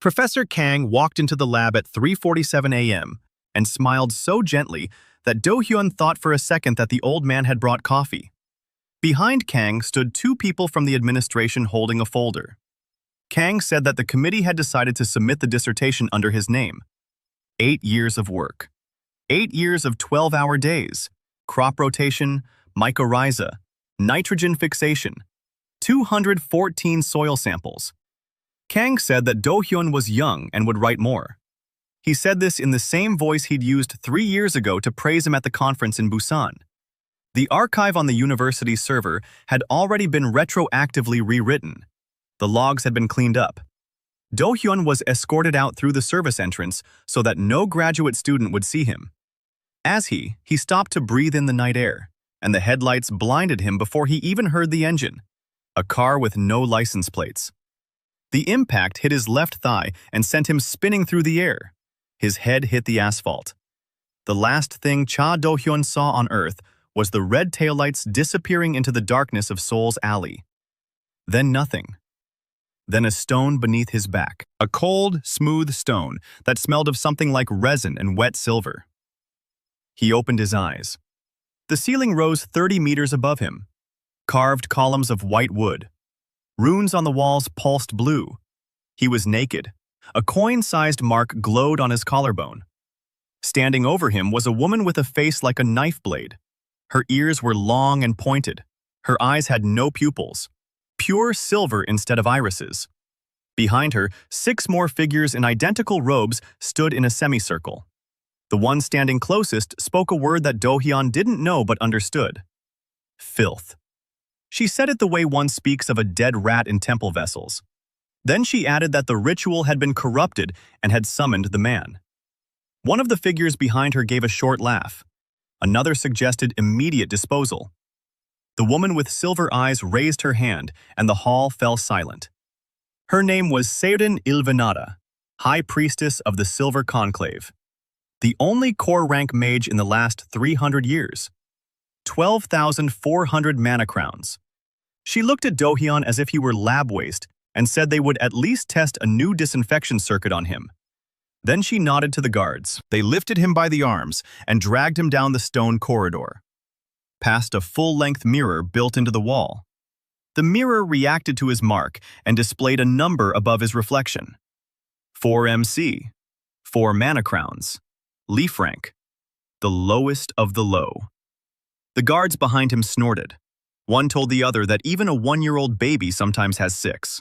Professor Kang walked into the lab at 3:47 a.m. and smiled so gently that Dohyun thought for a second that the old man had brought coffee. Behind Kang stood two people from the administration holding a folder. Kang said that the committee had decided to submit the dissertation under his name. 8 years of work. 8 years of 12-hour days. Crop rotation, mycorrhiza, nitrogen fixation. 214 soil samples. Kang said that Dohyun was young and would write more. He said this in the same voice he'd used 3 years ago to praise him at the conference in Busan. The archive on the university server had already been retroactively rewritten. The logs had been cleaned up. Dohyun was escorted out through the service entrance so that no graduate student would see him. As he stopped to breathe in the night air, and the headlights blinded him before he even heard the engine. A car with no license plates. The impact hit his left thigh and sent him spinning through the air. His head hit the asphalt. The last thing Cha Dohyun saw on Earth was the red taillights disappearing into the darkness of Seoul's alley. Then nothing. Then a stone beneath his back. A cold, smooth stone that smelled of something like resin and wet silver. He opened his eyes. The ceiling rose 30 meters above him. Carved columns of white wood. Runes on the walls pulsed blue. He was naked. A coin-sized mark glowed on his collarbone. Standing over him was a woman with a face like a knife blade. Her ears were long and pointed. Her eyes had no pupils. Pure silver instead of irises. Behind her, 6 more figures in identical robes stood in a semicircle. The one standing closest spoke a word that Dohyun didn't know but understood. Filth. She said it the way one speaks of a dead rat in temple vessels. Then she added that the ritual had been corrupted and had summoned the man. One of the figures behind her gave a short laugh. Another suggested immediate disposal. The woman with silver eyes raised her hand, and the hall fell silent. Her name was Cha Dohyun, High Priestess of the Silver Conclave. The only core rank mage in the last 300 years. 12,400 mana crowns. She looked at Dohyun as if he were lab waste and said they would at least test a new disinfection circuit on him. Then she nodded to the guards. They lifted him by the arms and dragged him down the stone corridor, past a full-length mirror built into the wall. The mirror reacted to his mark and displayed a number above his reflection. 4 MC, 4 mana crowns, leaf rank, the lowest of the low. The guards behind him snorted. One told the other that even a 1-year-old baby sometimes has 6.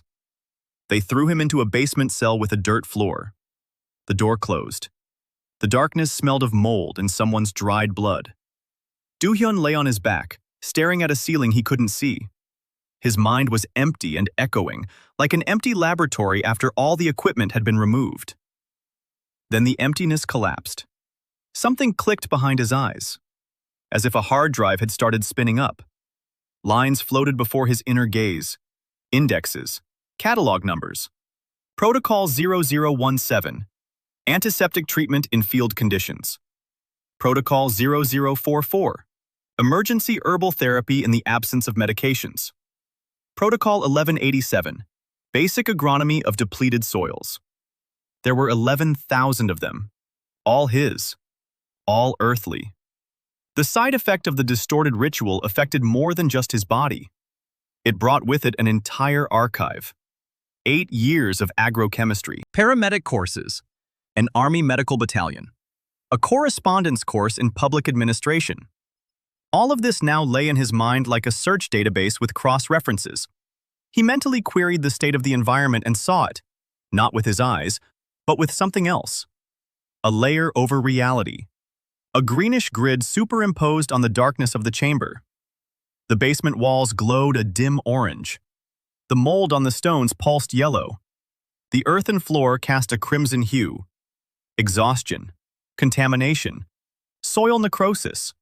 They threw him into a basement cell with a dirt floor. The door closed. The darkness smelled of mold and someone's dried blood. Dohyun lay on his back, staring at a ceiling he couldn't see. His mind was empty and echoing, like an empty laboratory after all the equipment had been removed. Then the emptiness collapsed. Something clicked behind his eyes, as if a hard drive had started spinning up. Lines floated before his inner gaze. Indexes, catalog numbers. Protocol 0017, antiseptic treatment in field conditions. Protocol 0044, emergency herbal therapy in the absence of medications. Protocol 1187, basic agronomy of depleted soils. There were 11,000 of them, all his, all earthly. The side effect of the distorted ritual affected more than just his body. It brought with it an entire archive. 8 years of agrochemistry, paramedic courses, an army medical battalion, a correspondence course in public administration. All of this now lay in his mind like a search database with cross-references. He mentally queried the state of the environment and saw it, not with his eyes, but with something else. A layer over reality. A greenish grid superimposed on the darkness of the chamber. The basement walls glowed a dim orange. The mold on the stones pulsed yellow. The earthen floor cast a crimson hue. Exhaustion, contamination, soil necrosis.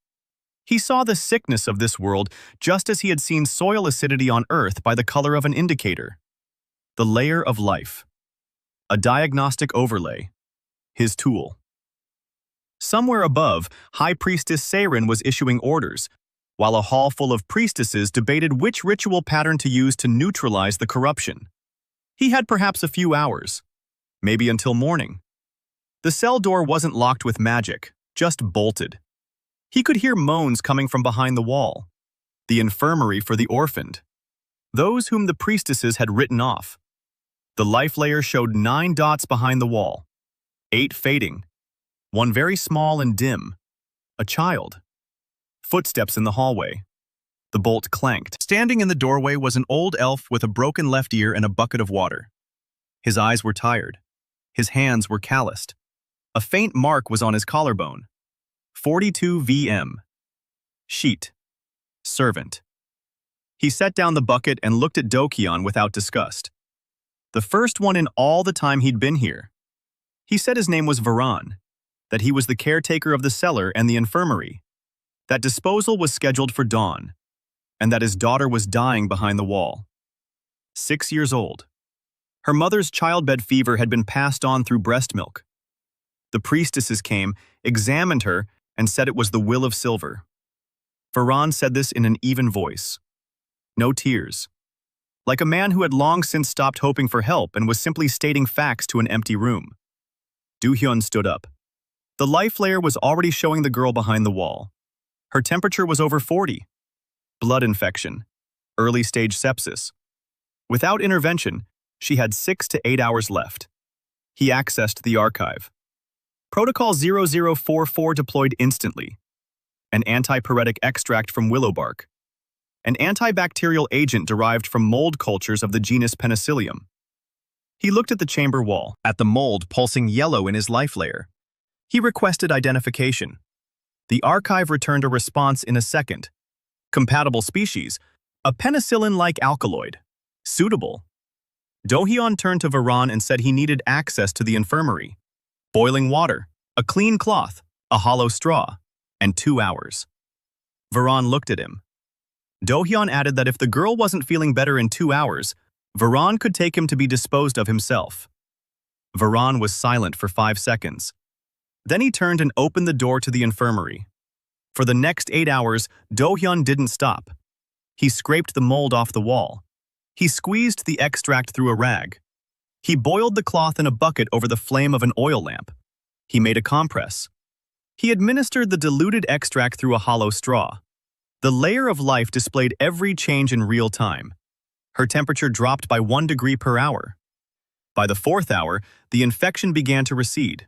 He saw the sickness of this world just as he had seen soil acidity on Earth by the color of an indicator. The layer of life. A diagnostic overlay. His tool. Somewhere above, High Priestess Seirin was issuing orders, while a hall full of priestesses debated which ritual pattern to use to neutralize the corruption. He had perhaps a few hours. maybe until morning. The cell door wasn't locked with magic, just bolted. He could hear moans coming from behind the wall. The infirmary for the orphaned. Those whom the priestesses had written off. The life layer showed 9 dots behind the wall. 8 fading. 1 very small and dim. A child. Footsteps in the hallway. The bolt clanked. Standing in the doorway was an old elf with a broken left ear and a bucket of water. His eyes were tired. His hands were calloused. A faint mark was on his collarbone. 42 VM. Sheet. Servant. He set down the bucket and looked at Dohyun without disgust. The first one in all the time he'd been here. He said his name was Varan, that he was the caretaker of the cellar and the infirmary, that disposal was scheduled for dawn, and that his daughter was dying behind the wall. 6 years old. Her mother's childbed fever had been passed on through breast milk. The priestesses came, examined her, and said it was the will of silver. Varan said this in an even voice. No tears. Like a man who had long since stopped hoping for help and was simply stating facts to an empty room. Dohyun stood up. The life layer was already showing the girl behind the wall. Her temperature was over 40. Blood infection. Early-stage sepsis. Without intervention, she had 6 to 8 hours left. He accessed the archive. Protocol 0044 deployed instantly. An antipyretic extract from willow bark. An antibacterial agent derived from mold cultures of the genus Penicillium. He looked at the chamber wall, at the mold pulsing yellow in his life layer. He requested identification. The archive returned a response in a second. Compatible species, a penicillin-like alkaloid. Suitable. Dohyun turned to Varan and said he needed access to the infirmary. Boiling water, a clean cloth, a hollow straw, and 2 hours. Varan looked at him. Dohyun added that if the girl wasn't feeling better in 2 hours, Varan could take him to be disposed of himself. Varan was silent for 5 seconds. Then he turned and opened the door to the infirmary. For the next 8 hours, Dohyun didn't stop. He scraped the mold off the wall. He squeezed the extract through a rag. He boiled the cloth in a bucket over the flame of an oil lamp. He made a compress. He administered the diluted extract through a hollow straw. The layer of life displayed every change in real time. Her temperature dropped by 1 degree per hour. By the 4th hour, the infection began to recede.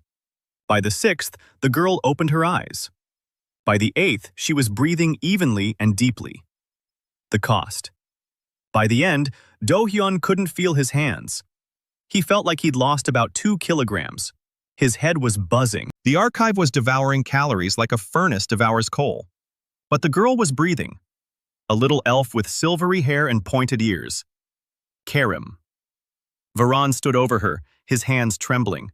By the 6th, the girl opened her eyes. By the 8th, she was breathing evenly and deeply. The cost. By the end, Dohyun couldn't feel his hands. He felt like he'd lost about 2 kilograms. His head was buzzing. The archive was devouring calories like a furnace devours coal. But the girl was breathing. A little elf with silvery hair and pointed ears. Karim. Varan stood over her, his hands trembling.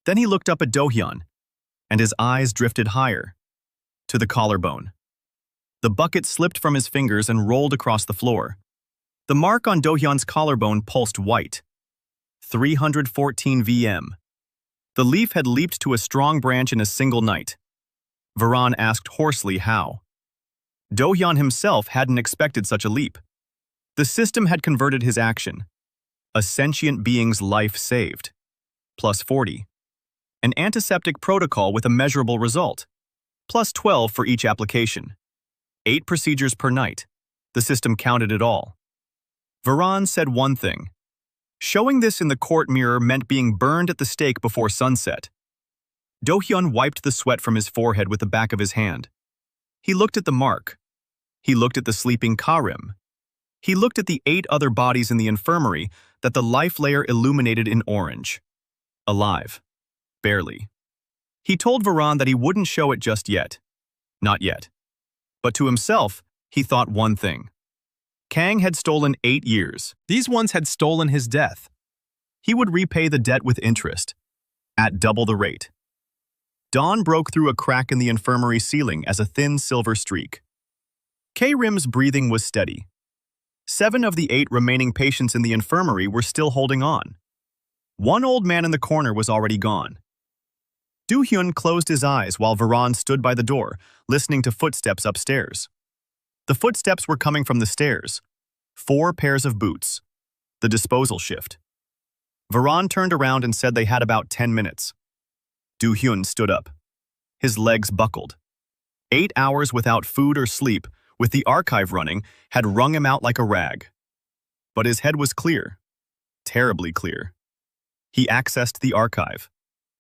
Then he looked up at Dohyun, and his eyes drifted higher, to the collarbone. The bucket slipped from his fingers and rolled across the floor. The mark on Dohyun's collarbone pulsed white. 314 VM. The leaf had leaped to a strong branch in a single night. Varan asked hoarsely how. Dohyun himself hadn't expected such a leap. The system had converted his action. A sentient being's life saved. Plus 40. An antiseptic protocol with a measurable result. Plus 12 for each application. 8 procedures per night. The system counted it all. Varan said one thing. Showing this in the court mirror meant being burned at the stake before sunset. Dohyun wiped the sweat from his forehead with the back of his hand. He looked at the mark. He looked at the sleeping Karim. He looked at the 8 other bodies in the infirmary that the life layer illuminated in orange. Alive. Barely. He told Varan that he wouldn't show it just yet. Not yet. But to himself, he thought one thing. Kang had stolen 8 years. These ones had stolen his death. He would repay the debt with interest, at double the rate. Dawn broke through a crack in the infirmary ceiling as a thin silver streak. Karim's breathing was steady. 7 of the 8 remaining patients in the infirmary were still holding on. One old man in the corner was already gone. Dohyun closed his eyes while Varan stood by the door, listening to footsteps upstairs. The footsteps were coming from the stairs. 4 pairs of boots. The disposal shift. Varan turned around and said they had about 10 minutes. Dohyun stood up. His legs buckled. 8 hours without food or sleep, with the archive running, had wrung him out like a rag. But his head was clear. Terribly clear. He accessed the archive.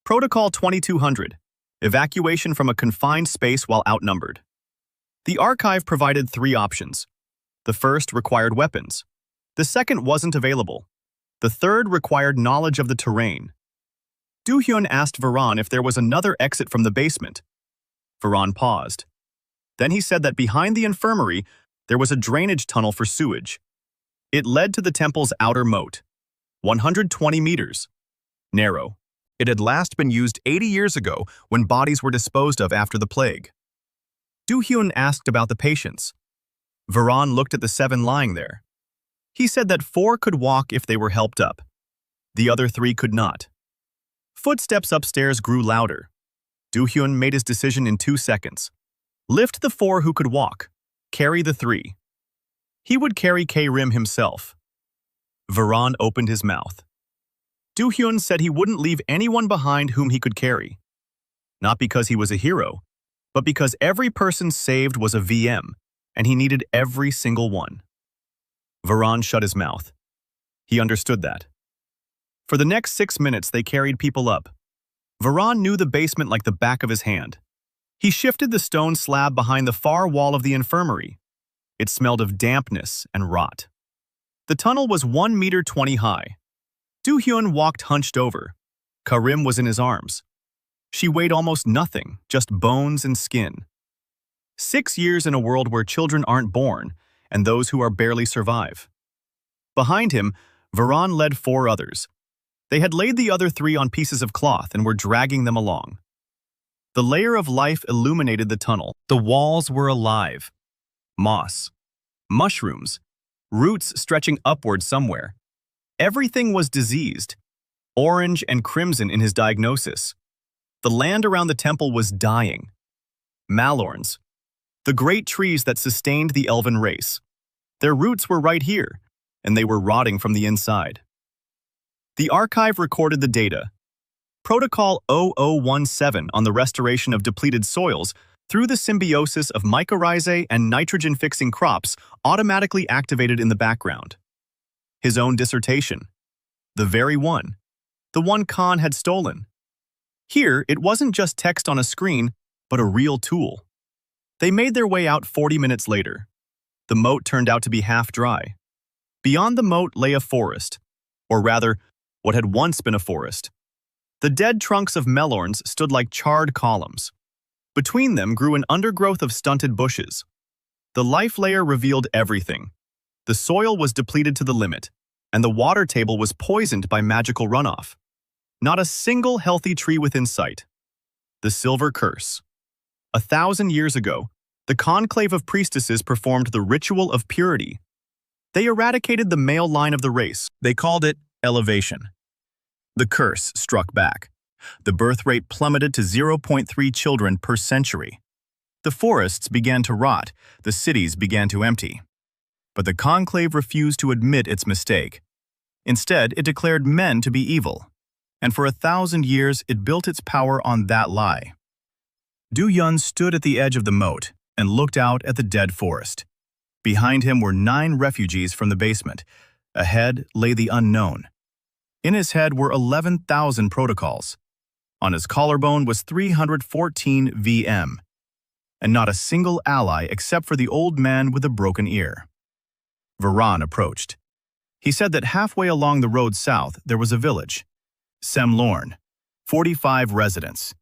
Protocol 2200. Evacuation from a confined space while outnumbered. The archive provided 3 options. The first required weapons. The second wasn't available. The third required knowledge of the terrain. Dohyun asked Varan if there was another exit from the basement. Varan paused. Then he said that behind the infirmary, there was a drainage tunnel for sewage. It led to the temple's outer moat. 120 meters. Narrow. It had last been used 80 years ago when bodies were disposed of after the plague. Dohyun asked about the patients. Varan looked at the 7 lying there. He said that 4 could walk if they were helped up. The other 3 could not. Footsteps upstairs grew louder. Dohyun made his decision in 2 seconds. Lift the 4 who could walk. Carry the 3. He would carry K-Rim himself. Varan opened his mouth. Dohyun said he wouldn't leave anyone behind whom he could carry. Not because he was a hero, but because every person saved was a VM, and he needed every single one. Varan shut his mouth. He understood that. For the next 6 minutes, they carried people up. Varan knew the basement like the back of his hand. He shifted the stone slab behind the far wall of the infirmary. It smelled of dampness and rot. The tunnel was 1.20 meters high. Dohyun walked hunched over. Karim was in his arms. She weighed almost nothing, just bones and skin. 6 years in a world where children aren't born, and those who are barely survive. Behind him, Varan led 4 others. They had laid the other 3 on pieces of cloth and were dragging them along. The layer of life illuminated the tunnel. The walls were alive. Moss. Mushrooms. Roots stretching upward somewhere. Everything was diseased. Orange and crimson in his diagnosis. The land around the temple was dying. Malorns. The great trees that sustained the Elven race. Their roots were right here, and they were rotting from the inside. The archive recorded the data. Protocol 0017 on the restoration of depleted soils through the symbiosis of mycorrhizae and nitrogen-fixing crops automatically activated in the background. His own dissertation. The very one. The one Khan had stolen. Here, it wasn't just text on a screen, but a real tool. They made their way out 40 minutes later. The moat turned out to be half dry. Beyond the moat lay a forest, or rather, what had once been a forest. The dead trunks of melorns stood like charred columns. Between them grew an undergrowth of stunted bushes. The life layer revealed everything. The soil was depleted to the limit, and the water table was poisoned by magical runoff. Not a single healthy tree within sight. The Silver Curse. 1,000 years ago, the conclave of priestesses performed the ritual of purity. They eradicated the male line of the race. They called it elevation. The curse struck back. The birth rate plummeted to 0.3 children per century. The forests began to rot. The cities began to empty. But the conclave refused to admit its mistake. Instead, it declared men to be evil. And for 1,000 years, it built its power on that lie. Dohyun stood at the edge of the moat and looked out at the dead forest. Behind him were 9 refugees from the basement. Ahead lay the unknown. In his head were 11,000 protocols. On his collarbone was 314 VM. And not a single ally except for the old man with a broken ear. Varan approached. He said that halfway along the road south there was a village. Semlorn, 45 residents.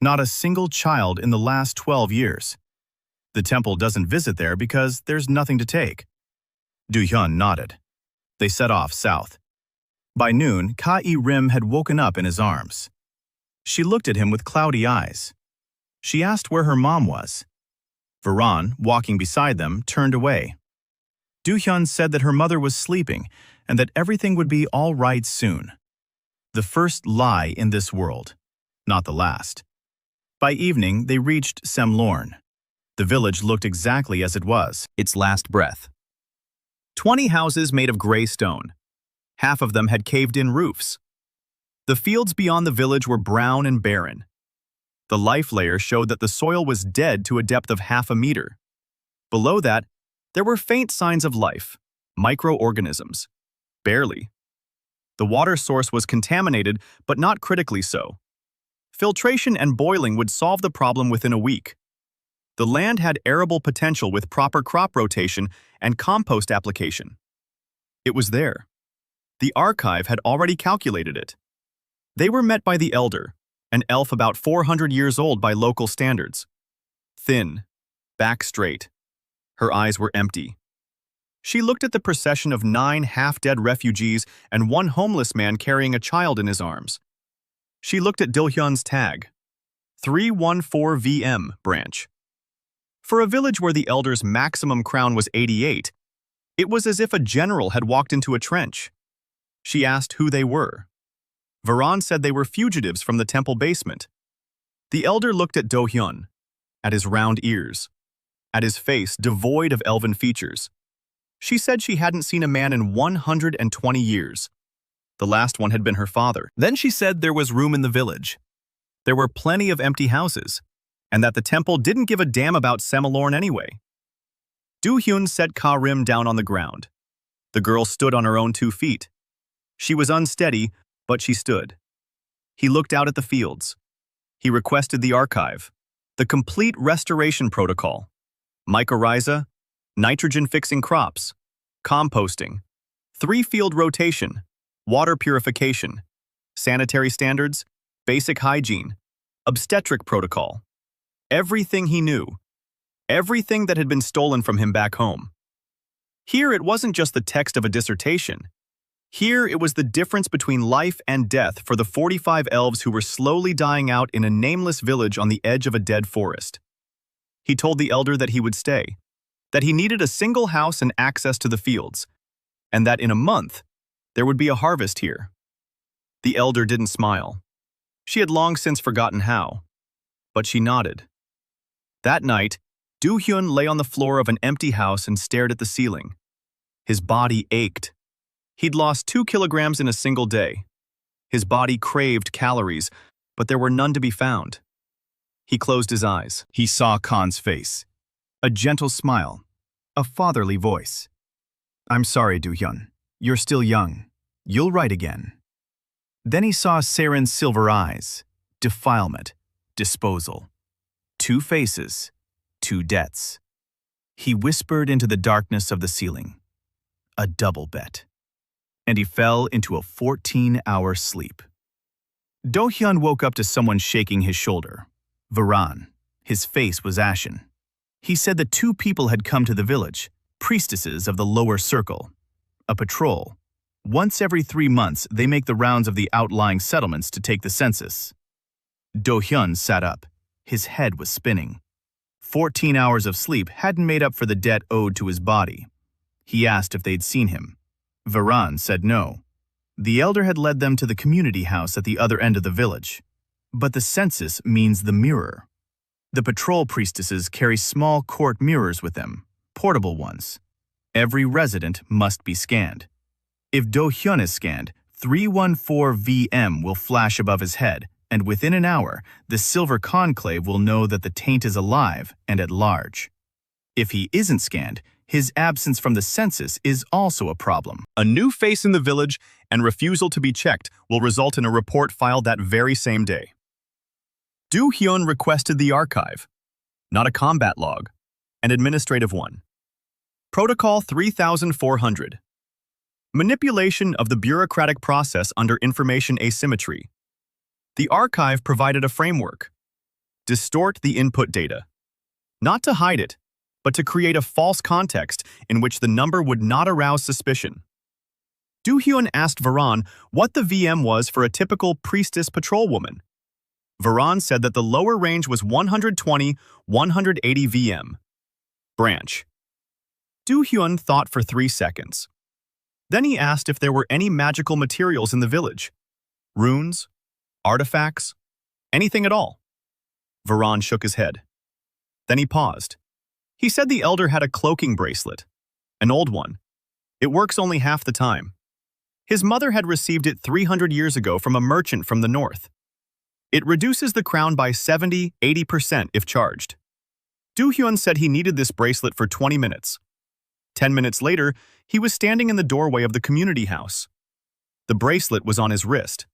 Not a single child in the last 12 years. The temple doesn't visit there because there's nothing to take. Dohyun nodded. They set off south. By noon, K-Rim had woken up in his arms. She looked at him with cloudy eyes. She asked where her mom was. Varan, walking beside them, turned away. Dohyun said that her mother was sleeping and that everything would be all right soon. The first lie in this world, not the last. By evening, they reached Semlorn. The village looked exactly as it was, its last breath. 20 houses made of gray stone. Half of them had caved-in roofs. The fields beyond the village were brown and barren. The life layer showed that the soil was dead to a depth of half a meter. Below that, there were faint signs of life, microorganisms. Barely. The water source was contaminated, but not critically so. Filtration and boiling would solve the problem within a week. The land had arable potential with proper crop rotation and compost application. It was there. The archive had already calculated it. They were met by the elder, an elf about 400 years old by local standards. Thin, back straight. Her eyes were empty. She looked at the procession of 9 half-dead refugees and 1 homeless man carrying a child in his arms. She looked at Dohyun's tag, 314 VM branch. For a village where the elder's maximum crown was 88, it was as if a general had walked into a trench. She asked who they were. Varan said they were fugitives from the temple basement. The elder looked at Dohyun, at his round ears, at his face devoid of elven features. She said she hadn't seen a man in 120 years. The last one had been her father. Then she said there was room in the village. There were plenty of empty houses, and that the temple didn't give a damn about Semilorn anyway. Dohyun set Ka-rim down on the ground. The girl stood on her own 2 feet. She was unsteady, but she stood. He looked out at the fields. He requested the archive, the complete restoration protocol, mycorrhiza, nitrogen-fixing crops, composting, 3-field rotation, water purification, sanitary standards, basic hygiene, obstetric protocol. Everything he knew. Everything that had been stolen from him back home. Here it wasn't just the text of a dissertation. Here it was the difference between life and death for the 45 elves who were slowly dying out in a nameless village on the edge of a dead forest. He told the elder that he would stay, that he needed a single house and access to the fields, and that in a month, there would be a harvest here. The elder didn't smile. She had long since forgotten how, but she nodded. That night, Dohyun lay on the floor of an empty house and stared at the ceiling. His body ached. He'd lost 2 kilograms in a single day. His body craved calories, but there were none to be found. He closed his eyes. He saw Khan's face. A gentle smile. A fatherly voice. "I'm sorry, Dohyun. You're still young. You'll write again." Then he saw Saren's silver eyes. Defilement. Disposal. 2 faces. 2 debts. He whispered into the darkness of the ceiling. A double bet. And he fell into a 14-hour sleep. Dohyun woke up to someone shaking his shoulder. Varan. His face was ashen. He said that 2 people had come to the village, priestesses of the lower circle. A patrol. Once every 3 months, they make the rounds of the outlying settlements to take the census. Dohyun sat up. His head was spinning. 14 hours of sleep hadn't made up for the debt owed to his body. He asked if they'd seen him. Varan said no. The elder had led them to the community house at the other end of the village. But the census means the mirror. The patrol priestesses carry small court mirrors with them, portable ones. Every resident must be scanned. If Dohyun is scanned, 314 VM will flash above his head, and within an hour, the silver conclave will know that the taint is alive and at large. If he isn't scanned, his absence from the census is also a problem. A new face in the village and refusal to be checked will result in a report filed that very same day. Dohyun requested the archive, not a combat log, an administrative one. Protocol 3400. Manipulation of the bureaucratic process under information asymmetry. The archive provided a framework. Distort the input data. Not to hide it, but to create a false context in which the number would not arouse suspicion. Dohyun asked Varan what the VM was for a typical priestess patrol woman. Varan said that the lower range was 120-180 VM. Branch. Dohyun thought for 3 seconds. Then he asked if there were any magical materials in the village. Runes? Artifacts? Anything at all? Varan shook his head. Then he paused. He said the elder had a cloaking bracelet. An old one. It works only half the time. His mother had received it 300 years ago from a merchant from the north. It reduces the crown by 70–80% if charged. Dohyun said he needed this bracelet for 20 minutes. 10 minutes later, he was standing in the doorway of the community house. The bracelet was on his wrist.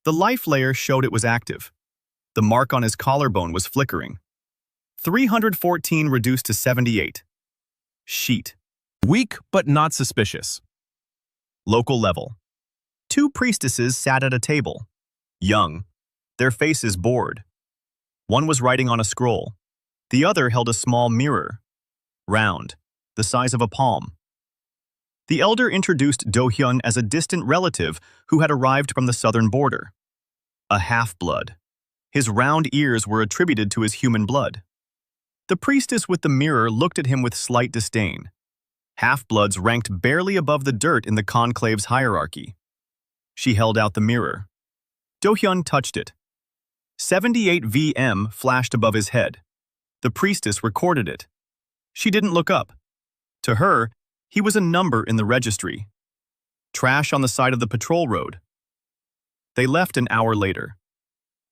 The life layer showed it was active. The mark on his collarbone was flickering. 314 reduced to 78. Sheet. Weak but not suspicious. Local level. 2 priestesses sat at a table. Young. Their faces bored. One was writing on a scroll. The other held a small mirror. Round. The size of a palm. The elder introduced Dohyun as a distant relative who had arrived from the southern border. A half-blood. His round ears were attributed to his human blood. The priestess with the mirror looked at him with slight disdain. Half-bloods ranked barely above the dirt in the conclave's hierarchy. She held out the mirror. Dohyun touched it. 78 VM flashed above his head. The priestess recorded it. She didn't look up. To her, he was a number in the registry. Trash on the side of the patrol road. They left an hour later.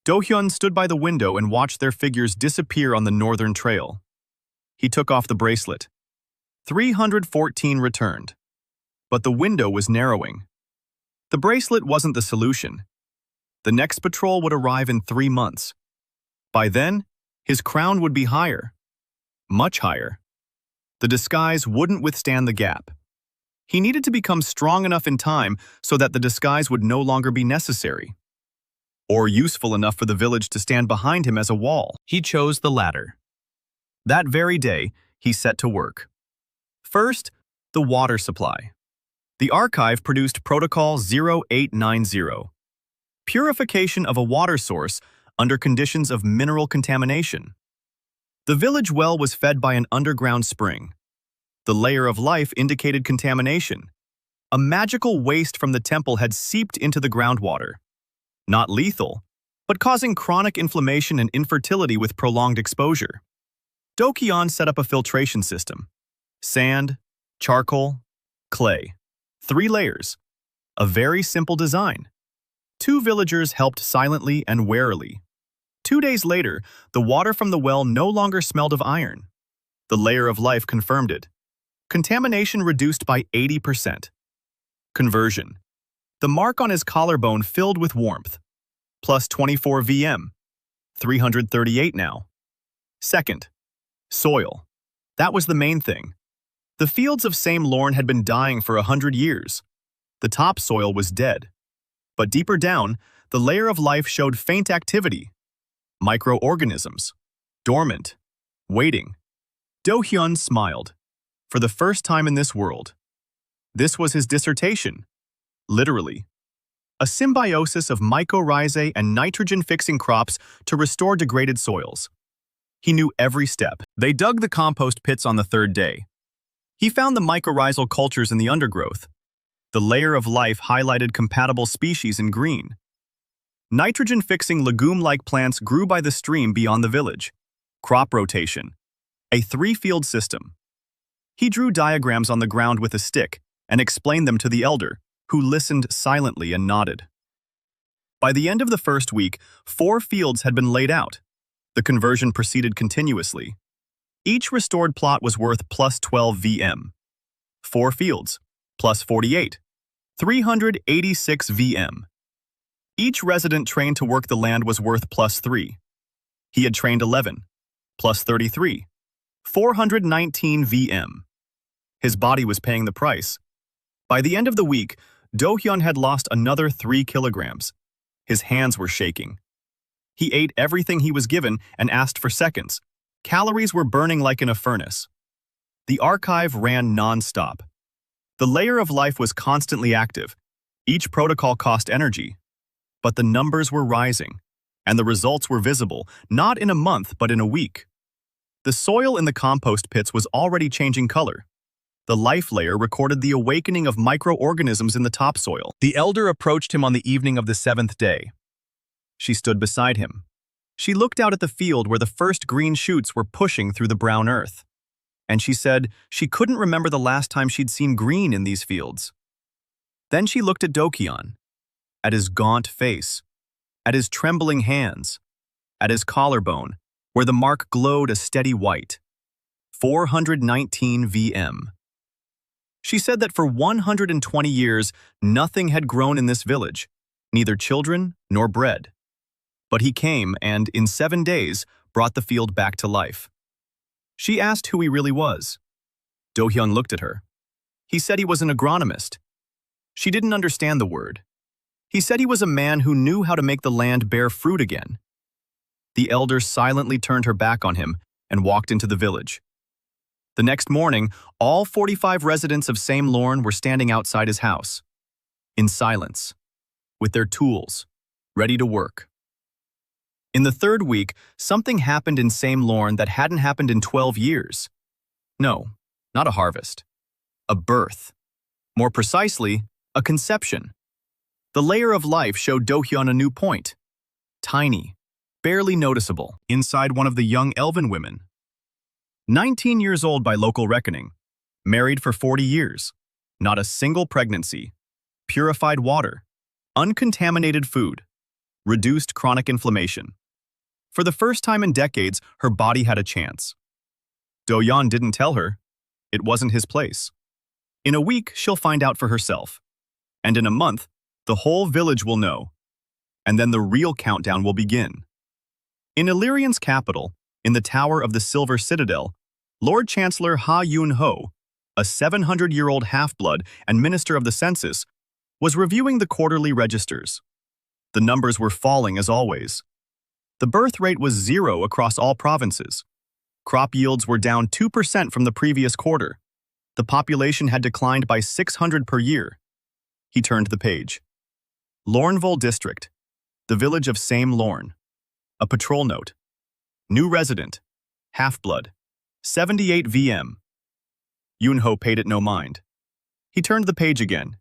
Dohyun stood by the window and watched their figures disappear on the northern trail. He took off the bracelet. 314 returned. But the window was narrowing. The bracelet wasn't the solution. The next patrol would arrive in 3 months. By then, his crown would be higher. Much higher. The disguise wouldn't withstand the gap. He needed to become strong enough in time so that the disguise would no longer be necessary. Or useful enough for the village to stand behind him as a wall. He chose the latter. That very day, he set to work. First, the water supply. The archive produced Protocol 0890. Purification of a water source under conditions of mineral contamination. The village well was fed by an underground spring. The layer of life indicated contamination. A magical waste from the temple had seeped into the groundwater. Not lethal, but causing chronic inflammation and infertility with prolonged exposure. Dohyun set up a filtration system. Sand, charcoal, clay. 3 layers. A very simple design. 2 villagers helped silently and warily. 2 days later, the water from the well no longer smelled of iron. The layer of life confirmed it. Contamination reduced by 80%. Conversion. The mark on his collarbone filled with warmth. Plus 24 VM. 338 now. Second, soil. That was the main thing. The fields of Same Lorne had been dying for 100 years. The topsoil was dead. But deeper down, the layer of life showed faint activity. Microorganisms. Dormant. Waiting. Dohyun smiled. For the first time in this world. This was his dissertation. Literally. A symbiosis of mycorrhizae and nitrogen-fixing crops to restore degraded soils. He knew every step. They dug the compost pits on the 3rd day. He found the mycorrhizal cultures in the undergrowth. The layer of life highlighted compatible species in green. Nitrogen-fixing legume-like plants grew by the stream beyond the village. Crop rotation. A 3-field system. He drew diagrams on the ground with a stick and explained them to the elder, who listened silently and nodded. By the end of the first week, 4 fields had been laid out. The conversion proceeded continuously. Each restored plot was worth plus 12 VM. 4 fields, plus 48. 386 VM. Each resident trained to work the land was worth plus 3. He had trained 11, plus 33. 419 VM. His body was paying the price. By the end of the week, Dohyun had lost another 3 kilograms. His hands were shaking. He ate everything he was given and asked for seconds. Calories were burning like in a furnace. The archive ran non-stop. The layer of life was constantly active. Each protocol cost energy. But the numbers were rising, and the results were visible, not in a month but in a week. The soil in the compost pits was already changing color. The life layer recorded the awakening of microorganisms in the topsoil. The elder approached him on the evening of the 7th day. She stood beside him. She looked out at the field where the first green shoots were pushing through the brown earth. And she said she couldn't remember the last time she'd seen green in these fields. Then she looked at Dohyun, at his gaunt face, at his trembling hands, at his collarbone, where the mark glowed a steady white. 419 VM. She said that for 120 years, nothing had grown in this village, neither children nor bread. But he came and, in 7 days, brought the field back to life. She asked who he really was. Dohyun looked at her. He said he was an agronomist. She didn't understand the word. He said he was a man who knew how to make the land bear fruit again. The elder silently turned her back on him and walked into the village. The next morning, all 45 residents of Same Lorne were standing outside his house, in silence, with their tools, ready to work. In the 3rd week, something happened in Same Lorne that hadn't happened in 12 years. No, not a harvest. A birth. More precisely, a conception. The layer of life showed Dohyun a new point. Tiny, barely noticeable, inside one of the young Elven women. 19 years old by local reckoning, married for 40 years, not a single pregnancy, purified water, uncontaminated food, reduced chronic inflammation. For the first time in decades, her body had a chance. Dohyun didn't tell her. It wasn't his place. In a week, she'll find out for herself. And in a month, the whole village will know. And then the real countdown will begin. In Illyrian's capital, in the tower of the Silver Citadel, Lord Chancellor Ha Yun-ho, a 700-year-old half-blood and minister of the census, was reviewing the quarterly registers. The numbers were falling as always. The birth rate was 0 across all provinces. Crop yields were down 2% from the previous quarter. The population had declined by 600 per year. He turned the page. Lorneville District, the village of Same Lorne. A patrol note. New resident, half-blood, 78 VM. Yun-ho paid it no mind. He turned the page again.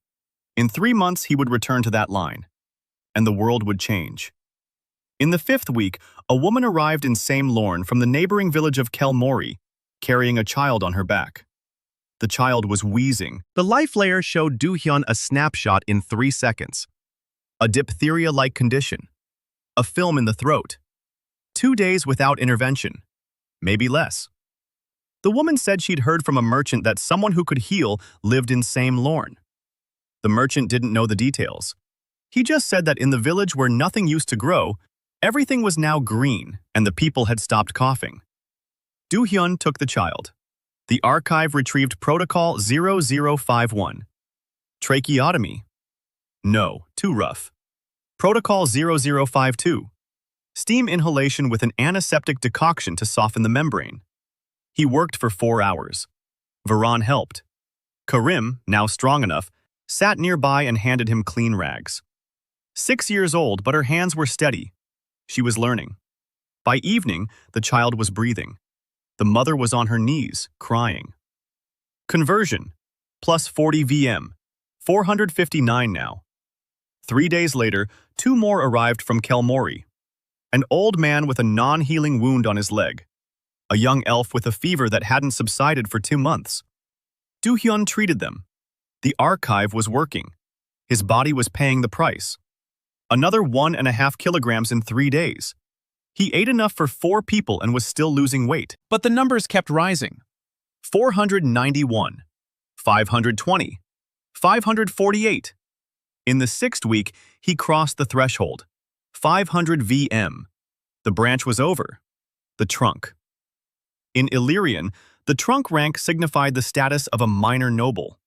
In 3 months, he would return to that line, and the world would change. In the 5th week, a woman arrived in Same Lorne from the neighboring village of Kelmori, carrying a child on her back. The child was wheezing. The life layer showed Dohyun a snapshot in 3 seconds. A diphtheria-like condition. A film in the throat. 2 days without intervention. Maybe less. The woman said she'd heard from a merchant that someone who could heal lived in Same Lorne. The merchant didn't know the details. He just said that in the village where nothing used to grow, everything was now green and the people had stopped coughing. Dohyun took the child. The archive retrieved Protocol 0051. Tracheotomy. No, too rough. Protocol 0052. Steam inhalation with an antiseptic decoction to soften the membrane. He worked for 4 hours. Varan helped. Karim, now strong enough, sat nearby and handed him clean rags. 6 years old, but her hands were steady. She was learning. By evening, the child was breathing. The mother was on her knees, crying. Conversion. Plus 40 VM. 459 now. 3 days later, 2 more arrived from Kelmori. An old man with a non-healing wound on his leg. A young elf with a fever that hadn't subsided for 2 months. Dohyun treated them. The archive was working. His body was paying the price. Another 1.5 kilograms in 3 days. He ate enough for 4 people and was still losing weight. But the numbers kept rising. 491. 520. 548. In the 6th week, he crossed the threshold. 500 VM. The branch was over. The trunk. In Illyrian, the trunk rank signified the status of a minor noble.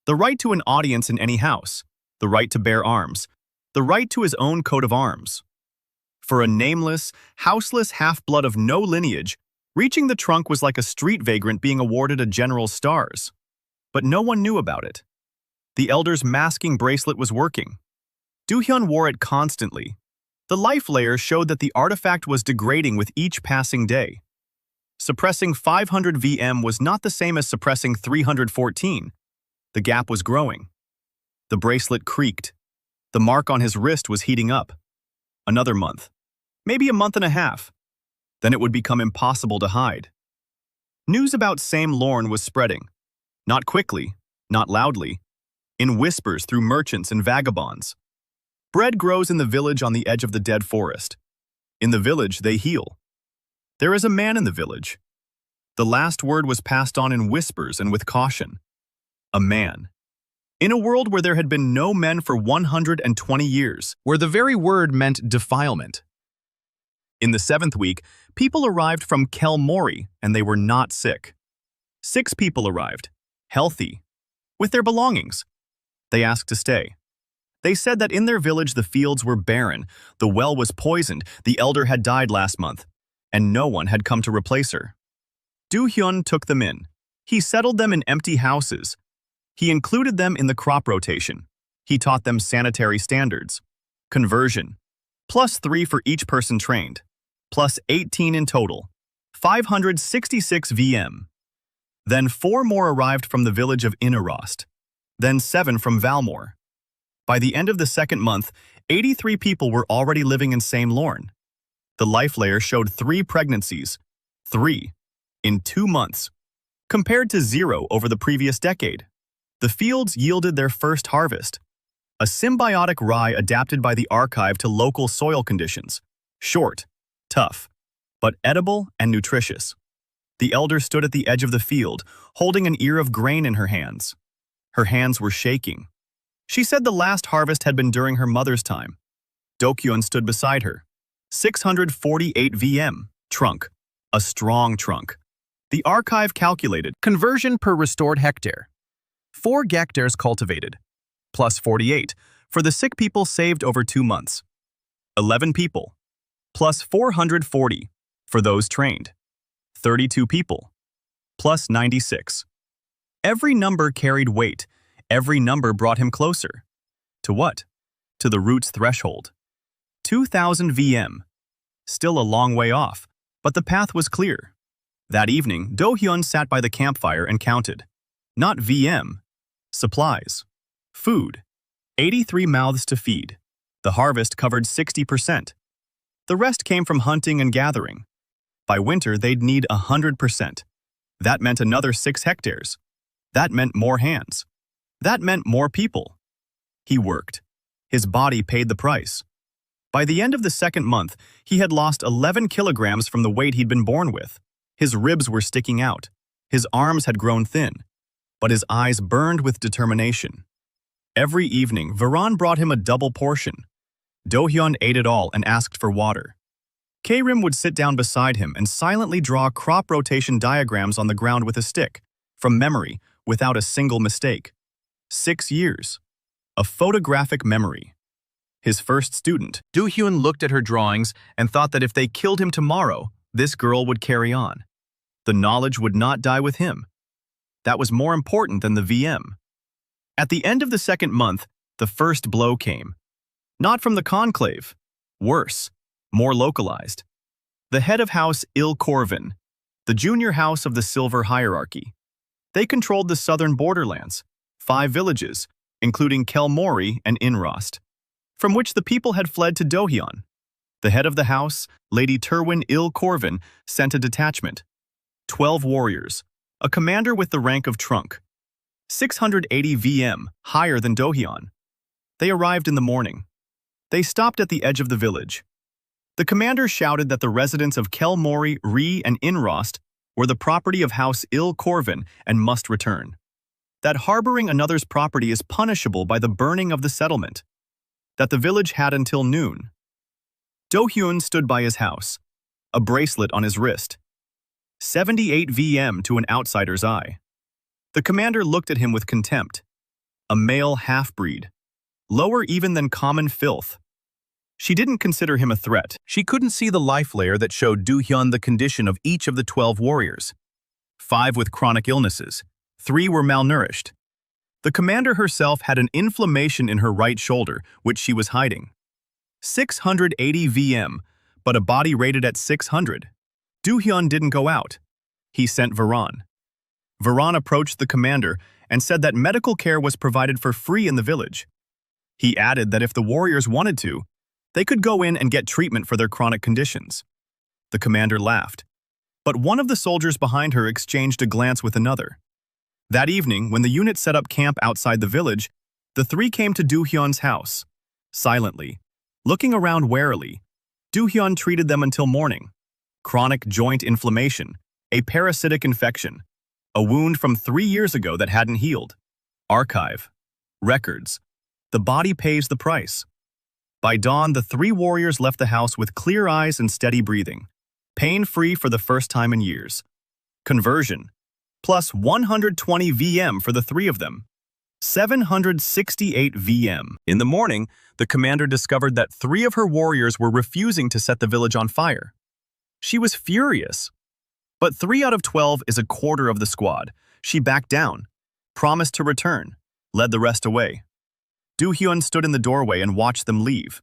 The right to an audience in any house. The right to bear arms. The right to his own coat of arms. For a nameless, houseless half-blood of no lineage, reaching the trunk was like a street vagrant being awarded a general's stars. But no one knew about it. The elder's masking bracelet was working. Dohyun wore it constantly. The life layer showed that the artifact was degrading with each passing day. Suppressing 500 VM was not the same as suppressing 314. The gap was growing. The bracelet creaked. The mark on his wrist was heating up. Another month. Maybe a month and a half. Then it would become impossible to hide. News about Same Lorne was spreading. Not quickly, not loudly, in whispers through merchants and vagabonds. Bread grows in the village on the edge of the dead forest. In the village, they heal. There is a man in the village. The last word was passed on in whispers and with caution. A man. In a world where there had been no men for 120 years, where the very word meant defilement. In the 7th week, people arrived from Kelmori, and they were not sick. 6 people arrived, healthy, with their belongings. They asked to stay. They said that in their village the fields were barren, the well was poisoned, the elder had died last month, and no one had come to replace her. Dohyun took them in. He settled them in empty houses. He included them in the crop rotation. He taught them sanitary standards. Conversion. +3 for each person trained. +18 in total. 566 VM. Then 4 more arrived from the village of Inarost. Then 7 from Valmore. By the end of the 2nd month, 83 people were already living in Same Lorne. The life layer showed 3 pregnancies. 3. In 2 months. Compared to 0 over the previous decade. The fields yielded their first harvest. A symbiotic rye adapted by the archive to local soil conditions. Short, tough, but edible and nutritious. The elder stood at the edge of the field, holding an ear of grain in her hands. Her hands were shaking. She said the last harvest had been during her mother's time. Dohyun stood beside her. 648 VM, trunk, a strong trunk. The archive calculated Conversion per restored hectare. 4 hectares cultivated, +48, for the sick people saved over 2 months. 11 people, +440, for those trained. 32 people, +96. Every number carried weight. Every number brought him closer. To what? To the root's threshold. 2,000 VM. Still a long way off, but the path was clear. That evening, Dohyun sat by the campfire and counted. Not VM. Supplies. Food. 83 mouths to feed. The harvest covered 60%. The rest came from hunting and gathering. By winter, they'd need 100%. That meant another 6 hectares. That meant more hands. That meant more people. He worked. His body paid the price. By the end of the 2nd month, he had lost 11 kilograms from the weight he'd been born with. His ribs were sticking out. His arms had grown thin. But his eyes burned with determination. Every evening, Varan brought him a double portion. Dohyun ate it all and asked for water. Krim would sit down beside him and silently draw crop rotation diagrams on the ground with a stick, from memory, without a single mistake. 6 years. A photographic memory. His first student, Dohyun looked at her drawings and thought that if they killed him tomorrow, this girl would carry on. The knowledge would not die with him. That was more important than the VM. At the end of the 2nd month, the first blow came. Not from the conclave. Worse, more localized. The head of House Il Corvin, the junior house of the Silver Hierarchy. They controlled the southern borderlands, 5 villages, including Kelmori and Inrost, from which the people had fled to Dohyun. The head of the house, Lady Terwin Il Corvin, sent a detachment. 12 warriors, a commander with the rank of trunk. 680 VM, higher than Dohyun. They arrived in the morning. They stopped at the edge of the village. The commander shouted that the residents of Kelmori, Ri, and Inrost were the property of House Il Corvin and must return. That harboring another's property is punishable by the burning of the settlement. That the village had until noon. Dohyun stood by his house, a bracelet on his wrist. 78 VM to an outsider's eye. The commander looked at him with contempt. A male half-breed. Lower even than common filth. She didn't consider him a threat. She couldn't see the life layer that showed Dohyun the condition of each of the 12 warriors. 5 with chronic illnesses. 3 were malnourished. The commander herself had an inflammation in her right shoulder, which she was hiding. 680 VM, but a body rated at 600. Dohyun didn't go out. He sent Varan. Varan approached the commander and said that medical care was provided for free in the village. He added that if the warriors wanted to, they could go in and get treatment for their chronic conditions. The commander laughed, but one of the soldiers behind her exchanged a glance with another. That evening, when the unit set up camp outside the village, The three came to Dohyun's house. Silently, looking around warily, Dohyun treated them until morning. Chronic joint inflammation, a parasitic infection, a wound from 3 years ago that hadn't healed. Archive. Records. The body pays the price. By dawn, the three warriors left the house with clear eyes and steady breathing, pain-free for the first time in years. Conversion. Plus 120 VM for the three of them. 768 VM. In the morning, the commander discovered that 3 of her warriors were refusing to set the village on fire. She was furious. But 3 out of 12 is a quarter of the squad. She backed down, promised to return, led the rest away. Dohyun stood in the doorway and watched them leave.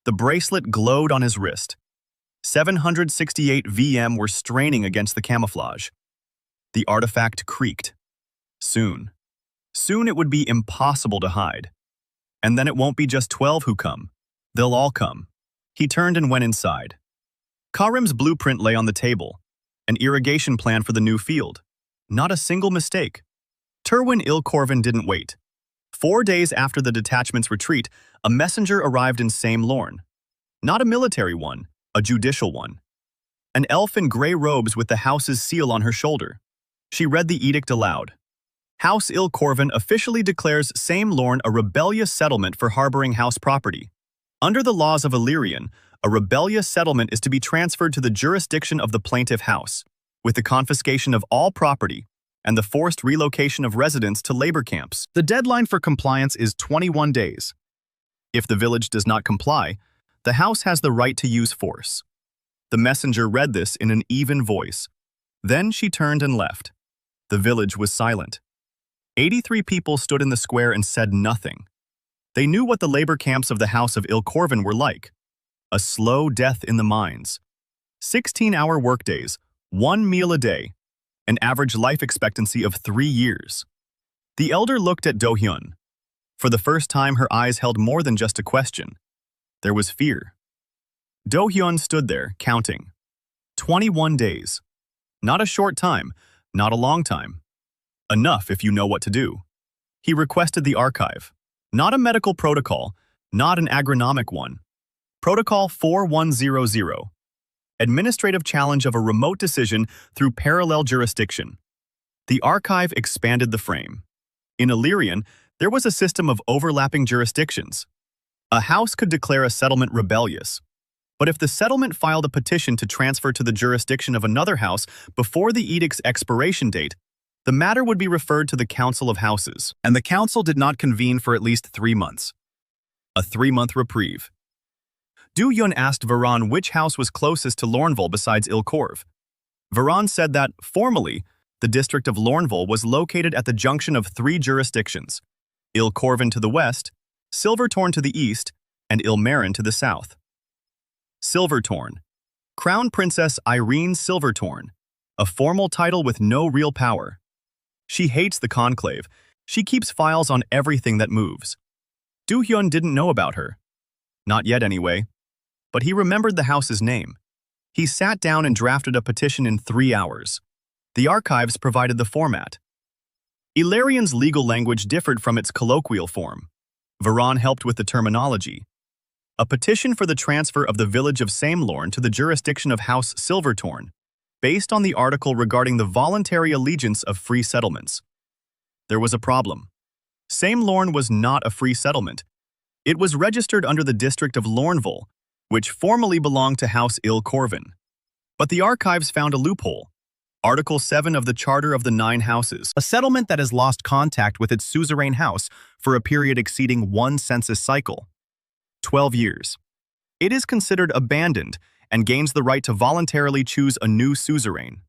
The bracelet glowed on his wrist. 768 VM were straining against the camouflage. The artifact creaked. Soon it would be impossible to hide. And then it won't be just 12 who come. They'll all come. He turned and went inside. Karim's blueprint lay on the table, an irrigation plan for the new field. Not a single mistake. Terwin Ilkorvan didn't wait. 4 days after the detachment's retreat, a messenger arrived in Same Lorne. Not a military one, a judicial one. An elf in gray robes with the house's seal on her shoulder. She read the edict aloud. House Ilkorvan officially declares Same Lorne a rebellious settlement for harboring house property. Under the laws of Illyrian, a rebellious settlement is to be transferred to the jurisdiction of the plaintiff house, with the confiscation of all property and the forced relocation of residents to labor camps. The deadline for compliance is 21 days. If the village does not comply, the house has the right to use force. The messenger read this in an even voice. Then she turned and left. The village was silent. 83 people stood in the square and said nothing. They knew what the labor camps of the House of Ilkorvan were like. A slow death in the mines. 16-hour workdays, 1 meal a day, an average life expectancy of 3 years. The elder looked at Dohyun. For the first time, her eyes held more than just a question. There was fear. Dohyun stood there, counting. 21 days. Not a short time, not a long time. Enough if you know what to do. He requested the archive. Not a medical protocol, not an agronomic one. Protocol 4100. Administrative challenge of a remote decision through parallel jurisdiction. The archive expanded the frame. In Illyrian, there was a system of overlapping jurisdictions. A house could declare a settlement rebellious. But if the settlement filed a petition to transfer to the jurisdiction of another house before the edict's expiration date, the matter would be referred to the Council of Houses. And the council did not convene for at least 3 months. A 3-month reprieve. Dohyun asked Varan which house was closest to Lornville besides Ilkorv. Varan said that, formally, the district of Lornville was located at the junction of 3 jurisdictions, Ilkorvan to the west, Silvertorn to the east, and Ilmarin to the south. Silvertorn. Crown Princess Irene Silvertorn, a formal title with no real power. She hates the conclave. She keeps files on everything that moves. Dohyun didn't know about her. Not yet, anyway. But he remembered the house's name. He sat down and drafted a petition in 3 hours. The archives provided the format. Illyrian's legal language differed from its colloquial form. Varan helped with the terminology. A petition for the transfer of the village of Same Lorne to the jurisdiction of House Silvertorn, based on the article regarding the voluntary allegiance of free settlements. There was a problem. Same Lorne was not a free settlement. It was registered under the district of Lornville, which formally belonged to House Ilkorvan. But the archives found a loophole. Article 7 of the Charter of the 9 Houses, a settlement that has lost contact with its suzerain house for a period exceeding 1 census cycle. 12 years. It is considered abandoned and gains the right to voluntarily choose a new suzerain.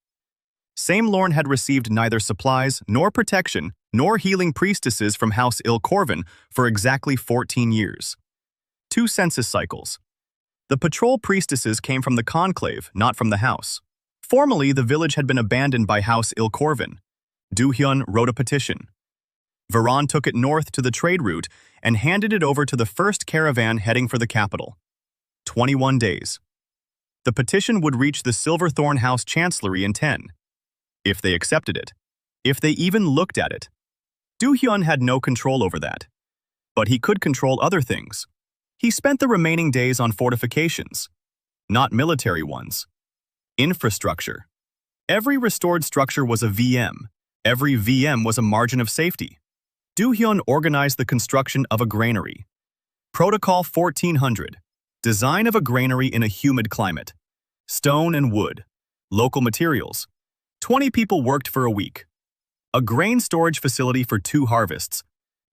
Same Lorne had received neither supplies, nor protection, nor healing priestesses from House Ilkorvan for exactly 14 years. 2 census cycles. The patrol priestesses came from the conclave, not from the house. Formally, the village had been abandoned by House Ilkorvan. Dohyun wrote a petition. Varan took it north to the trade route and handed it over to the first caravan heading for the capital. 21 days. The petition would reach the Silverthorn House Chancellery in 10. If they accepted it. If they even looked at it. Dohyun had no control over that. But he could control other things. He spent the remaining days on fortifications, not military ones. Infrastructure. Every restored structure was a VM. Every VM was a margin of safety. Dohyun organized the construction of a granary. Protocol 1400. Design of a granary in a humid climate. Stone and wood. Local materials. 20 people worked for a week. A grain storage facility for 2 harvests.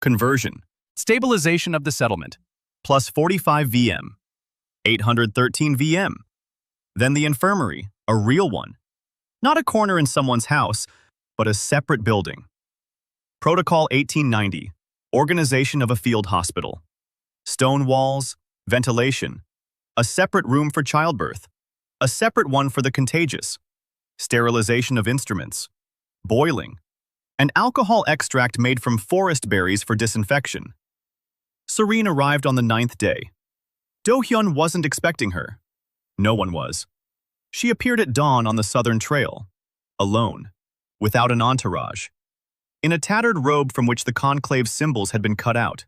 Conversion. Stabilization of the settlement. Plus 45 VM. 813 VM. Then the infirmary, a real one. Not a corner in someone's house, but a separate building. Protocol 1890. Organization of a field hospital. Stone walls, ventilation. A separate room for childbirth. A separate one for the contagious. Sterilization of instruments. Boiling. An alcohol extract made from forest berries for disinfection. Serene arrived on the 9th day. Dohyun wasn't expecting her. No one was. She appeared at dawn on the southern trail, alone, without an entourage, in a tattered robe from which the conclave's symbols had been cut out.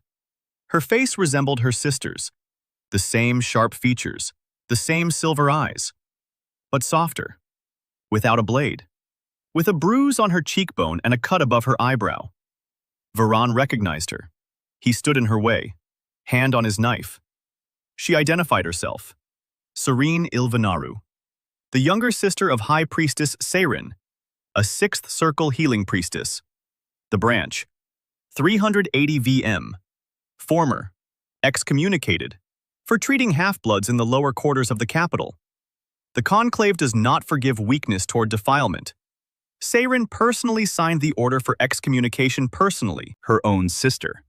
Her face resembled her sister's, the same sharp features, the same silver eyes, but softer, without a blade, with a bruise on her cheekbone and a cut above her eyebrow. Varan recognized her. He stood in her way, hand on his knife. She identified herself. Serene Ilvanaru, the younger sister of High Priestess Seirin, a 6th Circle healing priestess. The branch, 380 VM, former, excommunicated, for treating half-bloods in the lower quarters of the capital. The conclave does not forgive weakness toward defilement. Seirin personally signed the order for excommunication personally, her own sister.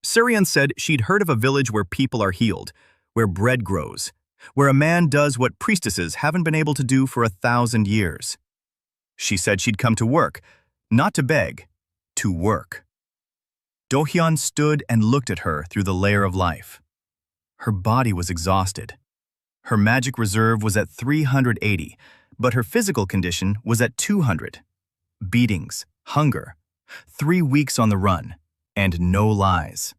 Sirian said she'd heard of a village where people are healed, where bread grows, where a man does what priestesses haven't been able to do for 1,000 years. She said she'd come to work, not to beg, to work. Dohyun stood and looked at her through the layer of life. Her body was exhausted. Her magic reserve was at 380, but her physical condition was at 200. Beatings, hunger, 3 weeks on the run, and no lies.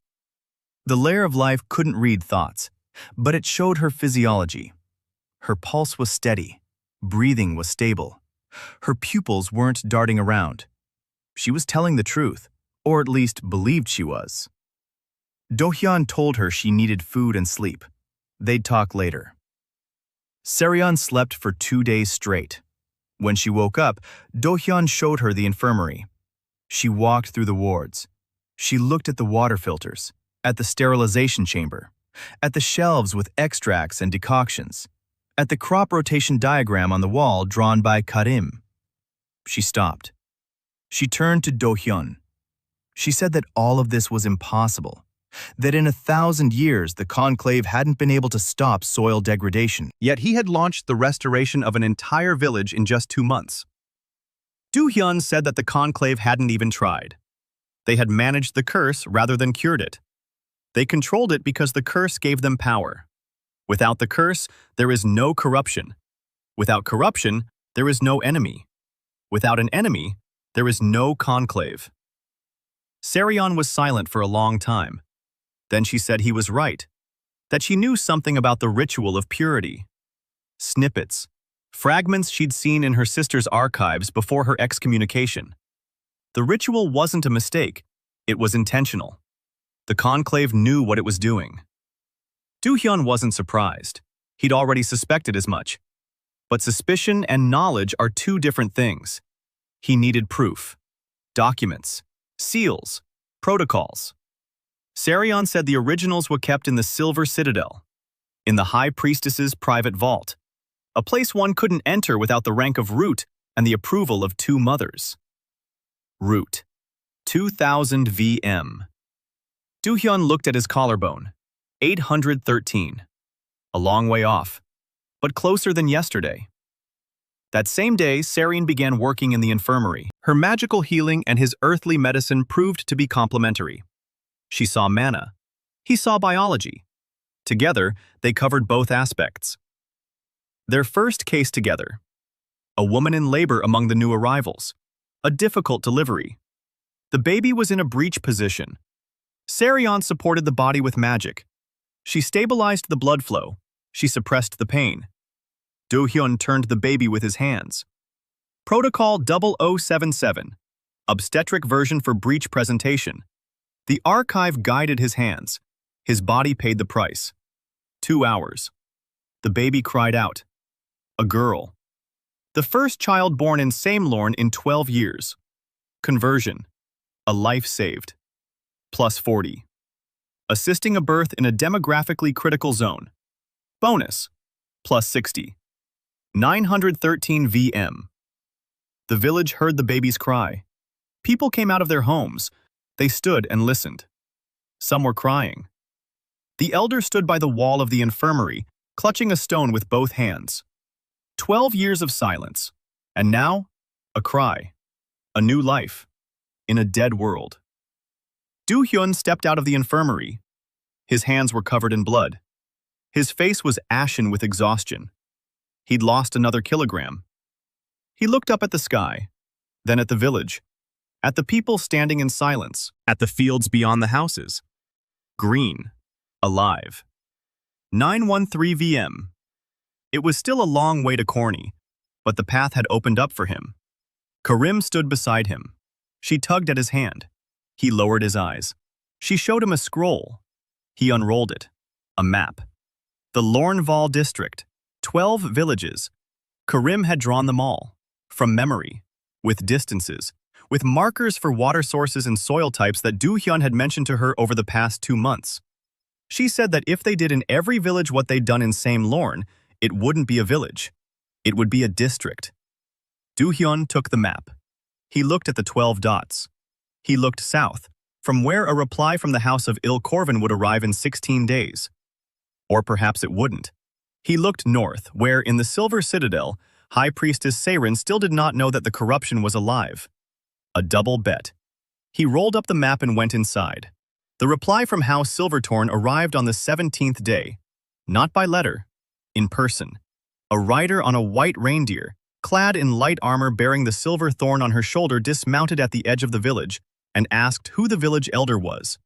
The layer of life couldn't read thoughts, but it showed her physiology. Her pulse was steady, breathing was stable. Her pupils weren't darting around. She was telling the truth, or at least believed she was. Dohyun told her she needed food and sleep. They'd talk later. Sarian slept for 2 days straight. When she woke up, Dohyun showed her the infirmary. She walked through the wards. She looked at the water filters, at the sterilization chamber, at the shelves with extracts and decoctions, at the crop rotation diagram on the wall drawn by Karim. She stopped. She turned to Dohyun. She said that all of this was impossible, that in 1,000 years the conclave hadn't been able to stop soil degradation. Yet he had launched the restoration of an entire village in just 2 months. Dohyun said that the conclave hadn't even tried. They had managed the curse rather than cured it. They controlled it because the curse gave them power. Without the curse, there is no corruption. Without corruption, there is no enemy. Without an enemy, there is no conclave. Sarion was silent for a long time. Then she said he was right, that she knew something about the ritual of purity. Snippets, fragments she'd seen in her sister's archives before her excommunication. The ritual wasn't a mistake, it was intentional. The conclave knew what it was doing. Dohyun wasn't surprised. He'd already suspected as much. But suspicion and knowledge are 2 different things. He needed proof, documents, seals, protocols. Sarion said the originals were kept in the Silver Citadel, in the High Priestess's private vault, a place one couldn't enter without the rank of root and the approval of 2 mothers. Root, 2,000 VM. Dohyun looked at his collarbone, 813. A long way off, but closer than yesterday. That same day, Sareen began working in the infirmary. Her magical healing and his earthly medicine proved to be complementary. She saw mana. He saw biology. Together, they covered both aspects. Their first case together. A woman in labor among the new arrivals. A difficult delivery. The baby was in a breech position. Sarion supported the body with magic. She stabilized the blood flow. She suppressed the pain. Dohyun turned the baby with his hands. Protocol 0077, obstetric version for breech presentation. The archive guided his hands. His body paid the price. 2 hours. The baby cried out. A girl. The first child born in Samelorn in 12 years. Conversion. A life saved. Plus 40. Assisting a birth in a demographically critical zone. Bonus. Plus 60. 913 VM. The village heard the baby's cry. People came out of their homes. They stood and listened. Some were crying. The elder stood by the wall of the infirmary, clutching a stone with both hands. 12 years of silence. And now, a cry. A new life. In a dead world. Dohyun stepped out of the infirmary. His hands were covered in blood. His face was ashen with exhaustion. He'd lost another kilogram. He looked up at the sky, then at the village, at the people standing in silence, at the fields beyond the houses. Green. Alive. 913 VM. It was still a long way to Corny, but the path had opened up for him. Karim stood beside him. She tugged at his hand. He lowered his eyes. She showed him a scroll. He unrolled it. A map. The Lornval district. 12 villages. Karim had drawn them all. From memory. With distances. With markers for water sources and soil types that Dohyun had mentioned to her over the past 2 months. She said that if they did in every village what they'd done in Samelorn, it wouldn't be a village. It would be a district. Dohyun took the map. He looked at the 12 dots. He looked south, from where a reply from the house of Ilkorvan would arrive in 16 days. Or perhaps it wouldn't. He looked north, where, in the Silver Citadel, High Priestess Saren still did not know that the corruption was alive. A double bet. He rolled up the map and went inside. The reply from House Silvertorn arrived on the 17th day. Not by letter. In person. A rider on a white reindeer, clad in light armor bearing the silver thorn on her shoulder, dismounted at the edge of the village and asked who the village elder was.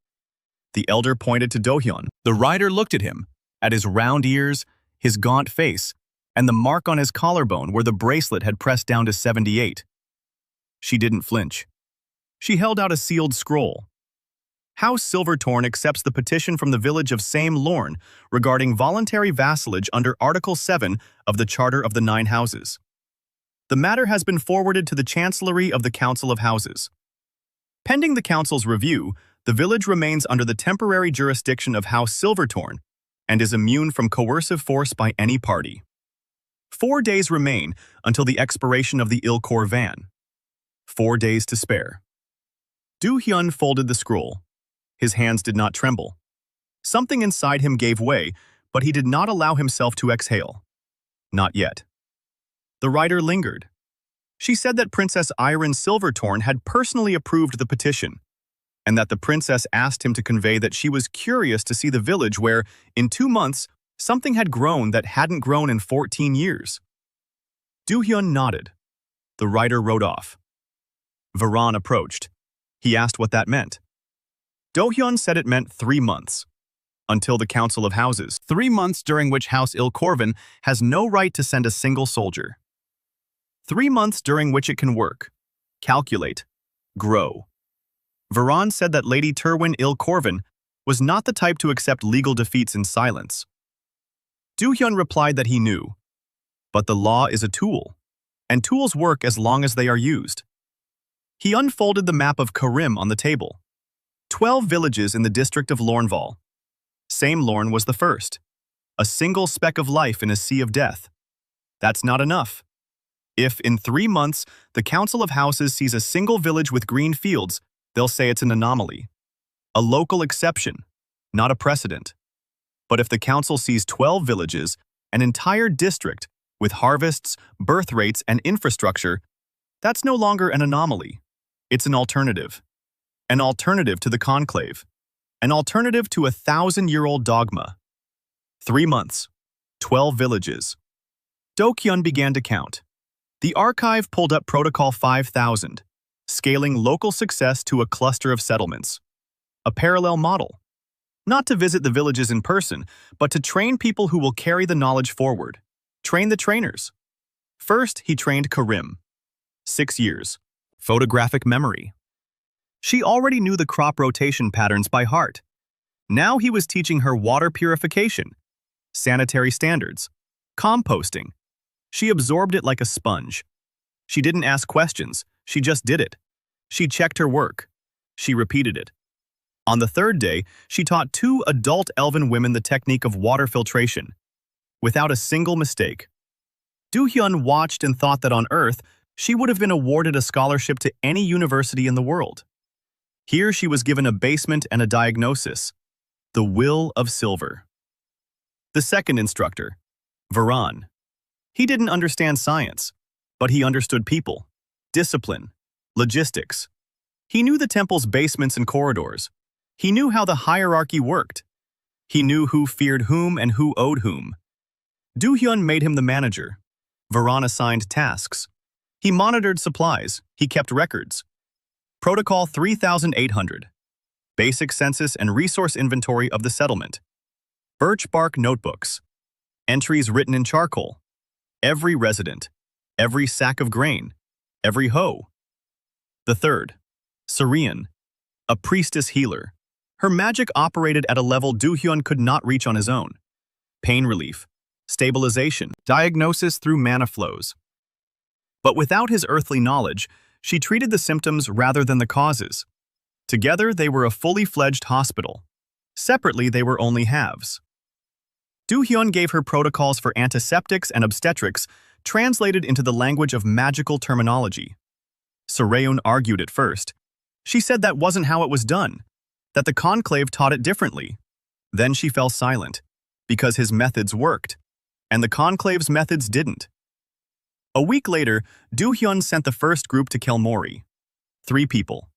The elder pointed to Dohyun. The rider looked at him, at his round ears, his gaunt face, and the mark on his collarbone where the bracelet had pressed down to 78. She didn't flinch. She held out a sealed scroll. House Silvertorn accepts the petition from the village of Samelorn regarding voluntary vassalage under Article 7 of the Charter of the 9 Houses. The matter has been forwarded to the Chancellery of the Council of Houses. Pending the Council's review, the village remains under the temporary jurisdiction of House Silvertorn and is immune from coercive force by any party. 4 days remain until the expiration of the Ilkorvan. 4 days to spare. Dohyun folded the scroll. His hands did not tremble. Something inside him gave way, but he did not allow himself to exhale. Not yet. The writer lingered. She said that Princess Iron Silvertorn had personally approved the petition, and that the princess asked him to convey that she was curious to see the village where, in 2 months, something had grown that hadn't grown in 14 years. Dohyun nodded. The writer rode off. Varan approached. He asked what that meant. Dohyun said it meant 3 months. Until the Council of Houses. 3 months during which House Ilkorvan has no right to send a single soldier. 3 months during which it can work, calculate, grow. Varan said that Lady Terwin Ilkorvan was not the type to accept legal defeats in silence. Dohyun replied that he knew. But the law is a tool, and tools work as long as they are used. He unfolded the map of Karim on the table. 12 villages in the district of Lornval. Samelorn was the first. A single speck of life in a sea of death. That's not enough. If, in 3 months, the Council of Houses sees a single village with green fields, they'll say it's an anomaly. A local exception, not a precedent. But if the Council sees 12 villages, an entire district, with harvests, birth rates, and infrastructure, that's no longer an anomaly. It's an alternative. An alternative to the conclave. An alternative to a 1,000-year-old dogma. 3 months. 12 villages. Dohyun began to count. The archive pulled up Protocol 5000, scaling local success to a cluster of settlements. a parallel model. Not to visit the villages in person, but to train people who will carry the knowledge forward. Train the trainers. First, he trained Karim. 6 years. Photographic memory. She already knew the crop rotation patterns by heart. Now he was teaching her water purification, sanitary standards, composting. She absorbed it like a sponge. She didn't ask questions, she just did it. She checked her work. She repeated it. On the third day, she taught 2 adult Elven women the technique of water filtration, without a single mistake. Dohyun watched and thought that on Earth, she would have been awarded a scholarship to any university in the world. Here she was given a basement and a diagnosis, the will of silver. The second instructor, Varan. He didn't understand science, but he understood people, discipline, logistics. He knew the temple's basements and corridors. He knew how the hierarchy worked. He knew who feared whom and who owed whom. Dohyun made him the manager. Varan assigned tasks. He monitored supplies. He kept records. Protocol 3800. Basic census and resource inventory of the settlement. Birch bark notebooks. Entries written in charcoal. Every resident. Every sack of grain. Every hoe. The third, Syrian, a priestess healer. Her magic operated at a level Dohyun could not reach on his own. Pain relief, stabilization, diagnosis through mana flows. But without his earthly knowledge, she treated the symptoms rather than the causes. Together, they were a fully fledged hospital. Separately, they were only halves. Dohyun gave her protocols for antiseptics and obstetrics translated into the language of magical terminology. Syrian argued at first. She said that wasn't how it was done, that the conclave taught it differently. Then she fell silent, because his methods worked, and the conclave's methods didn't. A week later, Dohyun sent the first group to Kelmori. 3 people.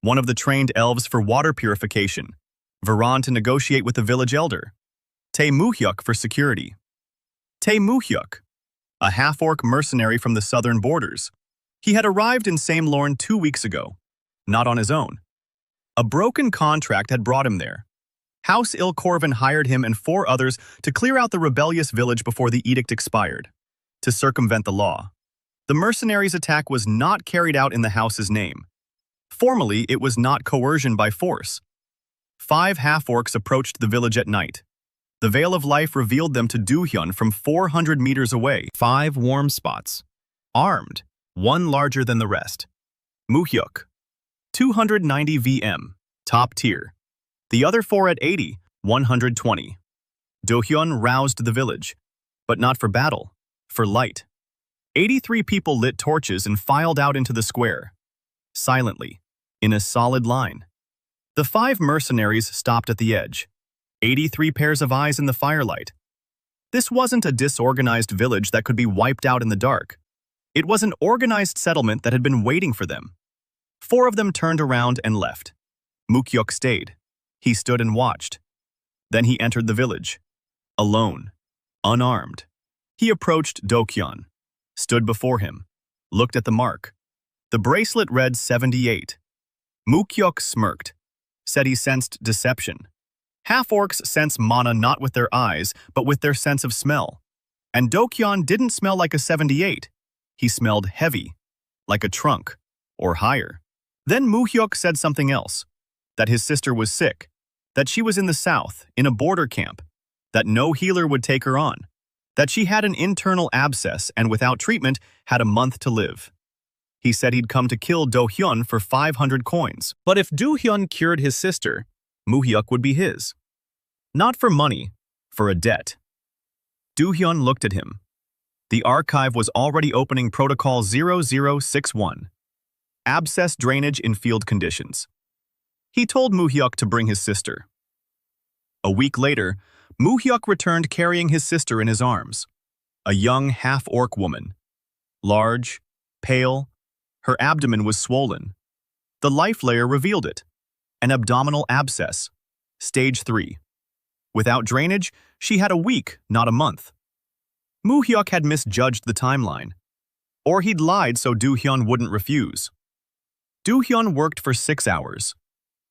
One of the trained elves for water purification, Varan to negotiate with the village elder, Tae Muhyuk for security. Tae Muhyuk, a half-orc mercenary from the southern borders. He had arrived in Samelorn 2 weeks ago, not on his own. A broken contract had brought him there. House Ilkorvan hired him and 4 others to clear out the rebellious village before the edict expired, to circumvent the law. The mercenaries' attack was not carried out in the house's name. Formally, it was not coercion by force. 5 half-orcs approached the village at night. The Veil of Life revealed them to Dohyun from 400 meters away. 5 warm spots. Armed, one larger than the rest. Muhyuk, 290 VM, top tier. The other 4 at 80, 120. Dohyun roused the village, but not for battle, for light. 83 people lit torches and filed out into the square. Silently, in a solid line. The 5 mercenaries stopped at the edge. 83 pairs of eyes in the firelight. This wasn't a disorganized village that could be wiped out in the dark. It was an organized settlement that had been waiting for them. 4 of them turned around and left. Muhyuk stayed. He stood and watched. Then he entered the village. Alone. Unarmed. He approached Dohyun. Stood before him. Looked at the mark. The bracelet read 78. Muhyuk smirked. Said he sensed deception. Half-orcs sense mana not with their eyes, but with their sense of smell. And Dohyun didn't smell like a 78. He smelled heavy, like a trunk, or higher. Then Muhyuk said something else. That his sister was sick. That she was in the south, in a border camp. That no healer would take her on. That she had an internal abscess and without treatment had a month to live. He said he'd come to kill Dohyun for 500 coins. But if Dohyun cured his sister, Muhyuk would be his. Not for money, for a debt. Dohyun looked at him. The archive was already opening Protocol 0061. Abscess drainage in field conditions. He told Muhyuk to bring his sister. A week later, Muhyuk returned carrying his sister in his arms. A young half-orc woman. Large, pale, her abdomen was swollen. The life layer revealed it. An abdominal abscess. Stage 3. Without drainage, she had a week, not a month. Muhyuk had misjudged the timeline. Or he'd lied so Dohyun wouldn't refuse. Dohyun worked for 6 hours.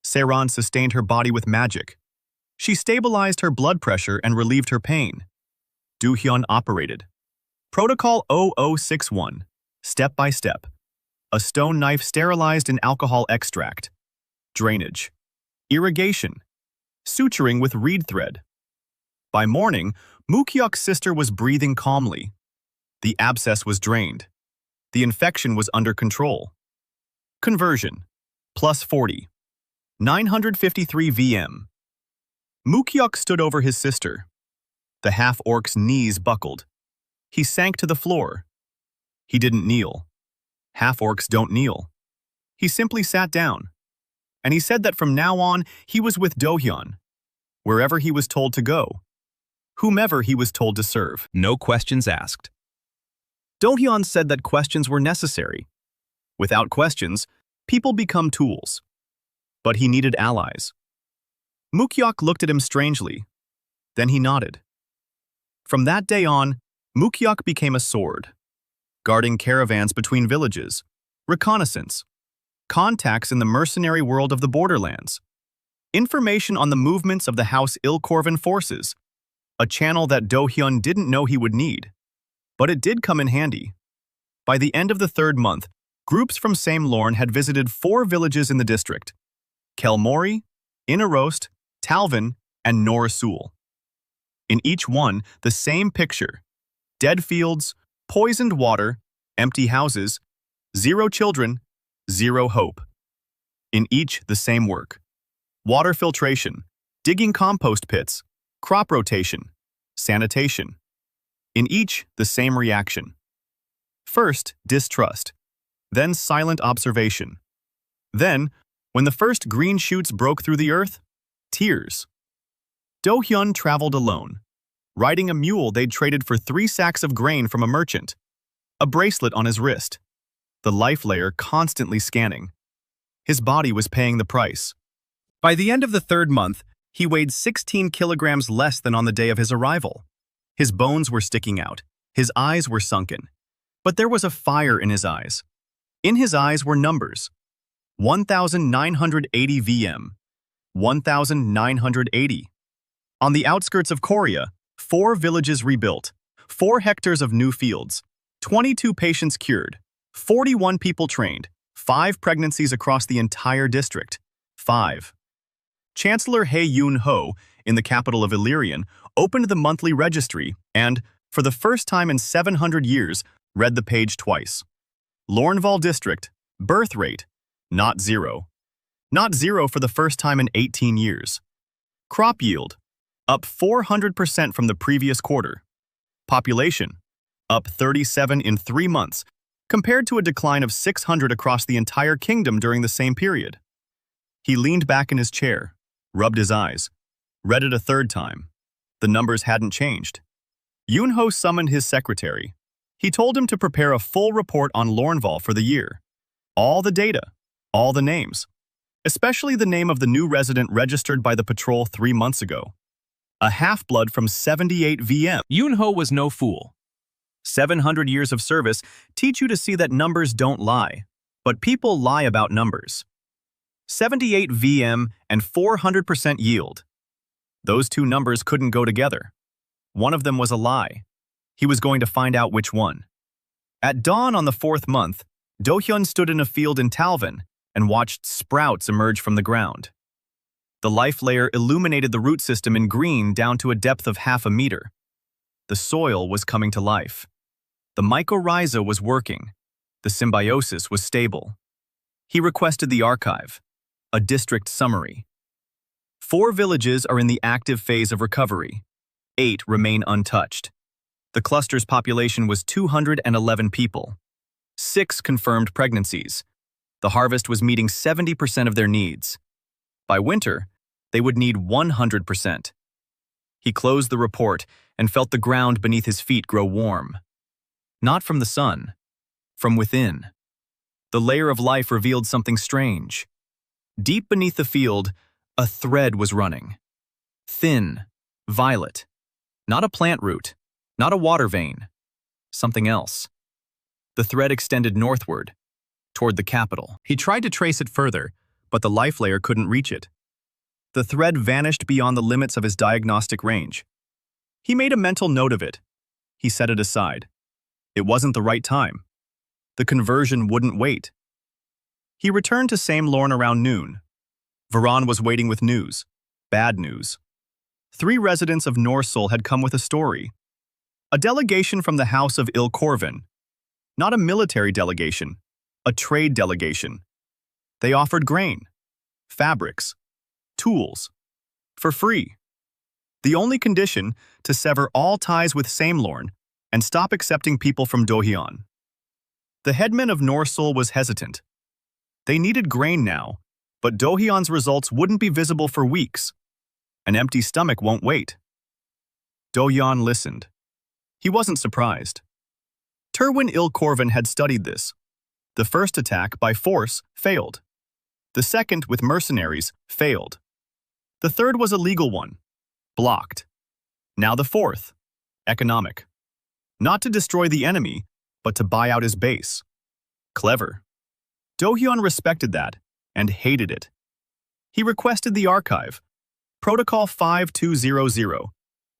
Seiran sustained her body with magic. She stabilized her blood pressure and relieved her pain. Dohyun operated. Protocol 0061, step by step. A stone knife sterilized in alcohol extract. Drainage. Irrigation. Suturing with reed thread. By morning, Mukyok's sister was breathing calmly. The abscess was drained. The infection was under control. Conversion. Plus 40. 953 VM. Mukyok stood over his sister. The half-orc's knees buckled. He sank to the floor. He didn't kneel. Half-orcs don't kneel. He simply sat down. And he said that from now on, he was with Dohyun, wherever he was told to go, whomever he was told to serve. No questions asked. Dohyun said that questions were necessary. Without questions, people become tools. But he needed allies. Mukyok looked at him strangely. Then he nodded. From that day on, Mukyok became a sword, guarding caravans between villages, reconnaissance, contacts in the mercenary world of the borderlands, information on the movements of the House Ilkorvan forces, a channel that Dohyun didn't know he would need. But it did come in handy. By the end of the 3rd month, groups from Same Lorne had visited 4 villages in the district: Kelmori, Inarost, Talvin, and Norasul. In each one, the same picture: dead fields, poisoned water, empty houses, 0 children, 0 hope. In each, the same work: water filtration, digging compost pits, crop rotation, sanitation. In each, the same reaction. First, distrust. Then silent observation. Then, when the first green shoots broke through the earth, tears. Dohyun traveled alone, riding a mule they'd traded for 3 sacks of grain from a merchant, a bracelet on his wrist, the life layer constantly scanning. His body was paying the price. By the end of the 3rd month, he weighed 16 kilograms less than on the day of his arrival. His bones were sticking out, his eyes were sunken, but there was a fire in his eyes. In his eyes were numbers: 1,980 VM, 1,980. On the outskirts of Korea, 4 villages rebuilt, 4 hectares of new fields, 22 patients cured, 41 people trained, 5 pregnancies across the entire district. 5. Chancellor Hae Yun-ho, in the capital of Illyrian, opened the monthly registry and, for the first time in 700 years, read the page twice. Lorneval District, birth rate, not 0. Not 0 for the first time in 18 years. Crop yield, up 400% from the previous quarter. Population, up 37 in 3 months, compared to a decline of 600 across the entire kingdom during the same period. He leaned back in his chair, rubbed his eyes, read it a 3rd time. The numbers hadn't changed. Yun-ho summoned his secretary. He told him to prepare a full report on Lorneval for the year. All the data, all the names, especially the name of the new resident registered by the patrol 3 months ago. A half-blood from 78 VM. Yun-ho was no fool. 700 years of service teach you to see that numbers don't lie, but people lie about numbers. 78 VM and 400% yield. Those 2 numbers couldn't go together. One of them was a lie. He was going to find out which one. At dawn on the 4th month, Dohyun stood in a field in Talvin and watched sprouts emerge from the ground. The life layer illuminated the root system in green down to a depth of half a meter. The soil was coming to life. The mycorrhiza was working. The symbiosis was stable. He requested the archive, a district summary. 4 villages are in the active phase of recovery. 8 remain untouched. The cluster's population was 211 people. 6 confirmed pregnancies. The harvest was meeting 70% of their needs. By winter, they would need 100%. He closed the report and felt the ground beneath his feet grow warm. Not from the sun, from within. The layer of life revealed something strange. Deep beneath the field, a thread was running. Thin, violet. Not a plant root, not a water vein. Something else. The thread extended northward, toward the capital. He tried to trace it further, but the life layer couldn't reach it. The thread vanished beyond the limits of his diagnostic range. He made a mental note of it. He set it aside. It wasn't the right time. The conversion wouldn't wait. He returned to Same Lorne around noon. Varan was waiting with news. Bad news. 3 residents of Norsul had come with a story. A delegation from the House of Ilkorvan. Not a military delegation, a trade delegation. They offered grain, fabrics, tools, for free. The only condition, to sever all ties with Same Lorne and stop accepting people from Dohyun. The headman of Norsul was hesitant. They needed grain now, but Dohyun's results wouldn't be visible for weeks. An empty stomach won't wait. Dohyun listened. He wasn't surprised. Terwin Ilkorvan had studied this. The first attack by force failed. The second, with mercenaries, failed. The third was a legal one, blocked. Now the fourth, economic. Not to destroy the enemy, but to buy out his base. Clever. Dohyun respected that and hated it. He requested the archive, Protocol 5200,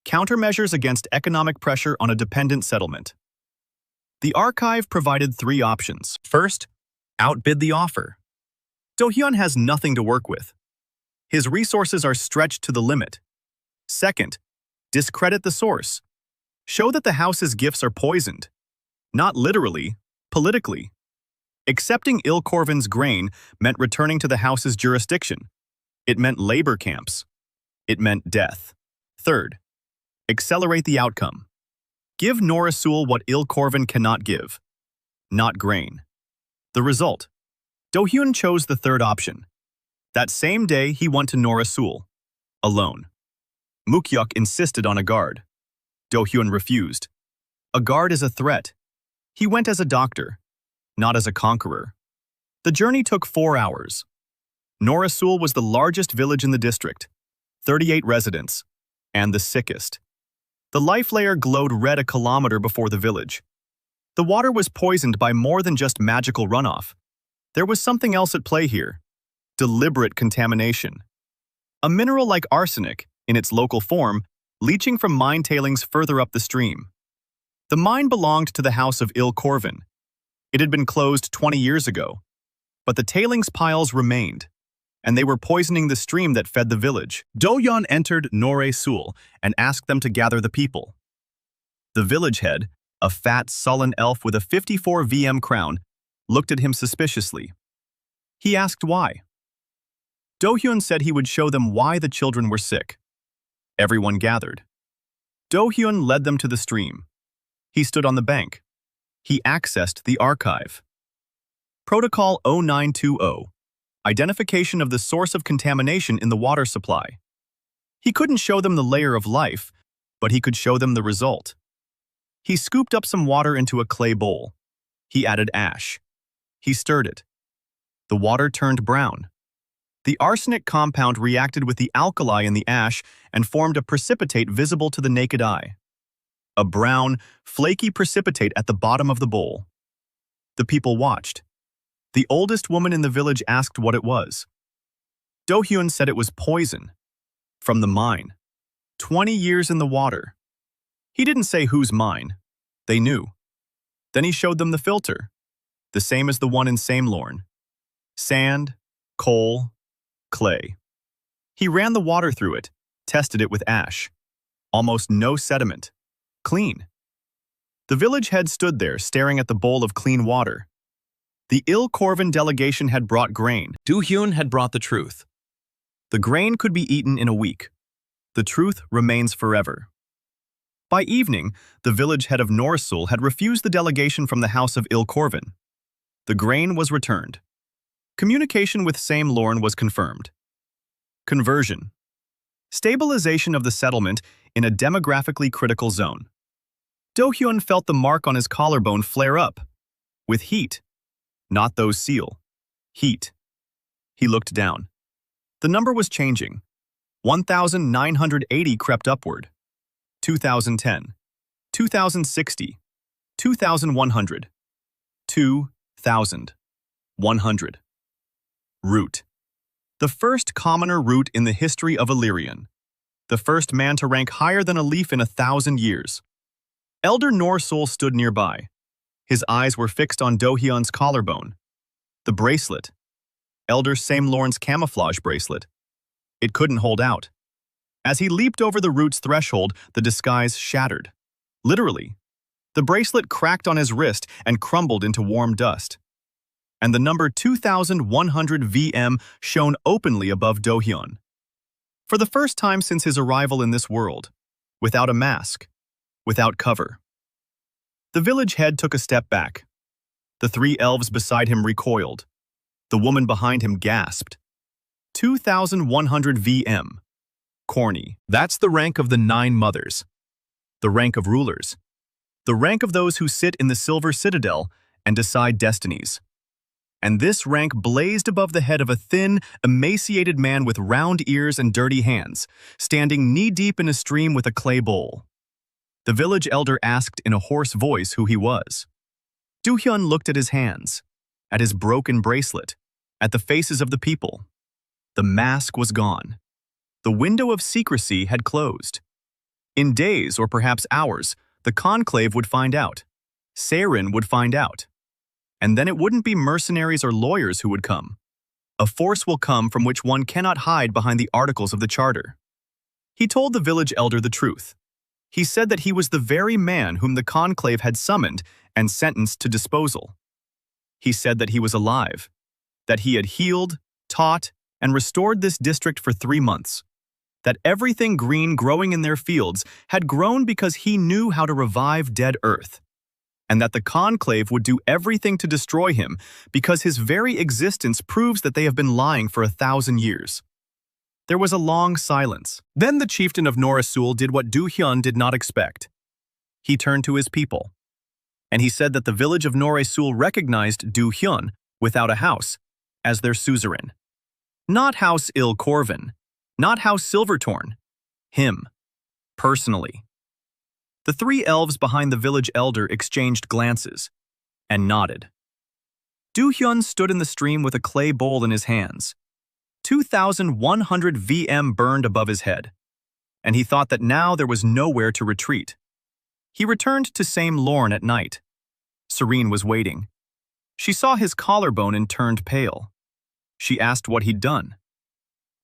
Countermeasures against economic pressure on a dependent settlement. The archive provided 3 options. First, outbid the offer. Dohyun has nothing to work with. His resources are stretched to the limit. Second, discredit the source. Show that the house's gifts are poisoned. Not literally, politically. Accepting Ilkorvan's grain meant returning to the house's jurisdiction. It meant labor camps. It meant death. Third, accelerate the outcome. Give Norsul what Ilkorvan cannot give. Not grain. The result. Dohyun chose the third option. That same day, he went to Norsul, alone. Mukyuk insisted on a guard. Dohyun refused. A guard is a threat. He went as a doctor, not as a conqueror. The journey took 4 hours. Norsul was the largest village in the district, 38 residents, and the sickest. The life layer glowed red a kilometer before the village. The water was poisoned by more than just magical runoff. There was something else at play here. Deliberate contamination. A mineral like arsenic, in its local form, leaching from mine tailings further up the stream. The mine belonged to the House of Ilkorvan. It had been closed 20 years ago, but the tailings piles remained, and they were poisoning the stream that fed the village. Dohyun entered Norsul and asked them to gather the people. The village head, a fat, sullen elf with a 54 VM crown, looked at him suspiciously. He asked why. Dohyun said he would show them why the children were sick. Everyone gathered. Dohyun led them to the stream. He stood on the bank. He accessed the archive. Protocol 0920. Identification of the source of contamination in the water supply. He couldn't show them the layer of life, but he could show them the result. He scooped up some water into a clay bowl. He added ash. He stirred it. The water turned brown. The arsenic compound reacted with the alkali in the ash and formed a precipitate visible to the naked eye. A brown, flaky precipitate at the bottom of the bowl. The people watched. The oldest woman in the village asked what it was. Dohyun said it was poison. From the mine. 20 years in the water. He didn't say whose mine. They knew. Then he showed them the filter. The same as the one in Same Lorne. Sand, coal, clay. He ran the water through it, tested it with ash. Almost no sediment. Clean. The village head stood there staring at the bowl of clean water. The Ilkorvan delegation had brought grain. Dohyun had brought the truth. The grain could be eaten in a week. The truth remains forever. By evening, the village head of Norsul had refused the delegation from the House of Ilkorvan. The grain was returned. Communication with Same Lorne was confirmed. Conversion. Stabilization of the settlement in a demographically critical zone. Dohyun felt the mark on his collarbone flare up. With heat. Not those seal. Heat. He looked down. The number was changing. 1,980 crept upward. 2,010. 2,060. 2,100. 2,000. 100. Root. The first commoner root in the history of Illyrian. The first man to rank higher than a leaf in 1,000 years. Elder Norsul stood nearby. His eyes were fixed on Dohyun's collarbone. The bracelet. Elder Samelorn's camouflage bracelet. It couldn't hold out. As he leaped over the root's threshold, the disguise shattered. Literally. The bracelet cracked on his wrist and crumbled into warm dust. And the number 2100 VM shone openly above Dohyun. For the first time since his arrival in this world, without a mask, without cover. The village head took a step back. The 3 elves beside him recoiled. The woman behind him gasped. 2100 VM. Corny. That's the rank of the 9 mothers. The rank of rulers. The rank of those who sit in the Silver Citadel and decide destinies. And this rank blazed above the head of a thin, emaciated man with round ears and dirty hands, standing knee-deep in a stream with a clay bowl. The village elder asked in a hoarse voice who he was. Dohyun looked at his hands, at his broken bracelet, at the faces of the people. The mask was gone. The window of secrecy had closed. In days, or perhaps hours, the conclave would find out. Seren would find out. And then it wouldn't be mercenaries or lawyers who would come. A force will come from which one cannot hide behind the articles of the charter. He told the village elder the truth. He said that he was the very man whom the conclave had summoned and sentenced to disposal. He said that he was alive, that he had healed, taught, and restored this district for 3 months, that everything green growing in their fields had grown because he knew how to revive dead earth, and that the conclave would do everything to destroy him because his very existence proves that they have been lying for 1,000 years. There was a long silence. Then the chieftain of Norsul did what Dohyun did not expect. He turned to his people, and he said that the village of Norsul recognized Dohyun, without a house, as their suzerain. Not House Il Corvin, not House Silvertorn, him, personally. The 3 elves behind the village elder exchanged glances and nodded. Dohyun stood in the stream with a clay bowl in his hands. 2100 VM burned above his head, and he thought that now there was nowhere to retreat. He returned to Samelorn at night. Serene was waiting. She saw his collarbone and turned pale. She asked what he'd done.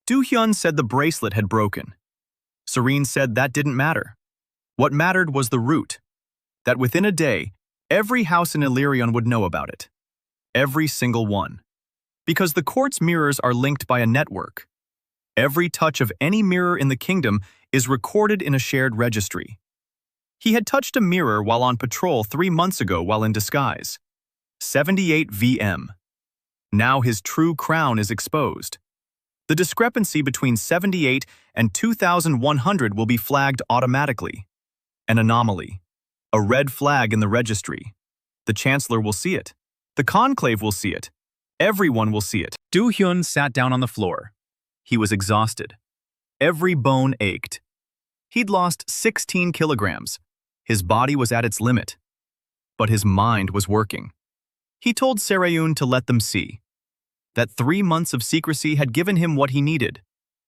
Dohyun said the bracelet had broken. Serene said that didn't matter. What mattered was the root, that within a day, every house in Illyrian would know about it. Every single one. Because the court's mirrors are linked by a network. Every touch of any mirror in the kingdom is recorded in a shared registry. He had touched a mirror while on patrol 3 months ago while in disguise. 78 VM. Now his true crown is exposed. The discrepancy between 78 and 2100 will be flagged automatically. An anomaly. A red flag in the registry. The chancellor will see it. The conclave will see it. Everyone will see it. Dohyun sat down on the floor. He was exhausted. Every bone ached. He'd lost 16 kilograms. His body was at its limit. But his mind was working. He told Sarayun to let them see. That 3 months of secrecy had given him what he needed.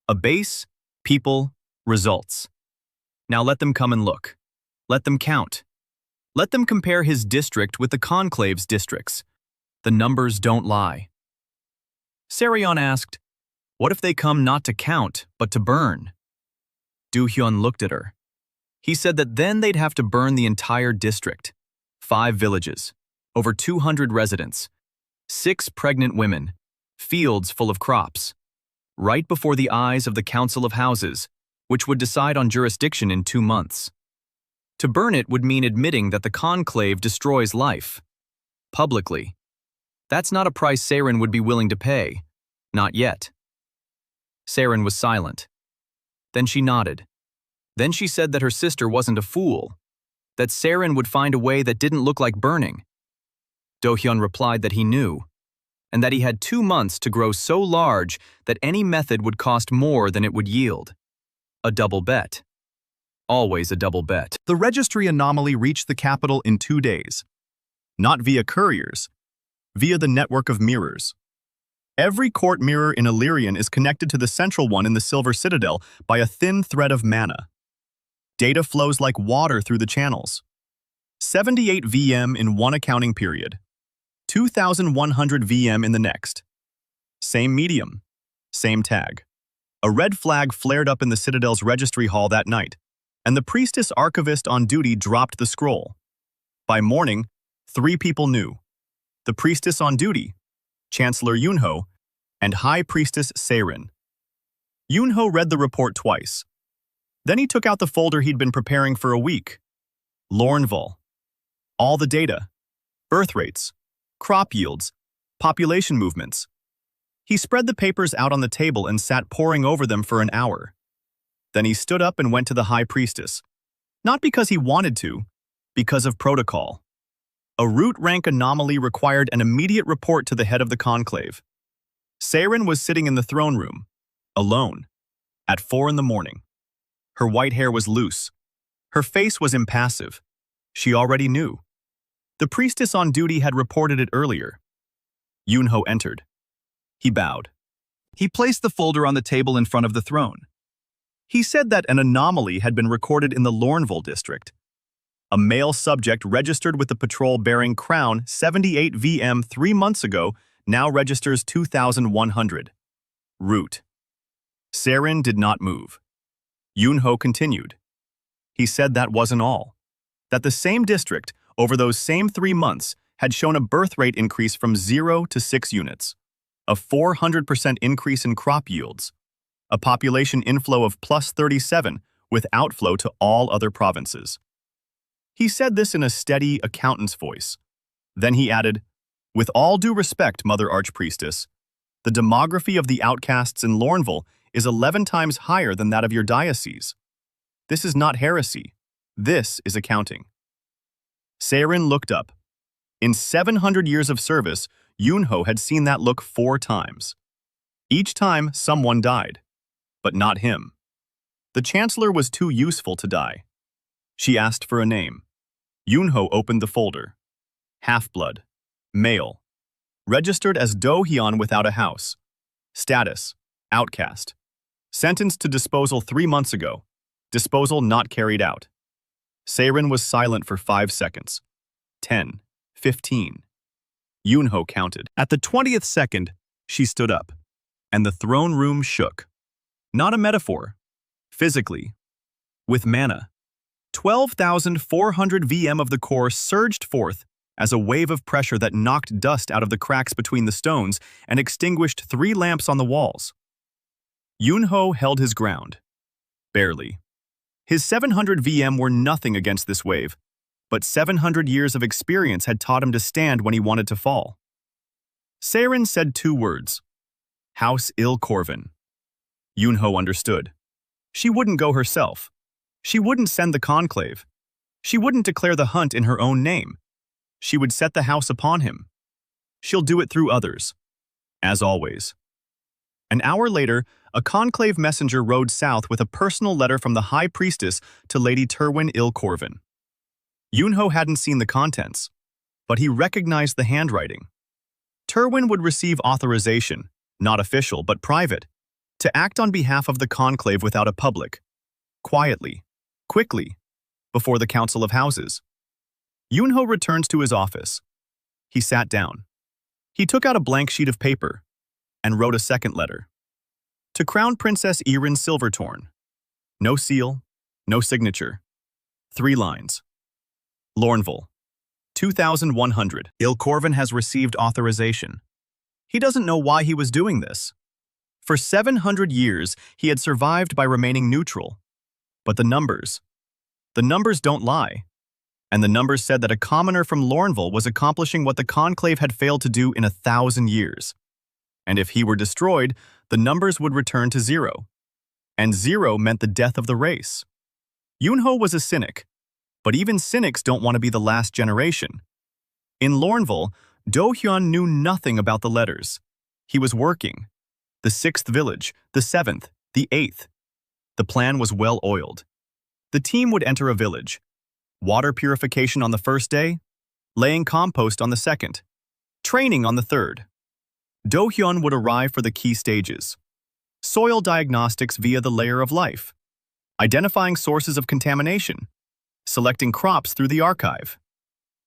A base, people, results. Now let them come and look. Let them count. Let them compare his district with the conclave's districts. The numbers don't lie. Sarayun asked, "What if they come not to count, but to burn?" Dohyun looked at her. He said that then they'd have to burn the entire district. 5 villages, over 200 residents, 6 pregnant women, fields full of crops, right before the eyes of the Council of Houses, which would decide on jurisdiction in 2 months. To burn it would mean admitting that the conclave destroys life. Publicly. That's not a price Seren would be willing to pay. Not yet. Seren was silent. Then she nodded. Then she said that her sister wasn't a fool. That Seren would find a way that didn't look like burning. Dohyun replied that he knew, and that he had 2 months to grow so large that any method would cost more than it would yield. A double bet. Always a double bet. The registry anomaly reached the capital in 2 days. Not via couriers, via the network of mirrors. Every court mirror in Illyrian is connected to the central one in the Silver Citadel by a thin thread of mana. Data flows like water through the channels. 78 VM in one accounting period. 2,100 VM in the next. Same medium. Same tag. A red flag flared up in the Citadel's registry hall that night, and the priestess archivist on duty dropped the scroll. By morning, 3 people knew. The priestess on duty, Chancellor Yunho, and High Priestess Seirin. Yunho read the report twice. Then he took out the folder he'd been preparing for a week. Lornval. All the data. Birth rates. Crop yields. Population movements. He spread the papers out on the table and sat poring over them for an hour. Then he stood up and went to the High Priestess. Not because he wanted to, because of protocol. A root rank anomaly required an immediate report to the head of the conclave. Seirin was sitting in the throne room, alone, at 4 in the morning. Her white hair was loose. Her face was impassive. She already knew. The priestess on duty had reported it earlier. Yunho entered. He bowed. He placed the folder on the table in front of the throne. He said that an anomaly had been recorded in the Lornval district. A male subject registered with the patrol bearing crown 78 VM 3 months ago now registers 2,100. Root. Seirin did not move. Yunho continued. He said that wasn't all. That the same district, over those same 3 months, had shown a birth rate increase from 0 to 6 units. A 400% increase in crop yields. A population inflow of plus 37 with outflow to all other provinces. He said this in a steady accountant's voice. Then he added, "With all due respect, Mother Archpriestess, the demography of the outcasts in Lornval is 11 times higher than that of your diocese. This is not heresy. This is accounting." Seirin looked up. In 700 years of service, Yunho had seen that look 4 times. Each time, someone died. But not him. The Chancellor was too useful to die. She asked for a name. Yunho opened the folder. Half-blood. Male. Registered as Dohyun without a house. Status. Outcast. Sentenced to disposal 3 months ago. Disposal not carried out. Seirin was silent for 5 seconds. 10. 15. Yunho counted. At the 20th second, she stood up, and the throne room shook. Not a metaphor. Physically. With mana. 12,400 VM of the core surged forth as a wave of pressure that knocked dust out of the cracks between the stones and extinguished 3 lamps on the walls. Yunho held his ground. Barely. His 700 VM were nothing against this wave, but 700 years of experience had taught him to stand when he wanted to fall. Seirin said 2 words. House Il-Corvin. Yunho understood. She wouldn't go herself. She wouldn't send the conclave. She wouldn't declare the hunt in her own name. She would set the house upon him. She'll do it through others. As always. An hour later, a conclave messenger rode south with a personal letter from the High Priestess to Lady Terwin Il-Corvin. Yunho hadn't seen the contents, but he recognized the handwriting. Terwin would receive authorization, not official but private, to act on behalf of the conclave without a public, quietly, quickly, before the Council of Houses. Yunho returned to his office. He sat down. He took out a blank sheet of paper and wrote a second letter. To Crown Princess Erin Silvertorn. No seal, no signature. 3 lines. Lornval. 2,100. Il-Corvin has received authorization. He doesn't know why he was doing this. For 700 years, he had survived by remaining neutral. But the numbers don't lie. And the numbers said that a commoner from Lornval was accomplishing what the conclave had failed to do in 1,000 years. And if he were destroyed, the numbers would return to 0. And 0 meant the death of the race. Yunho was a cynic, but even cynics don't want to be the last generation. In Lornval, Dohyun knew nothing about the letters. He was working. The 6th village, the 7th, the 8th. The plan was well-oiled. The team would enter a village. Water purification on the first day, laying compost on the second, training on the third. Dohyun would arrive for the key stages. Soil diagnostics via the layer of life, identifying sources of contamination, selecting crops through the archive.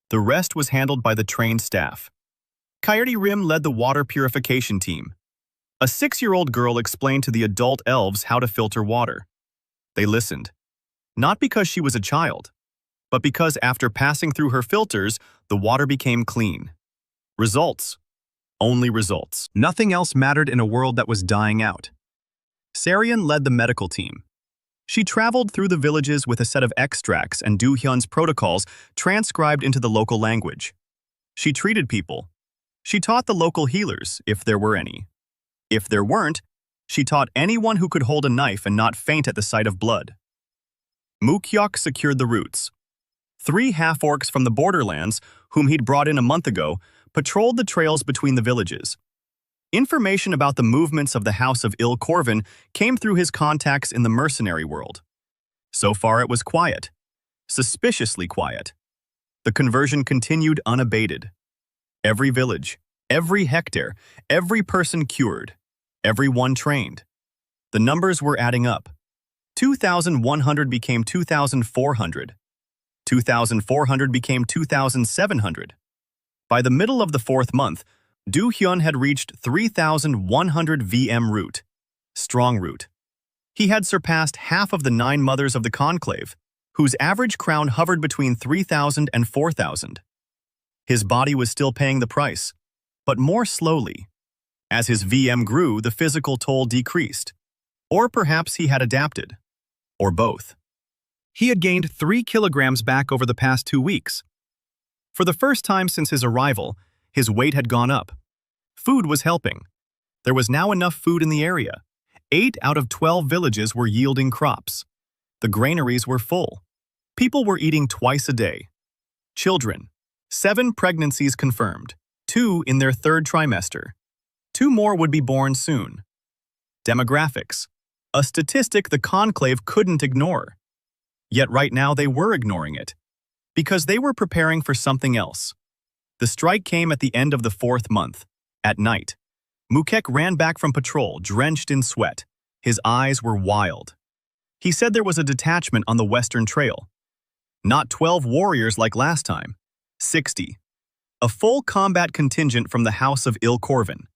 The rest was handled by the trained staff. Coyote Rim led the water purification team. A 6-year-old girl explained to the adult elves how to filter water. They listened, not because she was a child, but because after passing through her filters, the water became clean. Results. Only results. Nothing else mattered in a world that was dying out. Sarian led the medical team. She traveled through the villages with a set of extracts and Dohyun's protocols transcribed into the local language. She treated people. She taught the local healers, if there were any. If there weren't, she taught anyone who could hold a knife and not faint at the sight of blood. Mukyok secured the routes. 3 half-orcs from the borderlands, whom he'd brought in a month ago, patrolled the trails between the villages. Information about the movements of the House of Il Corvin came through his contacts in the mercenary world. So far it was quiet. Suspiciously quiet. The conversion continued unabated. Every village, every hectare, every person cured, everyone trained. The numbers were adding up. 2,100 became 2,400. 2,400 became 2,700. By the middle of the 4th month, Dohyun had reached 3,100 VM root, strong root. He had surpassed half of the 9 mothers of the conclave, whose average crown hovered between 3,000 and 4,000. His body was still paying the price, but more slowly. As his VM grew, the physical toll decreased. Or perhaps he had adapted. Or both. He had gained 3 kilograms back over the past 2 weeks. For the first time since his arrival, his weight had gone up. Food was helping. There was now enough food in the area. 8 out of 12 villages were yielding crops. The granaries were full. People were eating twice a day. Children. 7 pregnancies confirmed. 2 in their 3rd trimester. 2 more would be born soon. Demographics. A statistic the conclave couldn't ignore. Yet right now they were ignoring it. Because they were preparing for something else. The strike came at the end of the 4th month, at night. Mukek ran back from patrol, drenched in sweat. His eyes were wild. He said there was a detachment on the western trail. Not 12 warriors like last time. 60. A full combat contingent from the House of Il Corvin.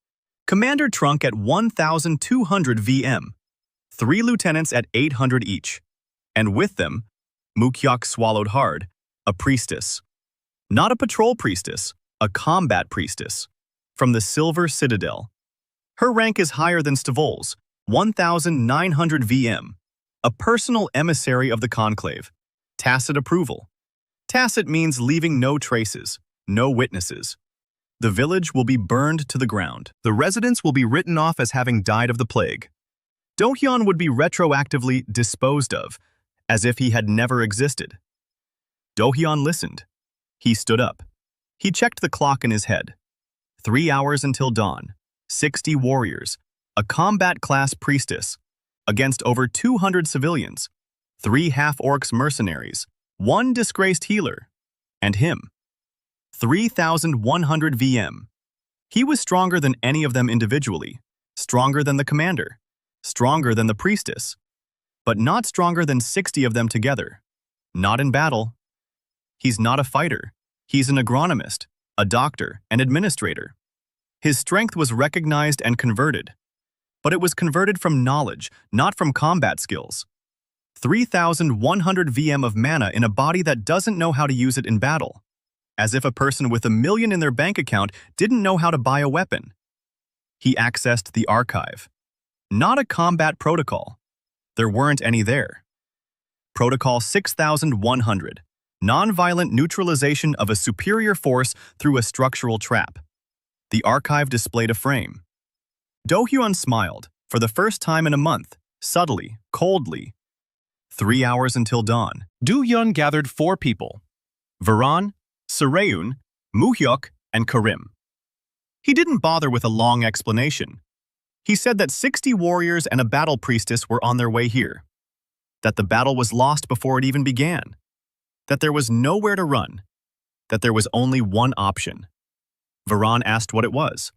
Commander Trunk at 1,200 VM. 3 lieutenants at 800 each. And with them, Mukyok swallowed hard, a priestess. Not a patrol priestess, a combat priestess. From the Silver Citadel. Her rank is higher than Stavol's, 1,900 VM. A personal emissary of the conclave. Tacit approval. Tacit means leaving no traces, no witnesses. The village will be burned to the ground. The residents will be written off as having died of the plague. Dohyun would be retroactively disposed of, as if he had never existed. Dohyun listened. He stood up. He checked the clock in his head. 3 hours until dawn. 60 warriors. A combat-class priestess. Against over 200 civilians. 3 half-orcs mercenaries. 1 disgraced healer. And him. 3,100 VM. He was stronger than any of them individually. Stronger than the commander. Stronger than the priestess. But not stronger than 60 of them together. Not in battle. He's not a fighter. He's an agronomist, a doctor, an administrator. His strength was recognized and converted. But it was converted from knowledge, not from combat skills. 3,100 VM of mana in a body that doesn't know how to use it in battle. As if a person with $1 million in their bank account didn't know how to buy a weapon. He accessed the archive. Not a combat protocol. There weren't any there. Protocol 6,100. Non-violent neutralization of a superior force through a structural trap. The archive displayed a frame. Dohyun smiled, for the first time in a month, subtly, coldly. 3 hours until dawn. Dohyun gathered 4 people. Varan, Saraeun, Muhyok, and Karim. He didn't bother with a long explanation. He said that 60 warriors and a battle priestess were on their way here. That the battle was lost before it even began. That there was nowhere to run. That there was only one option. Varan asked what it was.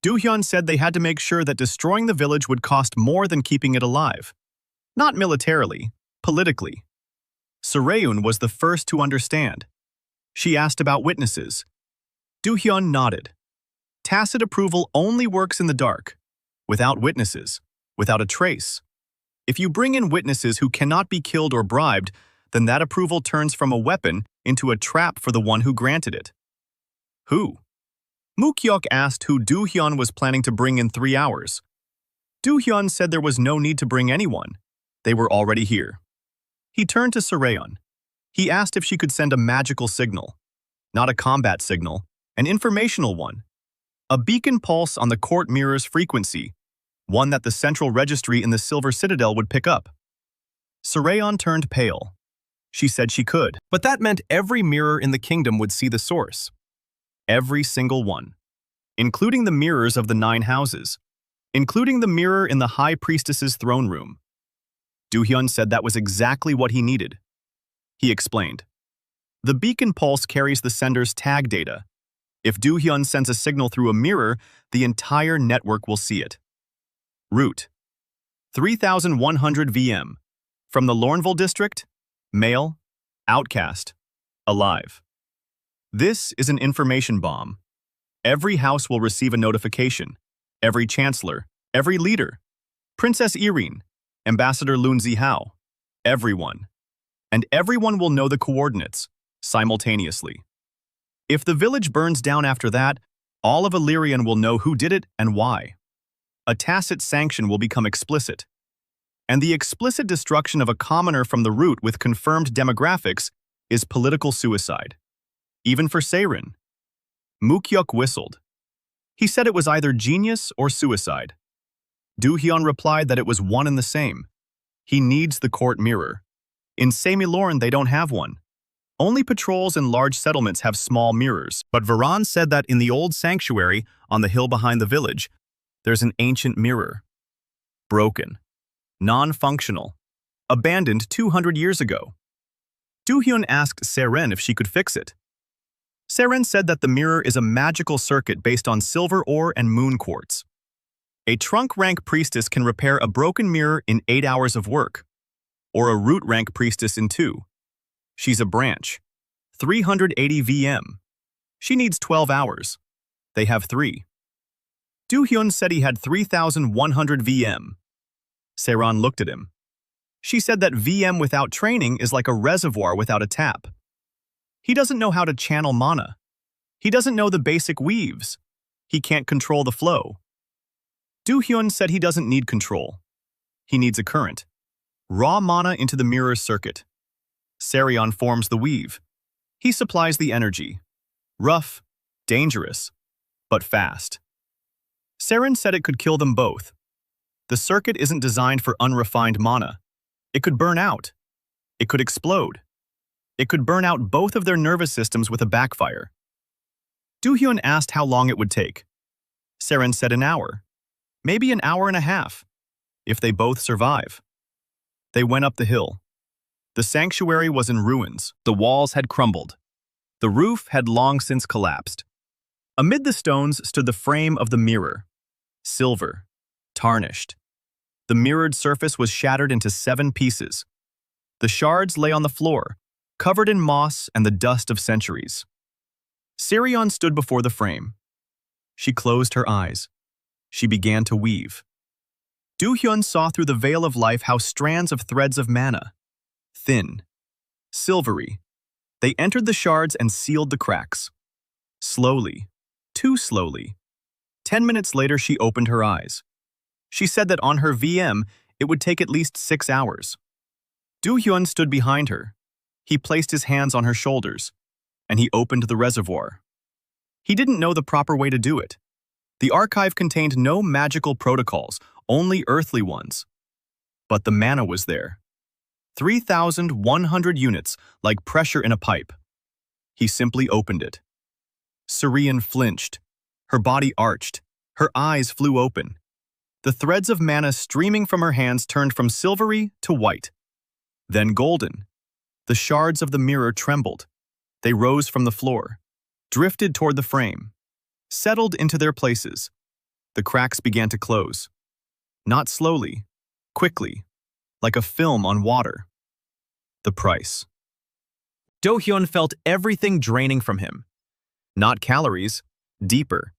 Dohyun said they had to make sure that destroying the village would cost more than keeping it alive. Not militarily, politically. Cha was the first to understand. She asked about witnesses. Dohyun nodded. Tacit approval only works in the dark, without witnesses, without a trace. If you bring in witnesses who cannot be killed or bribed, then that approval turns from a weapon into a trap for the one who granted it. Who? Mukhyuk asked who Dohyun was planning to bring in 3 hours. Dohyun said there was no need to bring anyone. They were already here. He turned to Cha. He asked if she could send a magical signal. Not a combat signal, an informational one. A beacon pulse on the court mirror's frequency, one that the central registry in the Silver Citadel would pick up. Cha turned pale. She said she could. But that meant every mirror in the kingdom would see the source. Every single one. Including the mirrors of the 9 houses. Including the mirror in the High Priestess's throne room. Dohyun said that was exactly what he needed. He explained. The beacon pulse carries the sender's tag data. If Dohyun sends a signal through a mirror, the entire network will see it. Route 3100 VM. From the Lornville district, male, outcast, alive. This is an information bomb. Every house will receive a notification. Every chancellor, every leader, Princess Irene, Ambassador Lun Zihao, everyone. And everyone will know the coordinates, simultaneously. If the village burns down after that, all of Illyrian will know who did it and why. A tacit sanction will become explicit. And the explicit destruction of a commoner from the root with confirmed demographics is political suicide. Even for Seirin. Mukhyuk whistled. He said it was either genius or suicide. Dohyun replied that it was one and the same. He needs the court mirror. In Semilorn, they don't have one. Only patrols in large settlements have small mirrors. But Varan said that in the old sanctuary on the hill behind the village, there's an ancient mirror. Broken. Non-functional. Abandoned 200 years ago. Dohyun asked Seren if she could fix it. Seren said that the mirror is a magical circuit based on silver ore and moon quartz. A trunk rank priestess can repair a broken mirror in 8 hours of work, or a root rank priestess in 2. She's a branch. 380 VM. She needs 12 hours. They have 3. Dohyun said he had 3,100 VM. Seren looked at him. She said that VM without training is like a reservoir without a tap. He doesn't know how to channel mana. He doesn't know the basic weaves. He can't control the flow. Dohyun said he doesn't need control. He needs a current. Raw mana into the mirror circuit. Seren forms the weave. He supplies the energy. Rough, dangerous, but fast. Seren said it could kill them both. The circuit isn't designed for unrefined mana. It could burn out. It could explode. It could burn out both of their nervous systems with a backfire. Dohyun asked how long it would take. Seren said an hour. Maybe an hour and a half, if they both survive. They went up the hill. The sanctuary was in ruins. The walls had crumbled. The roof had long since collapsed. Amid the stones stood the frame of the mirror. Silver, tarnished. The mirrored surface was shattered into 7 pieces. The shards lay on the floor, covered in moss and the dust of centuries. Sirion stood before the frame. She closed her eyes. She began to weave. Dohyun saw through the veil of life how strands of threads of mana, thin, silvery, they entered the shards and sealed the cracks. Slowly, too slowly. 10 minutes later, she opened her eyes. She said that on her VM, it would take at least 6 hours. Dohyun stood behind her. He placed his hands on her shoulders, and he opened the reservoir. He didn't know the proper way to do it. The archive contained no magical protocols, only earthly ones. But the mana was there. 3,100 units, like pressure in a pipe. He simply opened it. Sirion flinched. Her body arched. Her eyes flew open. The threads of mana streaming from her hands turned from silvery to white. Then golden. The shards of the mirror trembled. They rose from the floor, drifted toward the frame, settled into their places. The cracks began to close. Not slowly, quickly, like a film on water. The price. Dohyun felt everything draining from him. Not calories, deeper.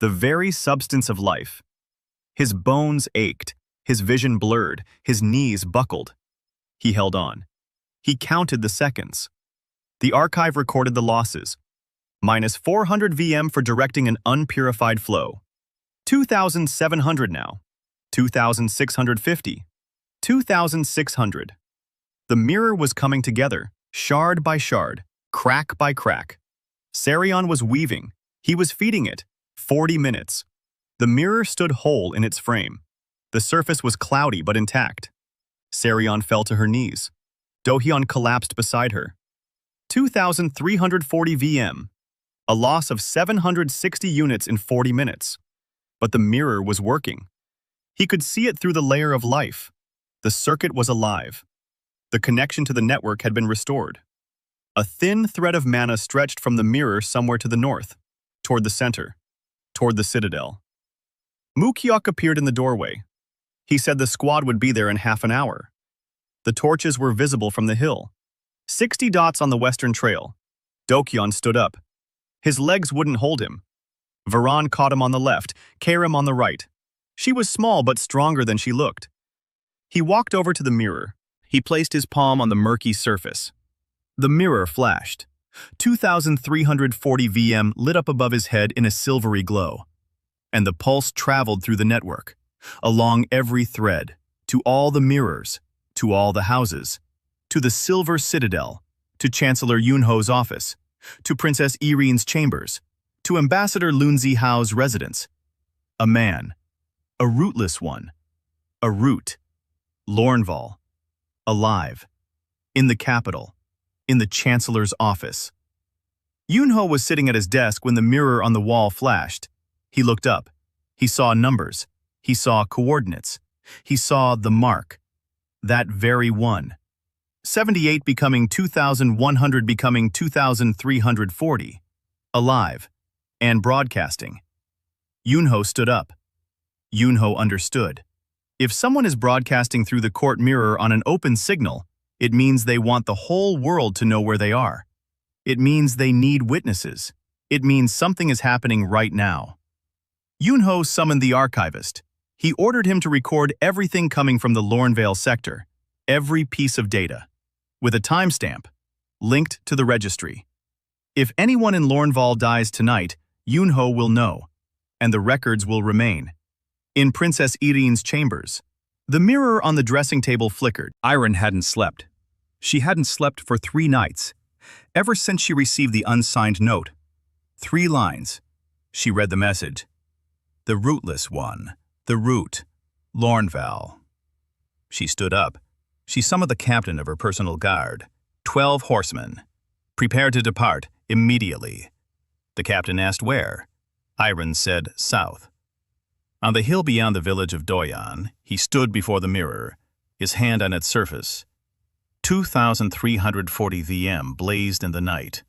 The very substance of life. His bones ached, his vision blurred, his knees buckled. He held on. He counted the seconds. The archive recorded the losses. Minus 400 VM for directing an unpurified flow. 2,700 now. 2,650. 2,600. The mirror was coming together, shard by shard, crack by crack. Sarion was weaving. He was feeding it. 40 minutes. The mirror stood whole in its frame. The surface was cloudy but intact. Sarion fell to her knees. Dohyun collapsed beside her. 2,340 VM. A loss of 760 units in 40 minutes. But the mirror was working. He could see it through the layer of life. The circuit was alive. The connection to the network had been restored. A thin thread of mana stretched from the mirror somewhere to the north, toward the center, toward the citadel. Mukyok appeared in the doorway. He said the squad would be there in half an hour. The torches were visible from the hill. 60 dots on the western trail. Dohyun stood up. His legs wouldn't hold him. Varan caught him on the left, Karim on the right. She was small but stronger than she looked. He walked over to the mirror. He placed his palm on the murky surface. The mirror flashed. 2,340 VM lit up above his head in a silvery glow. And the pulse traveled through the network, along every thread, to all the mirrors, to all the houses, to the Silver Citadel, to Chancellor Yunho's office, to Princess Irene's chambers, to Ambassador Lun Zihao's residence. A man, a rootless one, a root, Lornval, alive, in the capital, in the Chancellor's office. Yunho was sitting at his desk when the mirror on the wall flashed. He looked up. He saw numbers. He saw coordinates. He saw the mark. That very one. 78 becoming 2,100 becoming 2,340. Alive. And broadcasting. Yunho stood up. Yunho understood. If someone is broadcasting through the court mirror on an open signal, it means they want the whole world to know where they are. It means they need witnesses. It means something is happening right now. Yunho summoned the archivist. He ordered him to record everything coming from the Lornvale sector, every piece of data, with a timestamp, linked to the registry. If anyone in Lornval dies tonight, Yunho will know, and the records will remain. In Princess Irene's chambers, the mirror on the dressing table flickered. Irene hadn't slept. She hadn't slept for 3 nights, ever since she received the unsigned note. 3 lines. She read the message. The rootless one, the root, Lornval. She stood up. She summoned the captain of her personal guard, 12 horsemen. Prepare to depart immediately. The captain asked where. Irene said south. On the hill beyond the village of Dohyun, he stood before the mirror, his hand on its surface. 2,340 VM blazed in the night.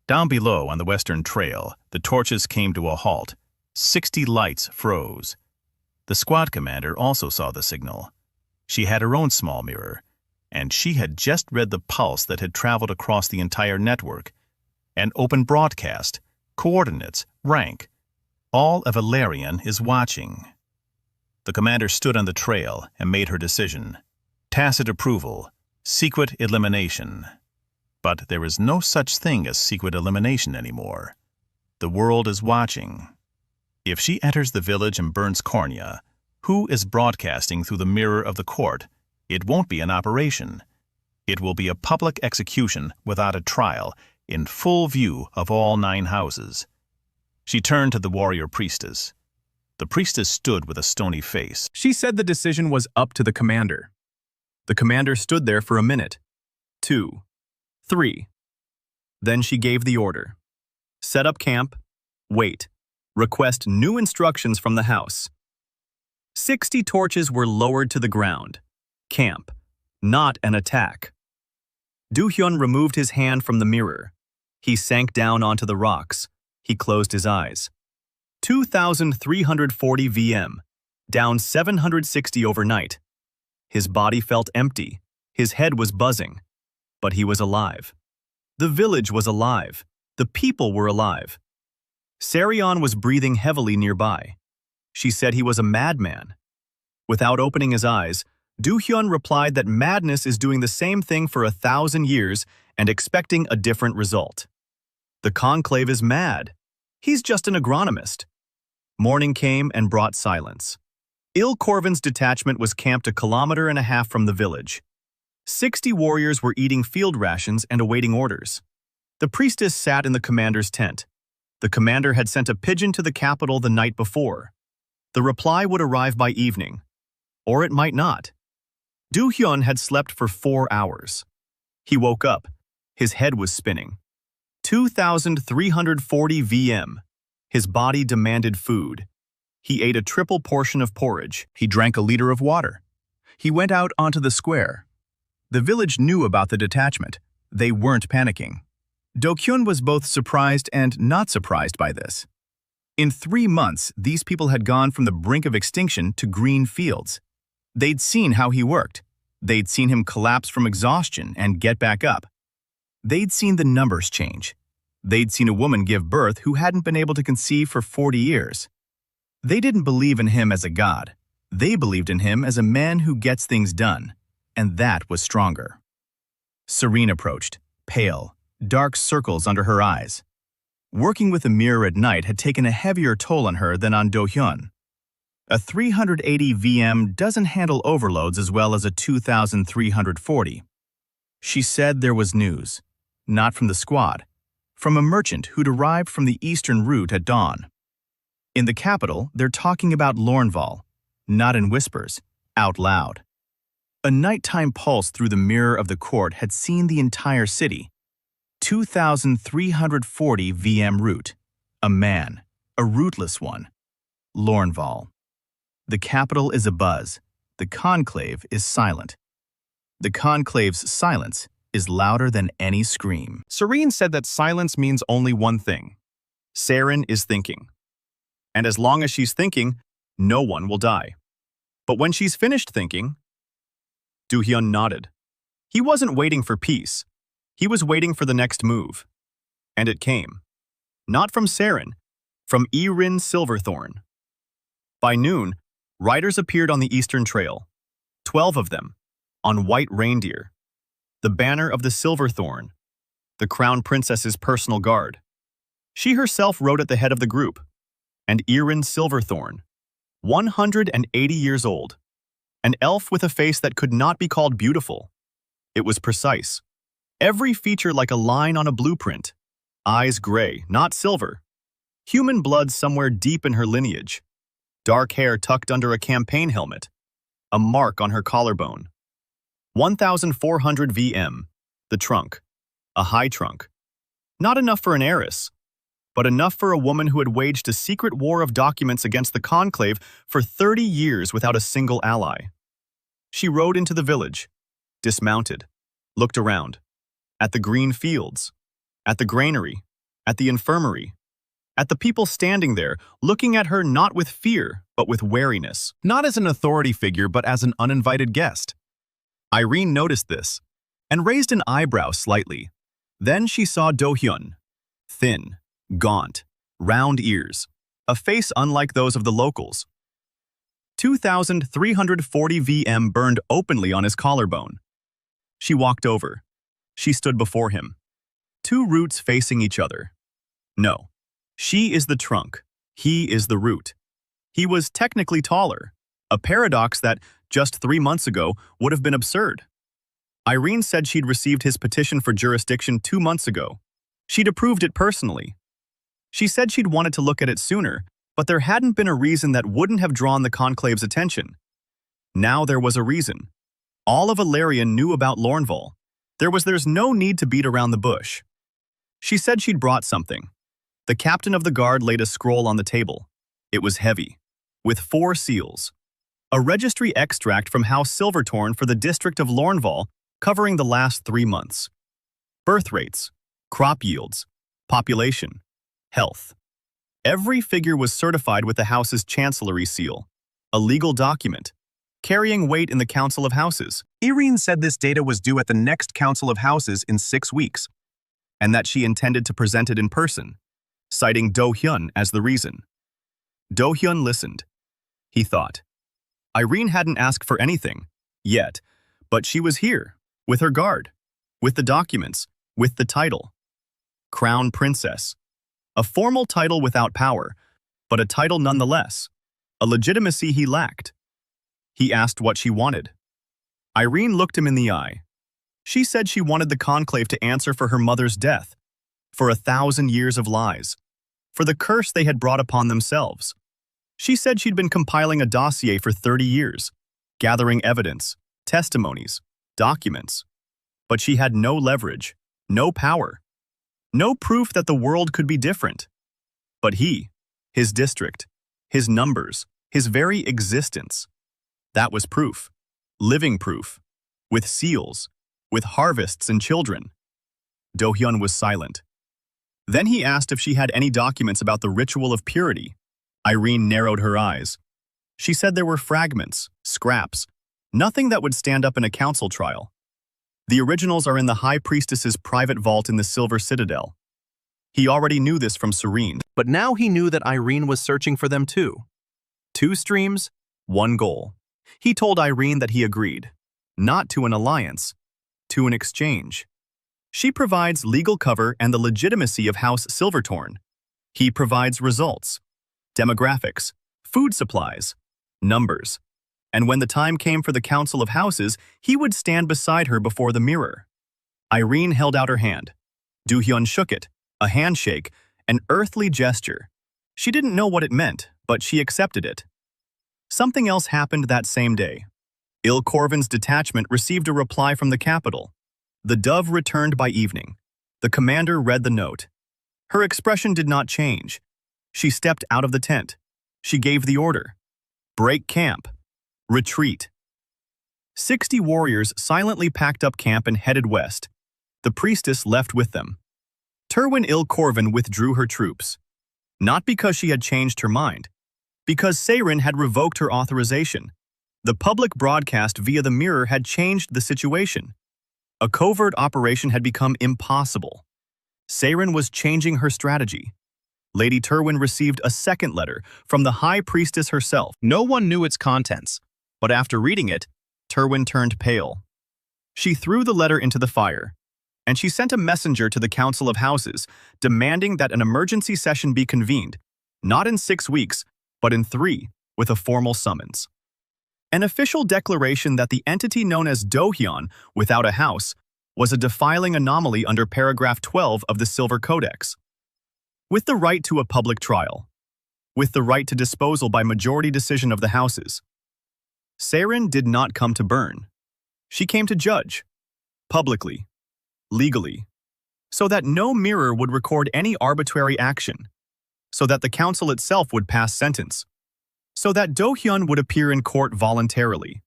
Down below on the western trail, the torches came to a halt. 60 lights froze. The squad commander also saw the signal. She had her own small mirror, and she had just read the pulse that had traveled across the entire network. An open broadcast, coordinates, rank. All of Valerian is watching. The commander stood on the trail and made her decision. Tacit approval, secret elimination. But there is no such thing as secret elimination anymore. The world is watching. If she enters the village and burns Cornea, who is broadcasting through the mirror of the court? It won't be an operation. It will be a public execution without a trial, in full view of all 9 houses. She turned to the warrior priestess. The priestess stood with a stony face. She said the decision was up to the commander. The commander stood there for a minute, 2, 3. Then she gave the order. Set up camp, wait, request new instructions from the house. 60 torches were lowered to the ground. Camp, not an attack. Dohyun removed his hand from the mirror. He sank down onto the rocks. He closed his eyes. 2,340 VM, down 760 overnight. His body felt empty, his head was buzzing, but he was alive. The village was alive, the people were alive. Sarion was breathing heavily nearby. She said he was a madman. Without opening his eyes, Dohyun replied that madness is doing the same thing for 1,000 years and expecting a different result. The conclave is mad. He's just an agronomist. Morning came and brought silence. Corvin's detachment was camped 1.5 kilometers from the village. 60 warriors were eating field rations and awaiting orders. The priestess sat in the commander's tent. The commander had sent a pigeon to the capital the night before. The reply would arrive by evening. Or it might not. Dohyun had slept for 4 hours. He woke up. His head was spinning. 2,340 VM. His body demanded food. He ate a triple portion of porridge. He drank a liter of water. He went out onto the square. The village knew about the detachment. They weren't panicking. Dohyun was both surprised and not surprised by this. In 3 months, these people had gone from the brink of extinction to green fields. They'd seen how he worked. They'd seen him collapse from exhaustion and get back up. They'd seen the numbers change. They'd seen a woman give birth who hadn't been able to conceive for 40 years. They didn't believe in him as a god. They believed in him as a man who gets things done, and that was stronger. Serene approached, pale, dark circles under her eyes. Working with a mirror at night had taken a heavier toll on her than on Dohyun. A 380 VM doesn't handle overloads as well as a 2,340. She said there was news, not from the squad, from a merchant who'd arrived from the eastern route at dawn. In the capital, they're talking about Lornval, not in whispers, out loud. A nighttime pulse through the mirror of the court had seen the entire city. 2,340 VM route. A man, a rootless one. Lornval. The capital is abuzz. The conclave is silent. The conclave's silence is louder than any scream. Serene said that silence means only one thing. Saren is thinking. And as long as she's thinking, no one will die. But when she's finished thinking, Dohyun nodded. He wasn't waiting for peace. He was waiting for the next move. And it came. Not from Saren, from Erin Silverthorn. By noon, riders appeared on the Eastern Trail. 12 of them, on white reindeer. The banner of the Silverthorn, the Crown Princess's personal guard. She herself rode at the head of the group. And Erin Silverthorn, 180 years old. An elf with a face that could not be called beautiful. It was precise. Every feature like a line on a blueprint. Eyes gray, not silver. Human blood somewhere deep in her lineage. Dark hair tucked under a campaign helmet. A mark on her collarbone. 1,400 VM. The trunk. A high trunk. Not enough for an heiress, but enough for a woman who had waged a secret war of documents against the conclave for 30 years without a single ally. She rode into the village, dismounted, looked around, at the green fields, at the granary, at the infirmary, at the people standing there, looking at her not with fear, but with wariness. Not as an authority figure, but as an uninvited guest. Irene noticed this, and raised an eyebrow slightly. Then she saw Dohyun, thin, gaunt, round ears, a face unlike those of the locals. 2,340 VM burned openly on his collarbone. She walked over. She stood before him. 2 roots facing each other. No, she is the trunk. He is the root. He was technically taller, a paradox that, just 3 months ago, would have been absurd. Irene said she'd received his petition for jurisdiction 2 months ago. She'd approved it personally. She said she'd wanted to look at it sooner, but there hadn't been a reason that wouldn't have drawn the conclave's attention. Now there was a reason. All of Ilarion knew about Lornval. There's no need to beat around the bush. She said she'd brought something. The captain of the guard laid a scroll on the table. It was heavy, with 4 seals. A registry extract from House Silverthorn for the district of Lornval, covering the last 3 months. Birth rates, crop yields, population, health. Every figure was certified with the house's chancellery seal, a legal document, carrying weight in the Council of Houses. Irene said this data was due at the next Council of Houses in 6 weeks, and that she intended to present it in person, citing Dohyun as the reason. Dohyun listened. He thought. Irene hadn't asked for anything, yet, but she was here, with her guard, with the documents, with the title. Crown Princess. A formal title without power, but a title nonetheless, a legitimacy he lacked. He asked what she wanted. Irene looked him in the eye. She said she wanted the conclave to answer for her mother's death, for 1,000 years of lies, for the curse they had brought upon themselves. She said she'd been compiling a dossier for 30 years, gathering evidence, testimonies, documents. But she had no leverage, no power, no proof that the world could be different. But he, his district, his numbers, his very existence, that was proof, living proof, with seals, with harvests and children. Dohyun was silent. Then he asked if she had any documents about the ritual of purity. Irene narrowed her eyes. She said there were fragments, scraps, nothing that would stand up in a council trial. The originals are in the High Priestess's private vault in the Silver Citadel. He already knew this from Serene, but now he knew that Irene was searching for them too. 2 streams, 1 goal. He told Irene that he agreed, not to an alliance, to an exchange. She provides legal cover and the legitimacy of House Silvertorn. He provides results, demographics, food supplies, numbers. And when the time came for the Council of Houses, he would stand beside her before the mirror. Irene held out her hand. Dohyun shook it, a handshake, an earthly gesture. She didn't know what it meant, but she accepted it. Something else happened that same day. Corvin's detachment received a reply from the capital. The dove returned by evening. The commander read the note. Her expression did not change. She stepped out of the tent. She gave the order. Break camp. Retreat. 60 warriors silently packed up camp and headed west. The priestess left with them. Terwin Corvin withdrew her troops. Not because she had changed her mind. Because Seirin had revoked her authorization. The public broadcast via the mirror had changed the situation. A covert operation had become impossible. Seirin was changing her strategy. Lady Terwin received a second letter from the High Priestess herself. No one knew its contents, but after reading it, Terwin turned pale. She threw the letter into the fire, and she sent a messenger to the Council of Houses, demanding that an emergency session be convened, not in 6 weeks, but in 3, with a formal summons. An official declaration that the entity known as Dohyun, without a house, was a defiling anomaly under paragraph 12 of the Silver Codex. With the right to a public trial, with the right to disposal by majority decision of the houses. Seirin did not come to burn. She came to judge, publicly, legally, so that no mirror would record any arbitrary action, so that the council itself would pass sentence, so that Dohyun would appear in court voluntarily,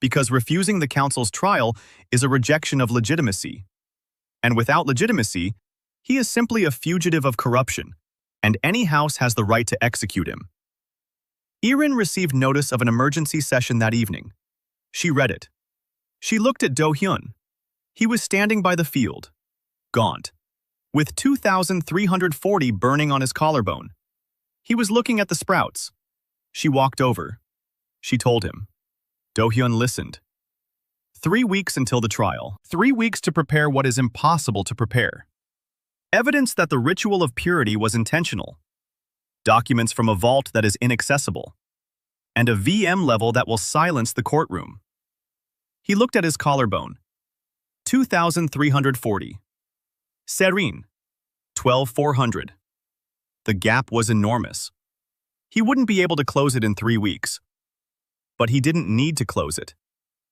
because refusing the council's trial is a rejection of legitimacy. And without legitimacy, he is simply a fugitive of corruption, and any house has the right to execute him. Irene received notice of an emergency session that evening. She read it. She looked at Dohyun. He was standing by the field, gaunt, with 2,340 burning on his collarbone. He was looking at the sprouts. She walked over. She told him. Dohyun listened. 3 weeks until the trial. 3 weeks to prepare what is impossible to prepare. Evidence that the ritual of purity was intentional. Documents from a vault that is inaccessible. And a VM level that will silence the courtroom. He looked at his collarbone. 2,340. Serene. 12,400. The gap was enormous. He wouldn't be able to close it in 3 weeks. But he didn't need to close it.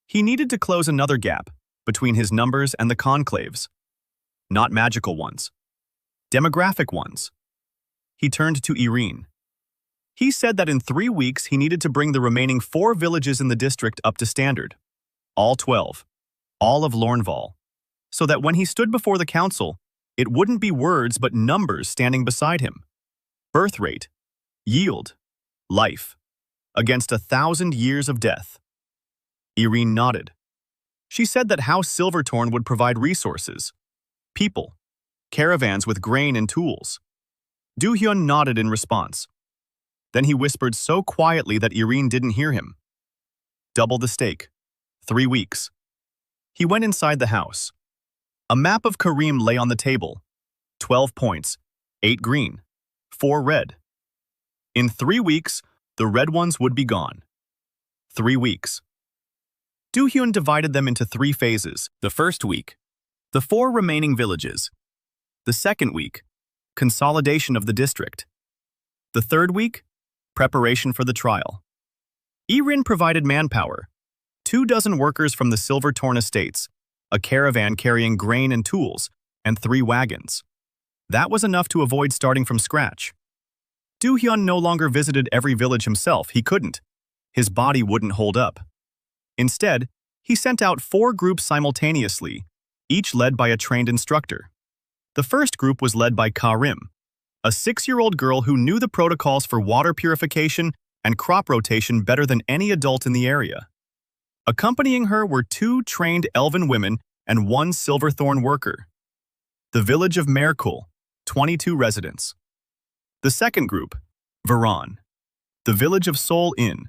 He needed to close another gap between his numbers and the conclaves. Not magical ones. Demographic ones. He turned to Irene. He said that in 3 weeks he needed to bring the remaining 4 villages in the district up to standard. All 12. All of Lornval. So that when he stood before the council, it wouldn't be words but numbers standing beside him. Birth rate, yield, life, against 1,000 years of death. Irene nodded. She said that House Silverthorn would provide resources, people, caravans with grain and tools. Dohyun nodded in response. Then he whispered so quietly that Irene didn't hear him. Double the stake. 3 weeks. He went inside the house. A map of Karim lay on the table. 12 points, 8 green, 4 red. In 3 weeks, the red ones would be gone. 3 weeks. Dohyun divided them into 3 phases. The first week, the 4 remaining villages. The second week, consolidation of the district. The third week, preparation for the trial. Irene provided manpower, 24 workers from the Silverthorn estates, a caravan carrying grain and tools, and 3 wagons. That was enough to avoid starting from scratch. Dohyun no longer visited every village himself. He couldn't. His body wouldn't hold up. Instead, he sent out 4 groups simultaneously, each led by a trained instructor. The first group was led by Karim, a 6-year-old girl who knew the protocols for water purification and crop rotation better than any adult in the area. Accompanying her were 2 trained Elven women and 1 Silverthorn worker. The village of Merkul, 22 residents. The second group, Varan, the village of Sol Inn,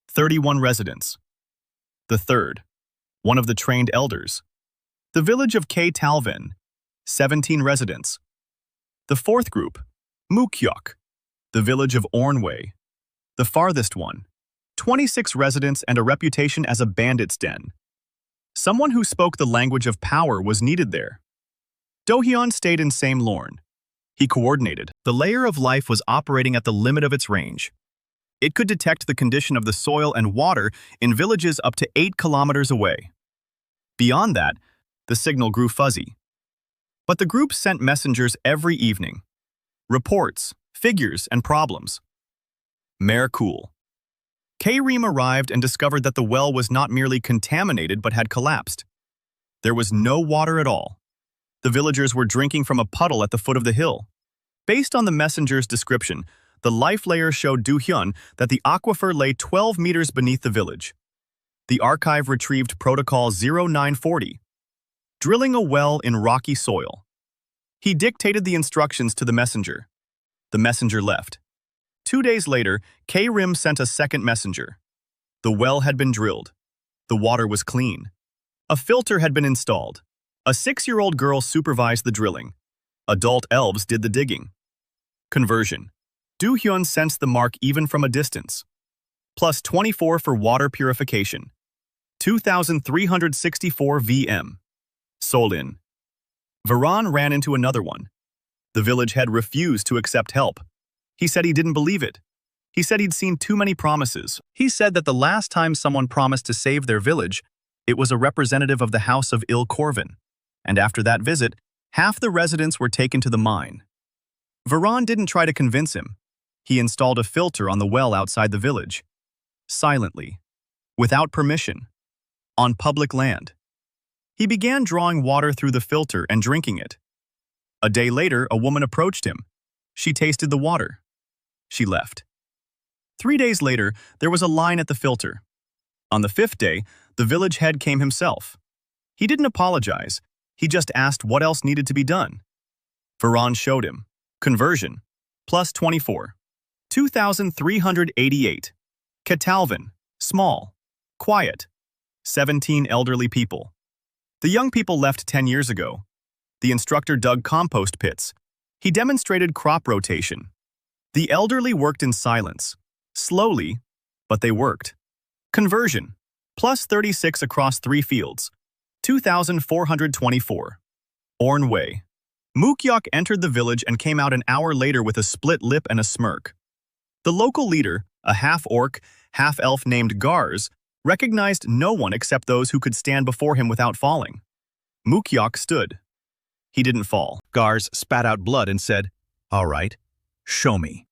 31 residents. The third, one of the trained elders, the village of Cha Dohyun, 17 residents. The fourth group, Mukyok, the village of Ornway, the farthest one, 26 residents and a reputation as a bandit's den. Someone who spoke the language of power was needed there. Dohyun stayed in Same Lorne. He coordinated. The layer of life was operating at the limit of its range. It could detect the condition of the soil and water in villages up to 8 kilometers away. Beyond that, the signal grew fuzzy. But the group sent messengers every evening. Reports, figures, and problems. Merkul. Karim arrived and discovered that the well was not merely contaminated but had collapsed. There was no water at all. The villagers were drinking from a puddle at the foot of the hill. Based on the messenger's description, the life layer showed Dohyun that the aquifer lay 12 meters beneath the village. The archive retrieved Protocol 0940, drilling a well in rocky soil. He dictated the instructions to the messenger. The messenger left. 2 days later, Karim sent a second messenger. The well had been drilled. The water was clean. A filter had been installed. A 6-year-old girl supervised the drilling. Adult elves did the digging. Conversion. Dohyun sensed the mark even from a distance. Plus 24 for water purification. 2,364 VM. Solin. Varan ran into another one. The village head refused to accept help. He said he didn't believe it. He said he'd seen too many promises. He said that the last time someone promised to save their village, it was a representative of the House of Corvin. And after that visit, half the residents were taken to the mine. Varan didn't try to convince him. He installed a filter on the well outside the village. Silently. Without permission. On public land. He began drawing water through the filter and drinking it. A day later, a woman approached him. She tasted the water. She left. 3 days later, there was a line at the filter. On the 5th day, the village head came himself. He didn't apologize. He just asked what else needed to be done. Varan showed him. Conversion. Plus 24. 2,388. Catalvin. Small. Quiet. 17 elderly people. The young people left 10 years ago. The instructor dug compost pits. He demonstrated crop rotation. The elderly worked in silence. Slowly, but they worked. Conversion. Plus 36 across 3 fields. 2,424. Ornway. Mukyok entered the village and came out an hour later with a split lip and a smirk. The local leader, a half-orc, half-elf named Gars, recognized no one except those who could stand before him without falling. Mukyok stood. He didn't fall. Gars spat out blood and said, "All right, show me."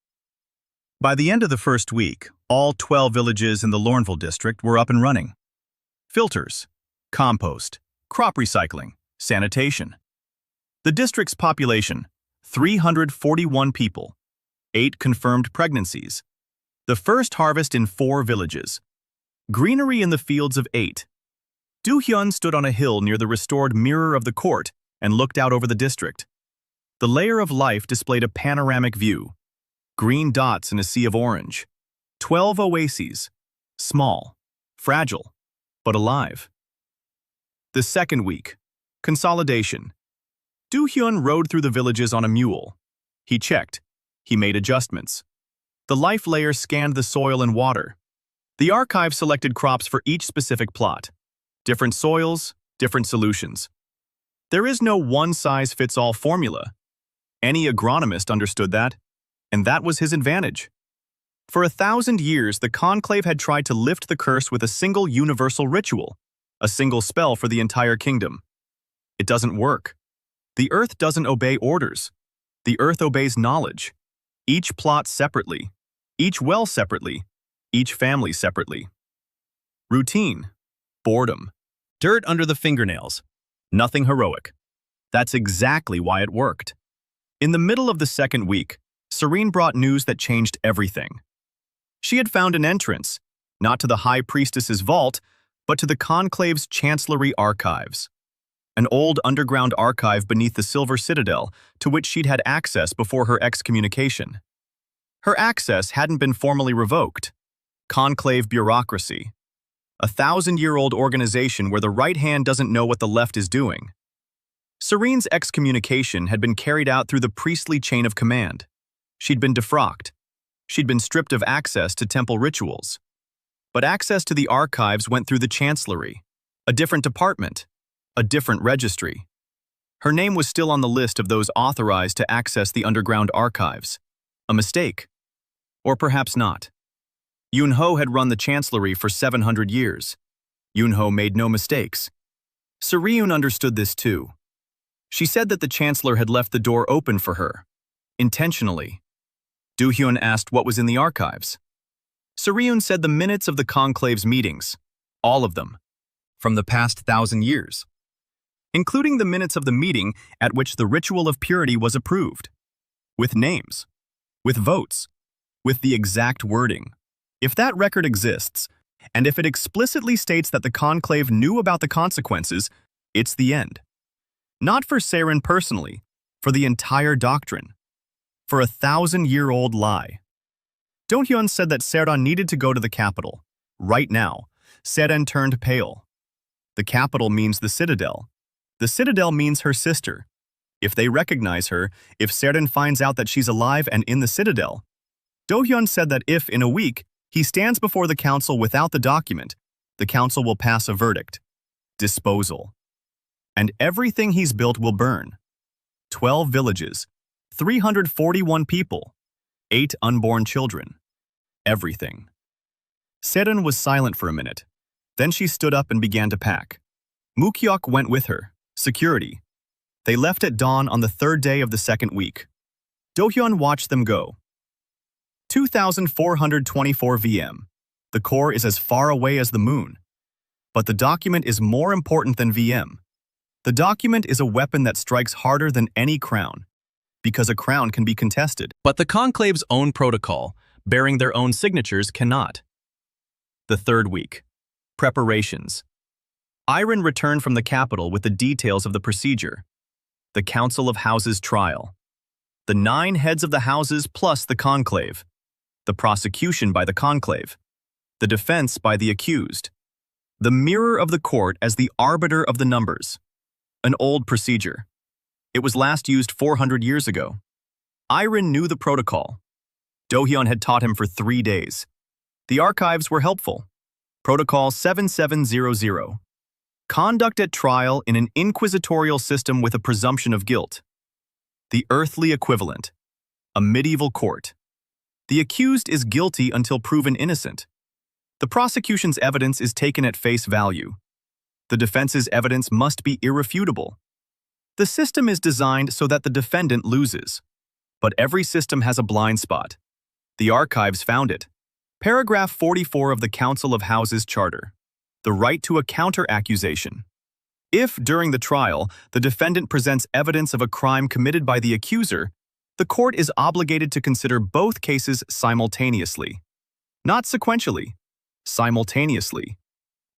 By the end of the first week, all 12 villages in the Lornville district were up and running. Filters, compost, crop recycling, sanitation. The district's population, 341 people, 8 confirmed pregnancies. The first harvest in 4 villages. Greenery in the fields of 8. Dohyun stood on a hill near the restored mirror of the court and looked out over the district. The layer of life displayed a panoramic view. Green dots in a sea of orange. 12 oases. Small, fragile, but alive. The second week. Consolidation. Dohyun rode through the villages on a mule. He checked. He made adjustments. The life layer scanned the soil and water. The archive selected crops for each specific plot. Different soils, different solutions. There is no one-size-fits-all formula. Any agronomist understood that, and that was his advantage. For 1,000 years, the conclave had tried to lift the curse with a single universal ritual, a single spell for the entire kingdom. It doesn't work. The earth doesn't obey orders. The earth obeys knowledge. Each plot separately, each well separately, each family separately. Routine, boredom, dirt under the fingernails, nothing heroic. That's exactly why it worked. In the middle of the second week, Serene brought news that changed everything. She had found an entrance, not to the High Priestess's vault, but to the Conclave's Chancellery archives. An old underground archive beneath the Silver Citadel to which she'd had access before her excommunication. Her access hadn't been formally revoked. Conclave bureaucracy. A 1,000-year-old organization where the right hand doesn't know what the left is doing. Serene's excommunication had been carried out through the priestly chain of command. She'd been defrocked. She'd been stripped of access to temple rituals. But access to the archives went through the Chancellery, a different department, a different registry. Her name was still on the list of those authorized to access the underground archives. A mistake. Or perhaps not. Yun-ho had run the Chancellery for 700 years. Yun-ho made no mistakes. Sereun understood this too. She said that the Chancellor had left the door open for her. Intentionally. Dohyun asked what was in the archives. Sereun said the minutes of the Conclave's meetings. All of them. From the past 1,000 years. Including the minutes of the meeting at which the ritual of purity was approved. With names. With votes. With the exact wording. If that record exists, and if it explicitly states that the Conclave knew about the consequences, it's the end. Not for Seren personally, for the entire doctrine. For a 1,000-year-old lie. Dohyun said that Seren needed to go to the capital. Right now, Seren turned pale. The capital means the citadel. The citadel means her sister. If they recognize her, if Seren finds out that she's alive and in the citadel. Dohyun said that if, in a week, he stands before the council without the document, the council will pass a verdict. Disposal. And everything he's built will burn. 12 villages, 341 people, 8 unborn children. Everything. Seren was silent for a minute. Then she stood up and began to pack. Mukyok went with her, security. They left at dawn on the 3rd day of the 2nd week. Dohyun watched them go. 2,424 VM. The core is as far away as the moon. But the document is more important than VM. The document is a weapon that strikes harder than any crown, because a crown can be contested. But the Conclave's own protocol, bearing their own signatures, cannot. The 3rd week. Preparations. Iron returned from the capital with the details of the procedure. The Council of Houses trial. The 9 heads of the houses plus the conclave. The prosecution by the conclave. The defense by the accused. The mirror of the court as the arbiter of the numbers. An old procedure. It was last used 400 years ago. Iron knew the protocol. Dohyun had taught him for 3 days. The archives were helpful. Protocol 7700. Conduct at trial in an inquisitorial system with a presumption of guilt. The earthly equivalent. A medieval court. The accused is guilty until proven innocent. The prosecution's evidence is taken at face value. The defense's evidence must be irrefutable. The system is designed so that the defendant loses. But every system has a blind spot. The archives found it. Paragraph 44 of the Council of Houses Charter. The right to a counter-accusation. If, during the trial, the defendant presents evidence of a crime committed by the accuser, The court is obligated to consider both cases simultaneously. Not sequentially, simultaneously,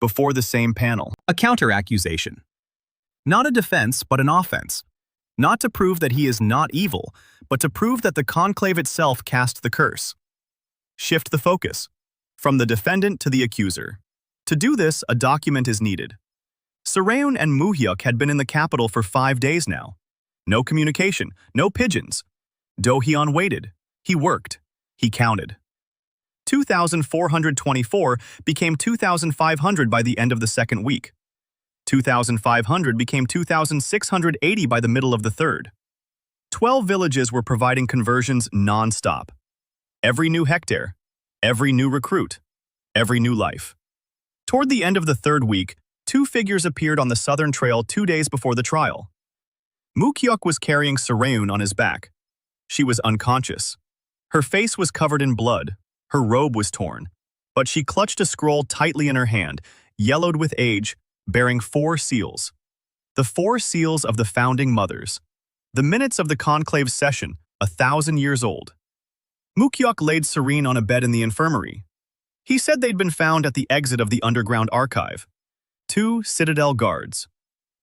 before the same panel. A counter-accusation. Not a defense, but an offense. Not to prove that he is not evil, but to prove that the conclave itself cast the curse. Shift the focus, from the defendant to the accuser. To do this, a document is needed. Cha Dohyun and Muhyuk had been in the capital for 5 days now. No communication, no pigeons. Dohyun waited. He worked. He counted. 2,424 became 2,500 by the end of the second week. 2,500 became 2,680 by the middle of the third. 12 villages were providing conversions non-stop. Every new hectare, every new recruit, every new life. Toward the end of the third week, 2 figures appeared on the southern trail 2 days before the trial. Muhyuk was carrying Cha Dohyun on his back. She was unconscious. Her face was covered in blood. Her robe was torn. But she clutched a scroll tightly in her hand, yellowed with age, bearing 4 seals. The 4 seals of the founding mothers. The minutes of the conclave session, 1,000 years old. Muhyuk laid Cha Dohyun on a bed in the infirmary. He said they'd been found at the exit of the underground archive. 2 citadel guards.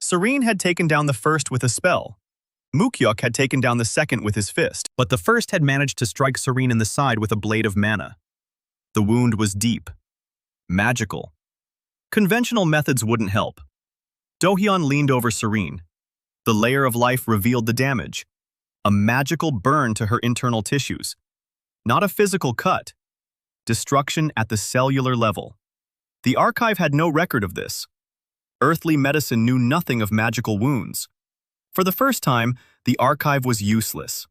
Cha Dohyun had taken down the first with a spell. Muhyuk had taken down the second with his fist, but the first had managed to strike Cha Dohyun in the side with a blade of mana. The wound was deep. Magical. Conventional methods wouldn't help. Dohyun leaned over Cha Dohyun. The layer of life revealed the damage. A magical burn to her internal tissues. Not a physical cut. Destruction at the cellular level. The archive had no record of this. Earthly medicine knew nothing of magical wounds. For the first time, the archive was useless.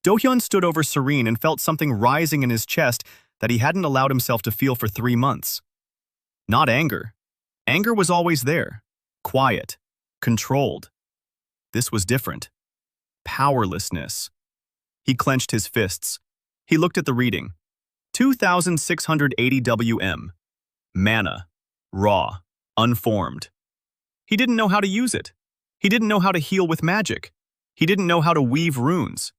Dohyun stood over Cha Dohyun and felt something rising in his chest that he hadn't allowed himself to feel for 3 months. Not anger. Anger was always there. Quiet. Controlled. This was different. Powerlessness. He clenched his fists. He looked at the reading. 2,680 WM. Mana. Raw. Unformed. He didn't know how to use it. He didn't know how to heal with magic. He didn't know how to weave runes.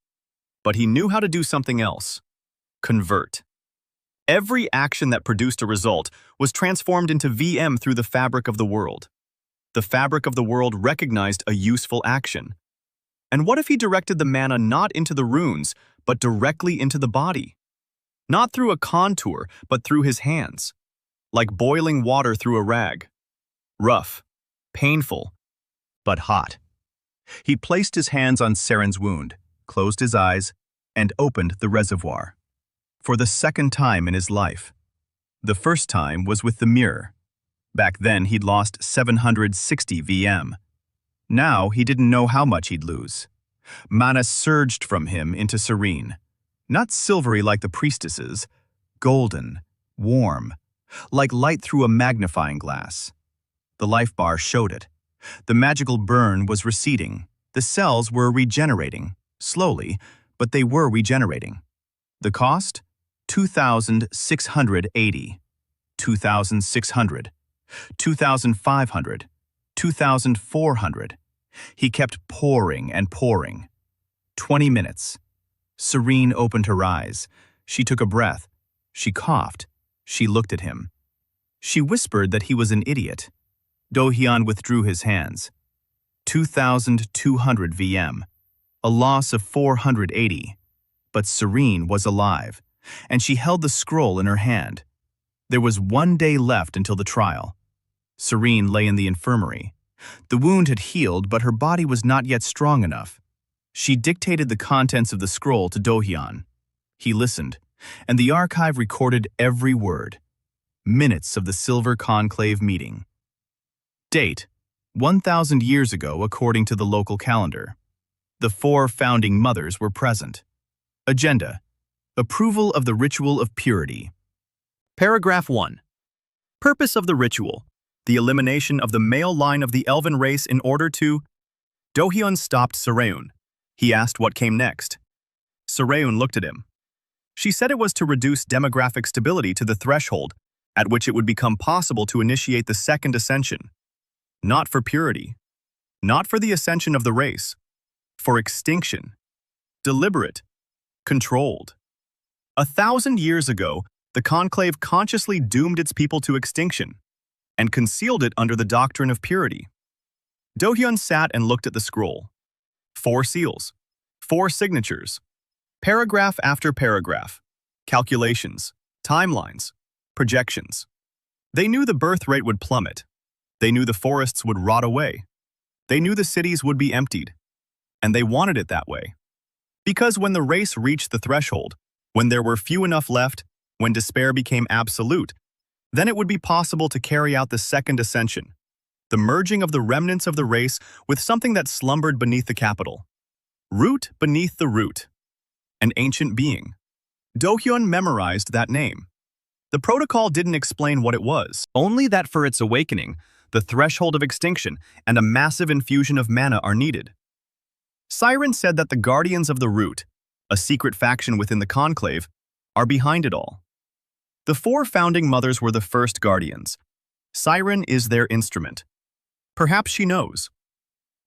But he knew how to do something else. Convert. Every action that produced a result was transformed into VM through the fabric of the world. The fabric of the world recognized a useful action. And what if he directed the mana not into the runes, but directly into the body? Not through a contour, but through his hands. Like boiling water through a rag. Rough, painful, but hot. He placed his hands on Seren's wound, closed his eyes, and opened the reservoir. For the second time in his life. The first time was with the mirror. Back then he'd lost 760 VM. Now he didn't know how much he'd lose. Mana surged from him into Cha Dohyun. Not silvery like the priestesses, golden, warm, like light through a magnifying glass. The life bar showed it. The magical burn was receding. The cells were regenerating, slowly, but they were regenerating. The cost? 2,680. 2,600. 2,500. 2,400. He kept pouring and pouring. 20 minutes. Cha Dohyun opened her eyes. She took a breath. She coughed. She looked at him. She whispered that he was an idiot. Dohyun withdrew his hands. 2,200 VM. A loss of 480. But Cha Dohyun was alive, and she held the scroll in her hand. There was 1 day left until the trial. Cha Dohyun lay in the infirmary. The wound had healed, but her body was not yet strong enough. She dictated the contents of the scroll to Dohyun. He listened, and the archive recorded every word. Minutes of the Silver Conclave meeting. Date: 1,000 years ago according to the local calendar. The 4 founding mothers were present. Agenda: approval of the ritual of purity. Paragraph 1. Purpose of the ritual: the elimination of the male line of the Elven race in order to... Dohyun stopped Cha Dohyun. He asked what came next. Cha Dohyun looked at him. She said it was to reduce demographic stability to the threshold at which it would become possible to initiate the second ascension. Not for purity. Not for the ascension of the race. For extinction. deliberate, controlled. 1,000 years ago, the conclave consciously doomed its people to extinction and concealed it under the doctrine of purity. Dohyun sat and looked at the scroll. 4 seals, 4 signatures, paragraph after paragraph, calculations, timelines, projections. They knew the birth rate would plummet. They knew the forests would rot away. They knew the cities would be emptied. And they wanted it that way. Because when the race reached the threshold, when there were few enough left, when despair became absolute, then it would be possible to carry out the second ascension, the merging of the remnants of the race with something that slumbered beneath the capital. Root beneath the root. An ancient being. Dohyun memorized that name. The protocol didn't explain what it was, only that for its awakening, the threshold of extinction and a massive infusion of mana are needed. Siren said that the Guardians of the Root, a secret faction within the conclave, are behind it all. The 4 founding mothers were the first guardians. Siren is their instrument. Perhaps she knows.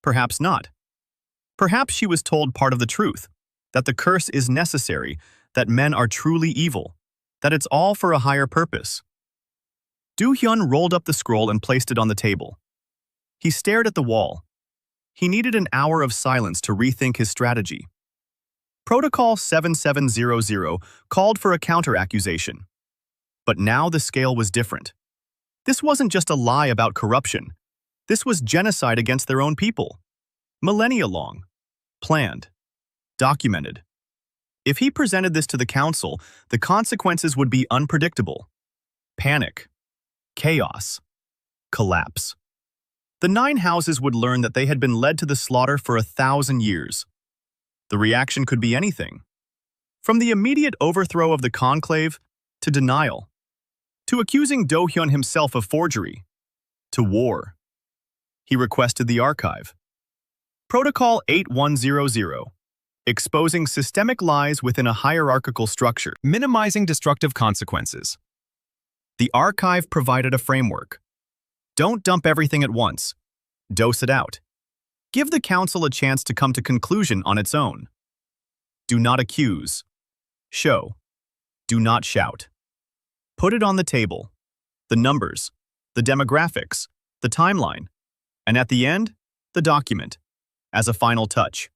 Perhaps not. Perhaps she was told part of the truth, that the curse is necessary, that men are truly evil, that it's all for a higher purpose. Dohyun rolled up the scroll and placed it on the table. He stared at the wall. He needed an hour of silence to rethink his strategy. Protocol 7700 called for a counter-accusation. But now the scale was different. This wasn't just a lie about corruption. This was genocide against their own people. Millennia long. Planned. Documented. If he presented this to the council, the consequences would be unpredictable. Panic. Chaos. Collapse. The 9 houses would learn that they had been led to the slaughter for 1,000 years. The reaction could be anything. From the immediate overthrow of the conclave, to denial, to accusing Dohyun himself of forgery, to war. He requested the archive. Protocol 8100, exposing systemic lies within a hierarchical structure, minimizing destructive consequences. The archive provided a framework. Don't dump everything at once. Dose it out. Give the council a chance to come to conclusion on its own. Do not accuse. Show. Do not shout. Put it on the table. The numbers, the demographics, the timeline, and at the end, the document, as a final touch.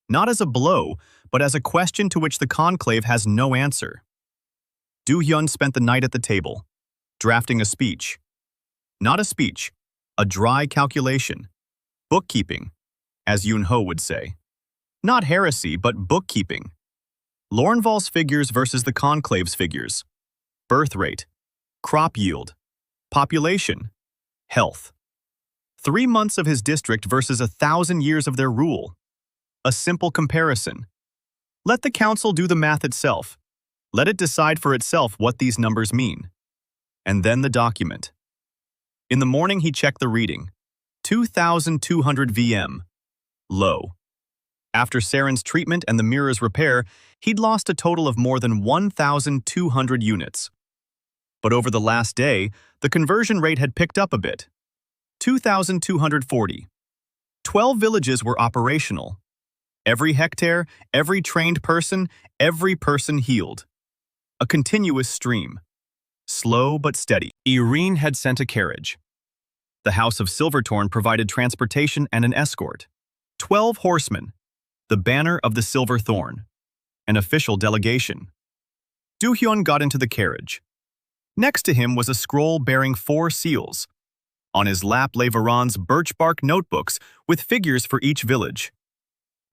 Not as a blow, but as a question to which the conclave has no answer. Dohyun spent the night at the table, drafting a speech. Not a speech, a dry calculation. Bookkeeping, as Yun-ho would say. Not heresy, but bookkeeping. Lornval's figures versus the conclave's figures. Birth rate, crop yield, population, health. 3 months of his district versus 1,000 years of their rule. A simple comparison. Let the council do the math itself. Let it decide for itself what these numbers mean. And then the document. In the morning he checked the reading. 2,200 VM. Low. After Saren's treatment and the mirror's repair, he'd lost a total of more than 1,200 units. But over the last day, the conversion rate had picked up a bit. 2,240. 12 villages were operational. Every hectare, every trained person, every person healed. A continuous stream. Slow but steady. Irene had sent a carriage. The House of Silvertorn provided transportation and an escort. 12 horsemen. The banner of the Silver Thorn. An official delegation. Dohyun got into the carriage. Next to him was a scroll bearing 4 seals. On his lap lay Varan's birch bark notebooks with figures for each village.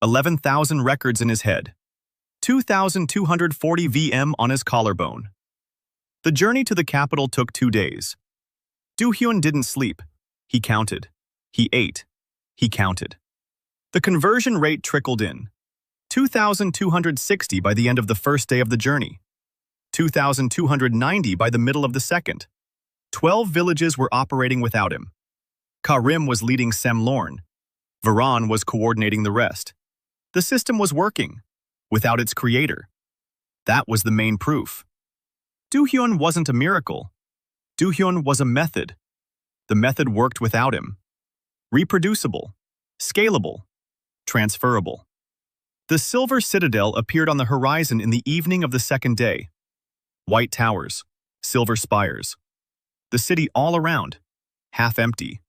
11,000 records in his head. 2,240 VM on his collarbone. The journey to the capital took 2 days. Dohyun didn't sleep. He counted. He ate. He counted. The conversion rate trickled in. 2,260 by the end of the first day of the journey. 2,290 by the middle of the second. 12 villages were operating without him. Karim was leading Semlorn. Varan was coordinating the rest. The system was working, without its creator. That was the main proof. Dohyun wasn't a miracle. Dohyun was a method. The method worked without him. Reproducible, scalable, transferable. The silver citadel appeared on the horizon in the evening of the second day. White towers, silver spires. The city all around, half empty.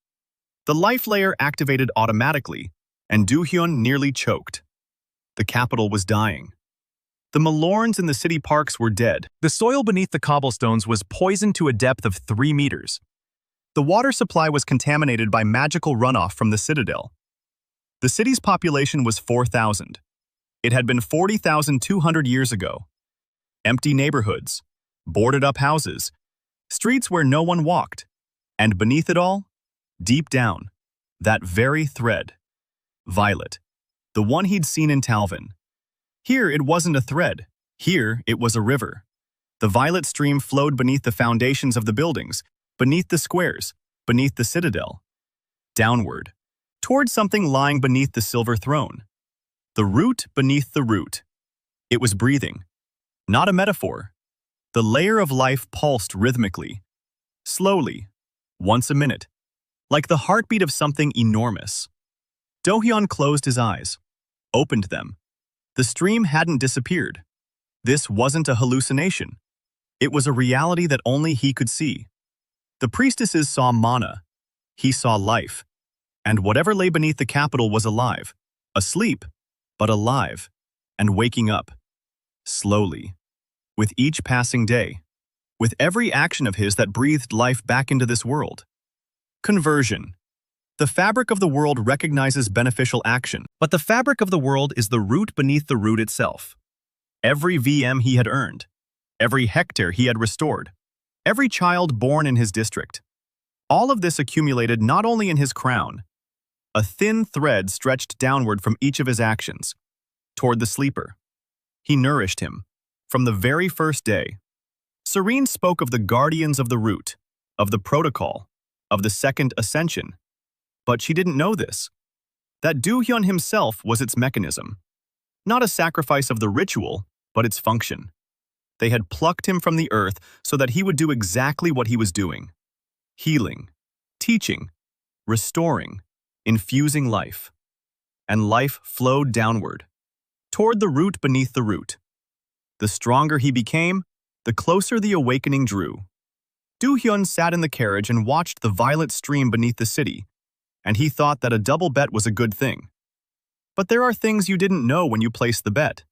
The life layer activated automatically, and Dohyun nearly choked. The capital was dying. The Malorns in the city parks were dead. The soil beneath the cobblestones was poisoned to a depth of 3 meters. The water supply was contaminated by magical runoff from the citadel. The city's population was 4,000. It had been 40,200 years ago. Empty neighborhoods, boarded-up houses, streets where no one walked. And beneath it all, deep down, that very thread. Violet, the one he'd seen in Talvin. Here it wasn't a thread. Here it was a river. The violet stream flowed beneath the foundations of the buildings, beneath the squares, beneath the citadel. Downward, toward something lying beneath the silver throne. The root beneath the root. It was breathing. Not a metaphor. The layer of life pulsed rhythmically. Slowly, once a minute. Like the heartbeat of something enormous. Dohyun closed his eyes. Opened them. The stream hadn't disappeared. This wasn't a hallucination. It was a reality that only he could see. The priestesses saw mana. He saw life. And whatever lay beneath the capital was alive. Asleep, but alive. And waking up. Slowly. With each passing day. With every action of his that breathed life back into this world. Conversion. The fabric of the world recognizes beneficial action. But the fabric of the world is the root beneath the root itself. Every VM he had earned. Every hectare he had restored. Every child born in his district. All of this accumulated not only in his crown. A thin thread stretched downward from each of his actions. Toward the sleeper. He nourished him. From the very first day. Serene spoke of the guardians of the root. Of the protocol. Of the second ascension. But she didn't know this. That Dohyun himself was its mechanism. Not a sacrifice of the ritual, but its function. They had plucked him from the earth so that he would do exactly what he was doing. Healing, teaching, restoring, infusing life. And life flowed downward, toward the root beneath the root. The stronger he became, the closer the awakening drew. Dohyun sat in the carriage and watched the violet stream beneath the city, and he thought that a double bet was a good thing. But there are things you didn't know when you placed the bet.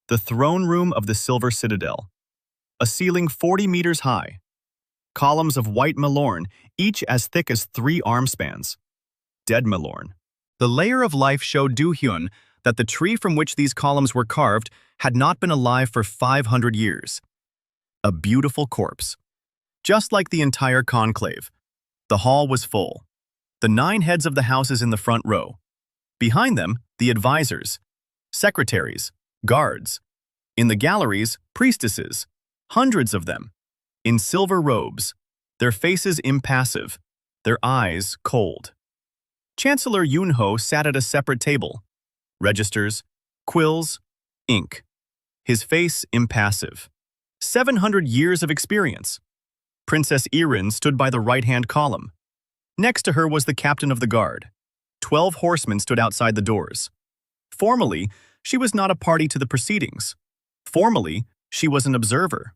The throne room of the Silver Citadel. A ceiling 40 meters high. Columns of white Malorn, each as thick as 3 arm spans. Dead Malorn. The layer of life showed Dohyun that the tree from which these columns were carved had not been alive for 500 years. A beautiful corpse. Just like the entire conclave. The hall was full. The 9 heads of the houses in the front row. Behind them, the advisors, secretaries, guards. In the galleries, priestesses, hundreds of them, in silver robes, their faces impassive, their eyes cold. Chancellor Yunho sat at a separate table. Registers, quills, ink. His face impassive. 700 years of experience. Princess Irin stood by the right-hand column. Next to her was the captain of the guard. 12 horsemen stood outside the doors. Formally, she was not a party to the proceedings. Formally, she was an observer.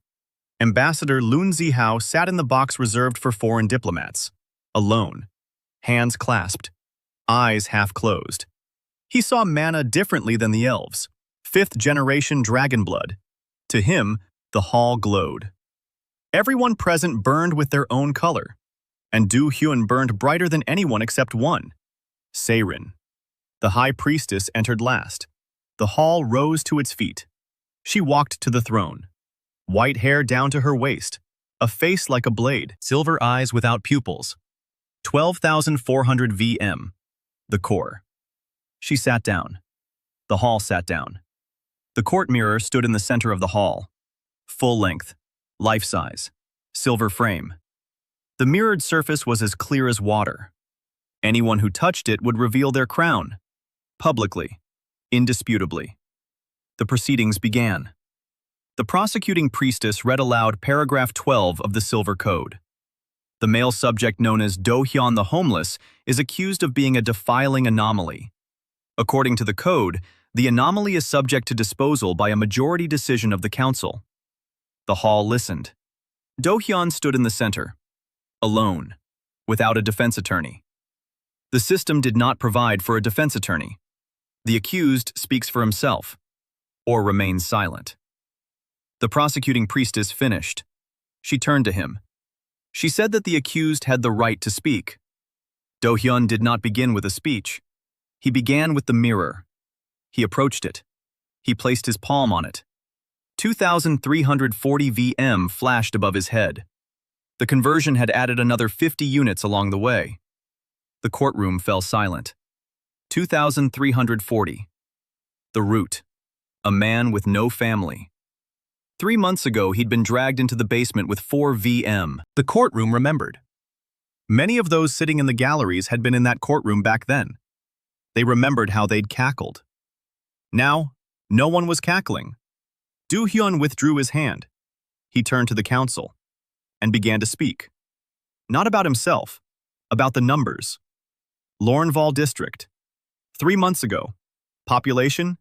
Ambassador Lun Zihao sat in the box reserved for foreign diplomats. Alone. Hands clasped. Eyes half closed. He saw mana differently than the elves. 5th-generation dragon blood. To him, the hall glowed. Everyone present burned with their own color. And Dohyun burned brighter than anyone except one. Seirin. The high priestess entered last. The hall rose to its feet. She walked to the throne. White hair down to her waist. A face like a blade. Silver eyes without pupils. 12,400 VM. The core. She sat down. The hall sat down. The court mirror stood in the center of the hall. Full length. Life-size. Silver frame. The mirrored surface was as clear as water. Anyone who touched it would reveal their crown. Publicly. Indisputably. The proceedings began. The prosecuting priestess read aloud paragraph 12 of the Silver Code. The male subject known as Dohyun the Homeless is accused of being a defiling anomaly. According to the code, The anomaly is subject to disposal by a majority decision of the council. The hall listened. Dohyun stood in the center, alone, without a defense attorney. The system did not provide for a defense attorney. The accused speaks for himself, or remains silent. The prosecuting priestess finished. She turned to him. She said that the accused had the right to speak. Dohyun did not begin with a speech. He began with the mirror. He approached it. He placed his palm on it. 2,340 VM flashed above his head. The conversion had added another 50 units along the way. The courtroom fell silent. 2,340. The root. A man with no family. 3 months ago, he'd been dragged into the basement with 4 VM. The courtroom remembered. Many of those sitting in the galleries had been in that courtroom back then. They remembered how they'd cackled. Now, no one was cackling. Dohyun withdrew his hand. He turned to the council and began to speak. Not about himself, about the numbers. Lornval District. 3 months ago. Population,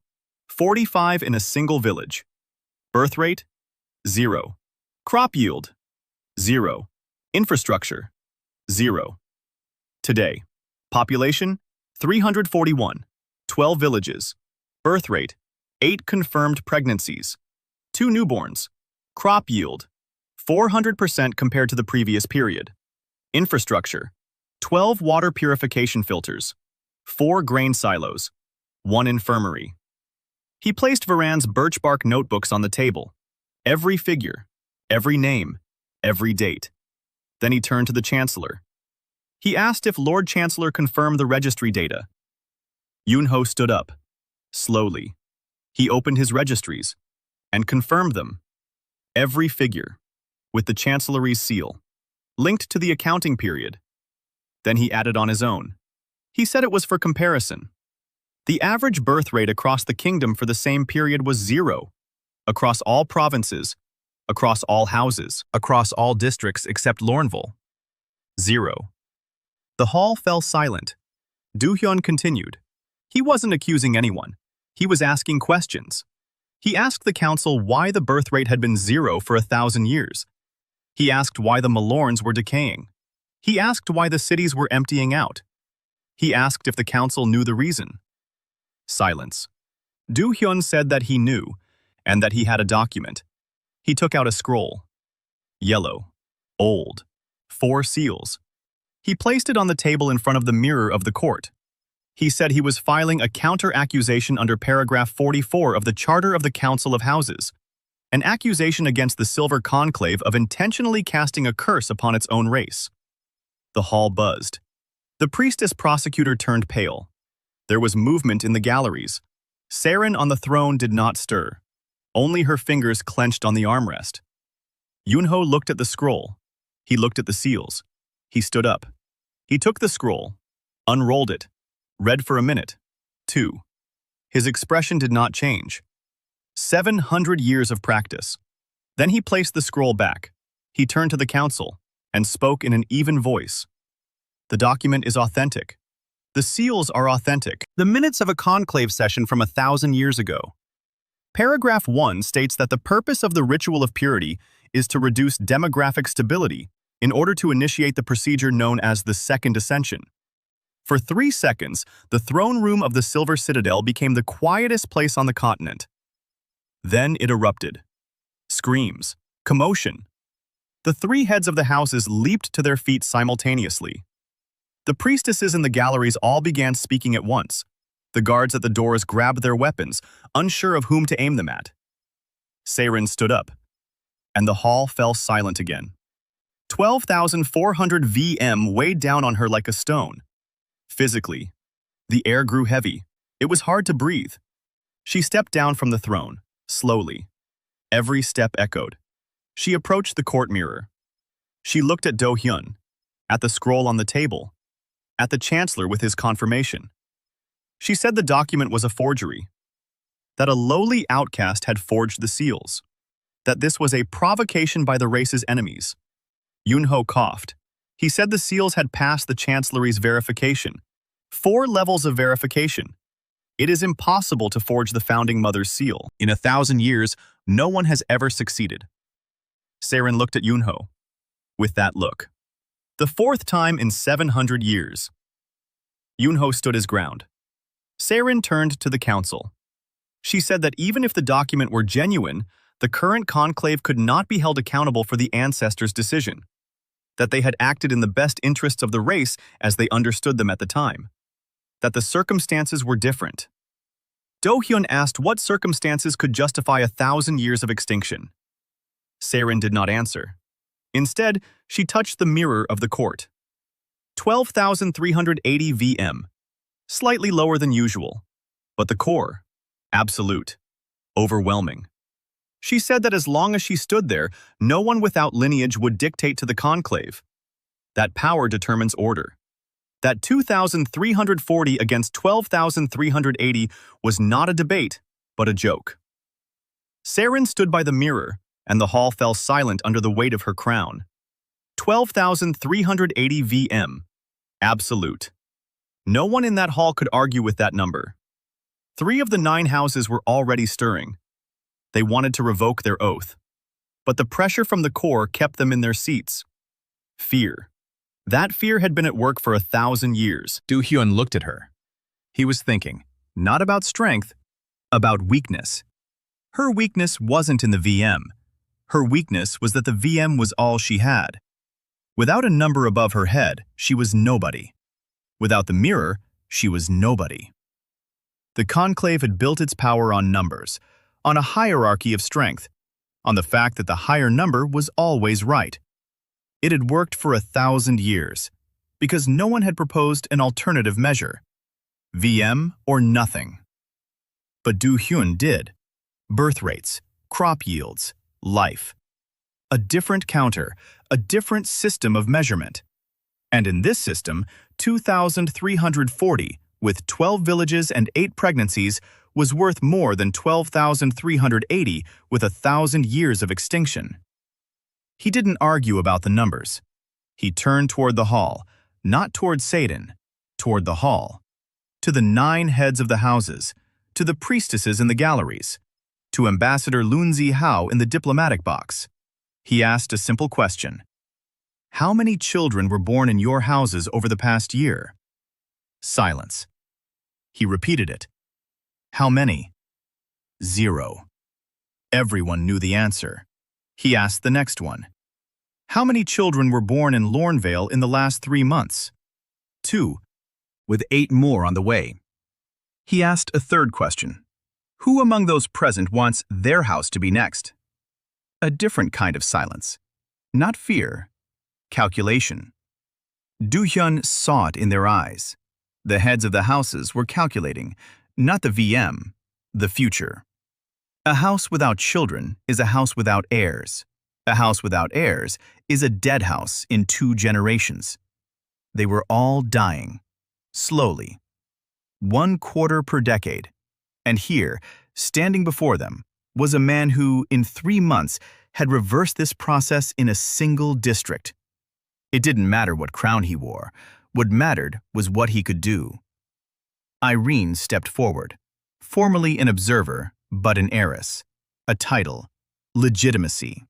45 in a single village. Birth rate, 0. Crop yield, 0. Infrastructure, 0. Today. Population, 341. 12 villages. Birth rate, 8 confirmed pregnancies. 2 newborns. Crop yield, 400% compared to the previous period. Infrastructure, 12 water purification filters, 4 grain silos, 1 infirmary. He placed Varan's birch bark notebooks on the table. Every figure, every name, every date. Then he turned to the Chancellor. He asked if Lord Chancellor confirmed the registry data. Yunho stood up. Slowly. He opened his registries and confirmed them. Every figure, with the Chancellery's seal, linked to the accounting period. Then he added on his own. He said it was for comparison. The average birth rate across the kingdom for the same period was 0, across all provinces, across all houses, across all districts except Lornval. 0. The hall fell silent. Dohyun continued. He wasn't accusing anyone. He was asking questions. He asked the council why the birth rate had been 0 for 1,000 years. He asked why the Malorns were decaying. He asked why the cities were emptying out. He asked if the council knew the reason. Silence. Dohyun said that he knew, and that he had a document. He took out a scroll. Yellow. Old. 4 seals. He placed it on the table in front of the mirror of the court. He said he was filing a counter-accusation under paragraph 44 of the Charter of the Council of Houses, an accusation against the Silver Conclave of intentionally casting a curse upon its own race. The hall buzzed. The priestess prosecutor turned pale. There was movement in the galleries. Saren on the throne did not stir. Only her fingers clenched on the armrest. Yunho looked at the scroll. He looked at the seals. He stood up. He took the scroll, unrolled it, read for a minute, 2. His expression did not change. 700 years of practice. Then he placed the scroll back. He turned to the council and spoke in an even voice. The document is authentic. The seals are authentic. The minutes of a conclave session from 1,000 years ago. Paragraph 1 states that the purpose of the ritual of purity is to reduce demographic stability in order to initiate the procedure known as the Second Ascension. For 3 seconds, the throne room of the Silver Citadel became the quietest place on the continent. Then it erupted. Screams. Commotion. The 3 heads of the houses leaped to their feet simultaneously. The priestesses in the galleries all began speaking at once. The guards at the doors grabbed their weapons, unsure of whom to aim them at. Saren stood up, and the hall fell silent again. 12,400 VM weighed down on her like a stone. Physically, the air grew heavy. It was hard to breathe. She stepped down from the throne, slowly. Every step echoed. She approached the court mirror. She looked at Dohyun, at the scroll on the table, at the chancellor with his confirmation. She said the document was a forgery, that a lowly outcast had forged the seals, that this was a provocation by the race's enemies. Yunho coughed. He said the seals had passed the chancellery's verification. 4 levels of verification. It is impossible to forge the founding mother's seal. In 1,000 years, no one has ever succeeded. Saren looked at Yunho with that look. The fourth time in 700 years. Yunho stood his ground. Saren turned to the council. She said that even if the document were genuine, the current conclave could not be held accountable for the ancestors' decision, that they had acted in the best interests of the race as they understood them at the time, that the circumstances were different. Dohyun asked what circumstances could justify 1,000 years of extinction. Saren did not answer. Instead, she touched the mirror of the court. 12,380 VM, slightly lower than usual, but the core, absolute, overwhelming. She said that as long as she stood there, no one without lineage would dictate to the conclave. That power determines order. That 2,340 against 12,380 was not a debate, but a joke. Saren stood by the mirror, and the hall fell silent under the weight of her crown. 12,380 VM. Absolute. No one in that hall could argue with that number. 3 of the 9 houses were already stirring. They wanted to revoke their oath. But the pressure from the core kept them in their seats. Fear. That fear had been at work for 1,000 years. Dohyun looked at her. He was thinking, not about strength, about weakness. Her weakness wasn't in the VM. Her weakness was that the VM was all she had. Without a number above her head, she was nobody. Without the mirror, she was nobody. The conclave had built its power on numbers, on a hierarchy of strength, on the fact that the higher number was always right. It had worked for 1,000 years, because no one had proposed an alternative measure. VM or nothing. But Dohyun did. Birth rates, crop yields, life. A different counter, a different system of measurement. And in this system, 2,340, with 12 villages and 8 pregnancies, was worth more than 12,380 with 1,000 years of extinction. He didn't argue about the numbers. He turned toward the hall, not toward Satan, toward the hall. To the 9 heads of the houses, to the priestesses in the galleries, to Ambassador Lunzi Hao in the diplomatic box. He asked a simple question. How many children were born in your houses over the past year? Silence. He repeated it. How many? 0. Everyone knew the answer. He asked the next one. How many children were born in Lornvale in the last 3 months? 2, with 8 more on the way. He asked a third question. Who among those present wants their house to be next? A different kind of silence. Not fear. Calculation. Dohyun saw it in their eyes. The heads of the houses were calculating, not the VM, the future. A house without children is a house without heirs. A house without heirs is a dead house in 2 generations. They were all dying, slowly. 1 quarter per decade. And here, standing before them, was a man who, in 3 months, had reversed this process in a single district. It didn't matter what crown he wore. What mattered was what he could do. Irene stepped forward, formally an observer, but an heiress. A title, legitimacy.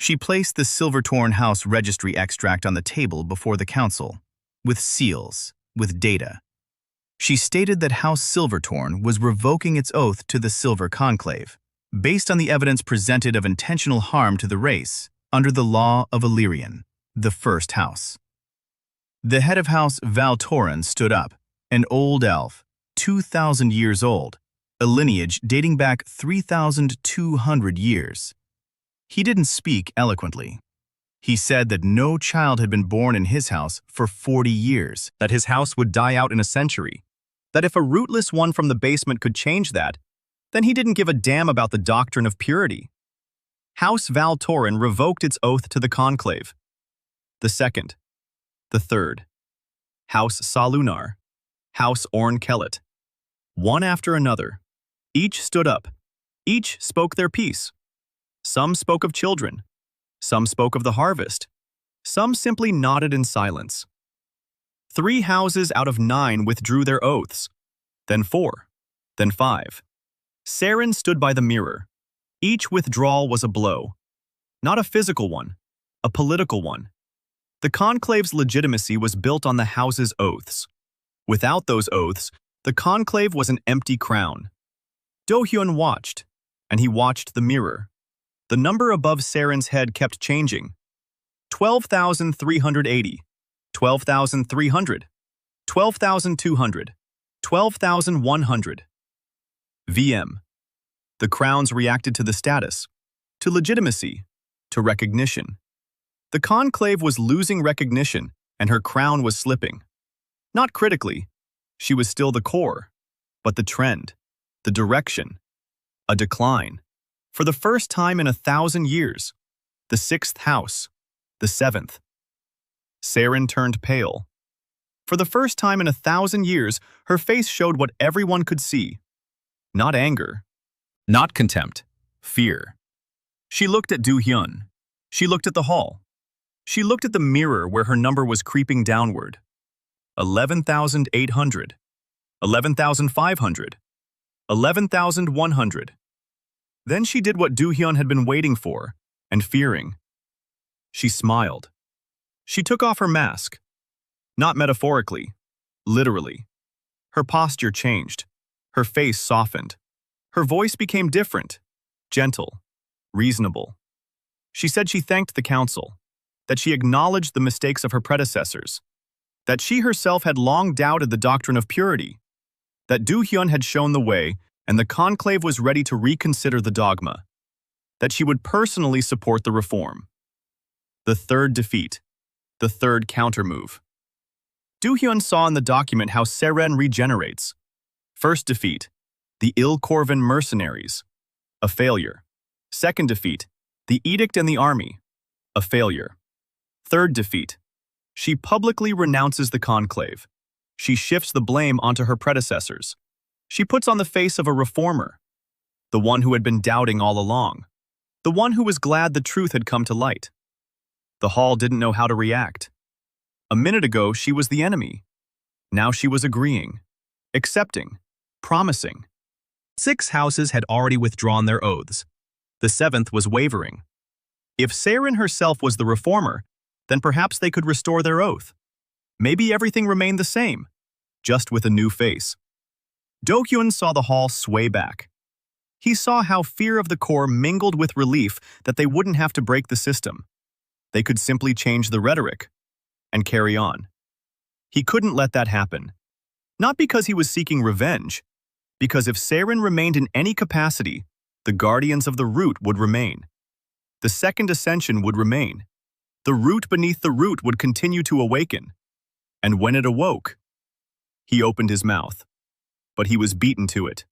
She placed the Silvertorn House registry extract on the table before the council, with seals, with data. She stated that House Silvertorn was revoking its oath to the Silver Conclave, based on the evidence presented of intentional harm to the race under the law of Illyrian, the first house. The head of House Valtoran stood up, an old elf, 2,000 years old, a lineage dating back 3,200 years. He didn't speak eloquently. He said that no child had been born in his house for 40 years, that his house would die out in a century, that if a rootless one from the basement could change that, then he didn't give a damn about the doctrine of purity. House Valtoran revoked its oath to the conclave. The second, the third, House Salunar, House Orn Kellet. One after another, each stood up, each spoke their piece. Some spoke of children, some spoke of the harvest, some simply nodded in silence. 3 houses out of 9 withdrew their oaths, then 4, Then 5. Saren stood by the mirror. Each withdrawal was a blow. Not a physical one, a political one. The conclave's legitimacy was built on the house's oaths. Without those oaths, the conclave was an empty crown. Dohyun watched, and he watched the mirror. The number above Saren's head kept changing. 12,380, 12,300, 12,200, 12,100. VM. The crowns reacted to the status, to legitimacy, to recognition. The conclave was losing recognition, and her crown was slipping. Not critically. She was still the core, but the trend, the direction, a decline. For the first time in 1,000 years, the 6th house, the 7th. Saren turned pale. For the first time in 1,000 years, her face showed what everyone could see. Not anger, not contempt, fear. She looked at Dohyun. She looked at the hall. She looked at the mirror where her number was creeping downward. 11,800, 11,500, 11,100. Then she did what Dohyun had been waiting for and fearing. She smiled. She took off her mask. Not metaphorically, literally. Her posture changed. Her face softened. Her voice became different, gentle, reasonable. She said she thanked the council, that she acknowledged the mistakes of her predecessors, that she herself had long doubted the doctrine of purity, that Dohyun had shown the way and the conclave was ready to reconsider the dogma, that she would personally support the reform. The third defeat, the third countermove. Dohyun saw in the document how Saren regenerates. First defeat, the Ilkorvan mercenaries, a failure. Second defeat, the edict and the army, a failure. Third defeat, she publicly renounces the conclave. She shifts the blame onto her predecessors. She puts on the face of a reformer, the one who had been doubting all along, the one who was glad the truth had come to light. The hall didn't know how to react. A minute ago, she was the enemy. Now she was agreeing, accepting, promising. 6 houses had already withdrawn their oaths. The 7th was wavering. If Saren herself was the reformer, then perhaps they could restore their oath. Maybe everything remained the same, just with a new face. Dohyun saw the hall sway back. He saw how fear of the core mingled with relief that they wouldn't have to break the system. They could simply change the rhetoric and carry on. He couldn't let that happen. Not because he was seeking revenge, because if Saren remained in any capacity, the guardians of the root would remain. The second ascension would remain. The root beneath the root would continue to awaken. And when it awoke, he opened his mouth. But he was beaten to it.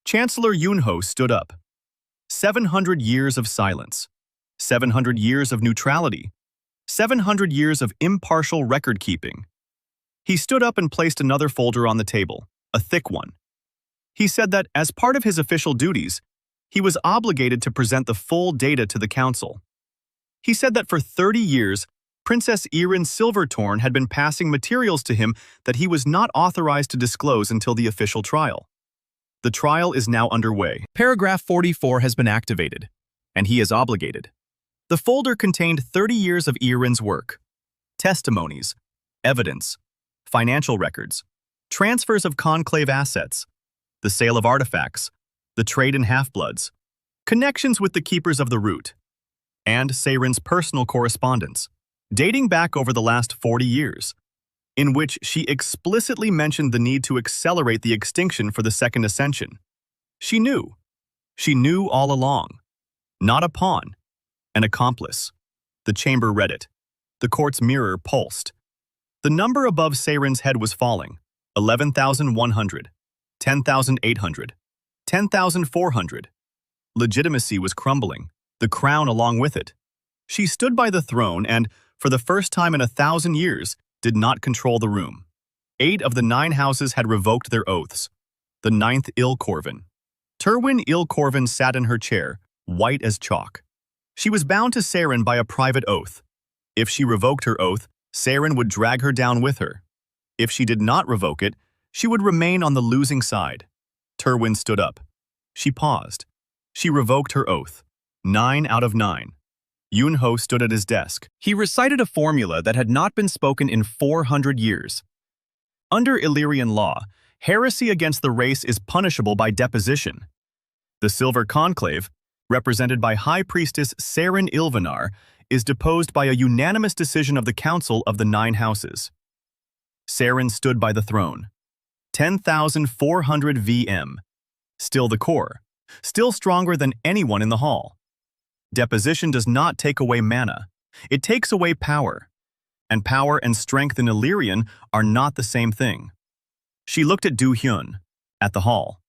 Chancellor Yunho stood up. 700 years of silence. 700 years of neutrality. 700 years of impartial record-keeping. He stood up and placed another folder on the table, a thick one. He said that, as part of his official duties, he was obligated to present the full data to the council. He said that for 30 years, Princess Irin Silvertorn had been passing materials to him that he was not authorized to disclose until the official trial. The trial is now underway. Paragraph 44 has been activated, and he is obligated. The folder contained 30 years of Irin's work, testimonies, evidence, financial records, transfers of conclave assets, the sale of artifacts, the trade in half-bloods, connections with the keepers of the root, and Saren's personal correspondence, dating back over the last 40 years, in which she explicitly mentioned the need to accelerate the extinction for the second ascension. She knew. She knew all along. Not a pawn, an accomplice. The chamber read it. The court's mirror pulsed. The number above Saren's head was falling. 11,100, 10,800, 10,400. Legitimacy was crumbling, the crown along with it. She stood by the throne and, for the first time in 1,000 years, did not control the room. 8 of the 9 houses had revoked their oaths. The 9th Ilkorvan. Terwin Ilkorvan sat in her chair, white as chalk. She was bound to Saren by a private oath. If she revoked her oath, Saren would drag her down with her. If she did not revoke it, she would remain on the losing side. Terwin stood up. She paused. She revoked her oath. 9 out of 9. Yunho stood at his desk. He recited a formula that had not been spoken in 400 years. Under Illyrian law, heresy against the race is punishable by deposition. The Silver Conclave, represented by High Priestess Seren Ilvanar, is deposed by a unanimous decision of the Council of the Nine Houses. Seren stood by the throne. 10,400 VM. Still the core. Still stronger than anyone in the hall. Deposition does not take away mana. It takes away power. And power and strength in Illyrian are not the same thing. She looked at Dohyun, at the hall,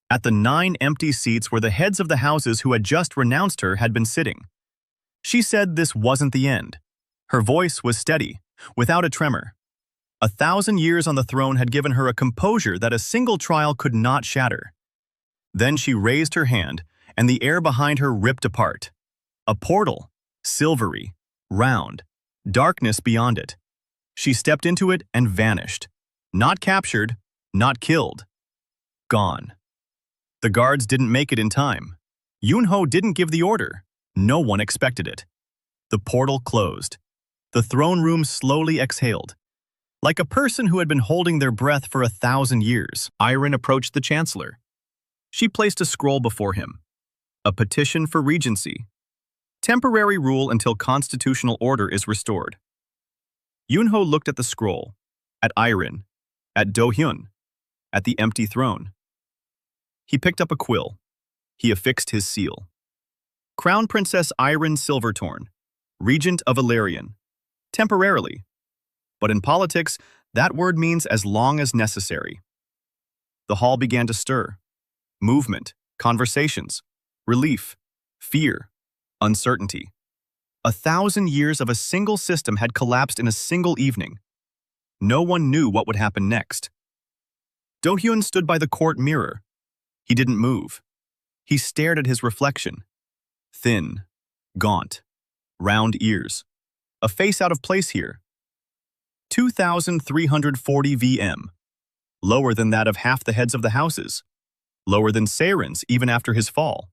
at the 9 empty seats where the heads of the houses who had just renounced her had been sitting. She said this wasn't the end. Her voice was steady, without a tremor. 1,000 years on the throne had given her a composure that a single trial could not shatter. Then she raised her hand, and the air behind her ripped apart. A portal, silvery, round, darkness beyond it. She stepped into it and vanished. Not captured, not killed. Gone. The guards didn't make it in time. Yunho didn't give the order. No one expected it. The portal closed. The throne room slowly exhaled. Like a person who had been holding their breath for 1,000 years, Iron approached the chancellor. She placed a scroll before him. A petition for regency. Temporary rule until constitutional order is restored. Yunho looked at the scroll, at Iron, at Dohyun, at the empty throne. He picked up a quill. He affixed his seal. Crown Princess Iron Silvertorn, Regent of Illyrian. Temporarily. But in politics, that word means as long as necessary. The hall began to stir. Movement, conversations, relief, fear, uncertainty. 1,000 years of a single system had collapsed in a single evening. No one knew what would happen next. Dohyun stood by the court mirror. He didn't move. He stared at his reflection. Thin, gaunt, round ears. A face out of place here. 2,340 VM. Lower than that of half the heads of the houses. Lower than Seren's even after his fall.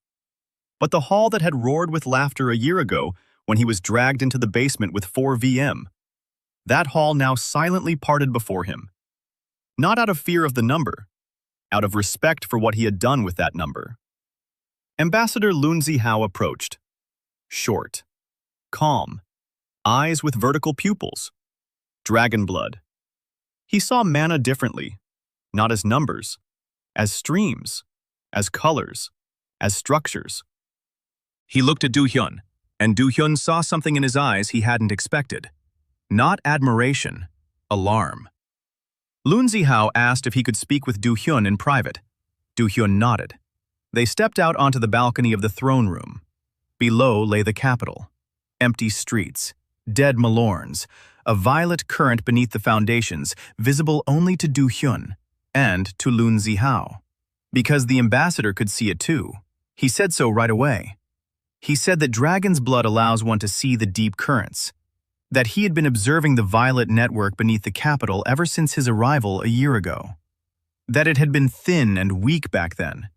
But the hall that had roared with laughter a year ago when he was dragged into the basement with 4 VM. That hall now silently parted before him. Not out of fear of the number, out of respect for what he had done with that number. Ambassador Lun Zihao approached. Short, calm, eyes with vertical pupils. Dragon blood. He saw mana differently, not as numbers, as streams, as colors, as structures. He looked at Dohyun, and Dohyun saw something in his eyes he hadn't expected. Not admiration, alarm. Lun Zihao asked if he could speak with Dohyun in private. Dohyun nodded. They stepped out onto the balcony of the throne room. Below lay the capital. Empty streets, dead Malorns, a violet current beneath the foundations, visible only to Dohyun and to Lun Zihao. Because the ambassador could see it too. He said so right away. He said that dragon's blood allows one to see the deep currents. That he had been observing the violet network beneath the capital ever since his arrival a year ago. That it had been thin and weak back then.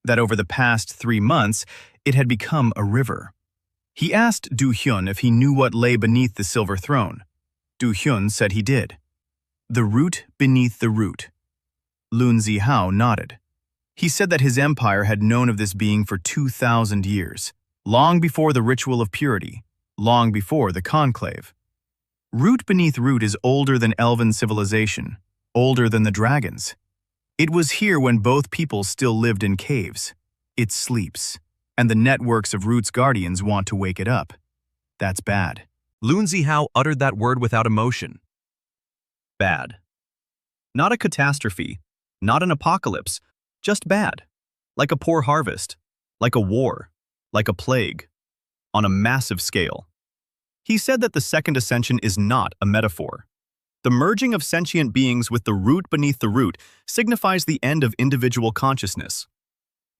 That over the past 3 months, it had become a river. He asked Dohyun if he knew what lay beneath the silver throne. Dohyun said he did. The root beneath the root. Lun Zihao nodded. He said that his empire had known of this being for 2,000 years, long before the ritual of purity, long before the conclave. Root beneath root is older than Elven civilization, older than the dragons. It was here when both peoples still lived in caves. It sleeps, and the networks of Root's guardians want to wake it up. That's bad. Lun Zihao uttered that word without emotion. Bad. Not a catastrophe, not an apocalypse, just bad. Like a poor harvest, like a war, like a plague, on a massive scale. He said that the second ascension is not a metaphor. The merging of sentient beings with the root beneath the root signifies the end of individual consciousness.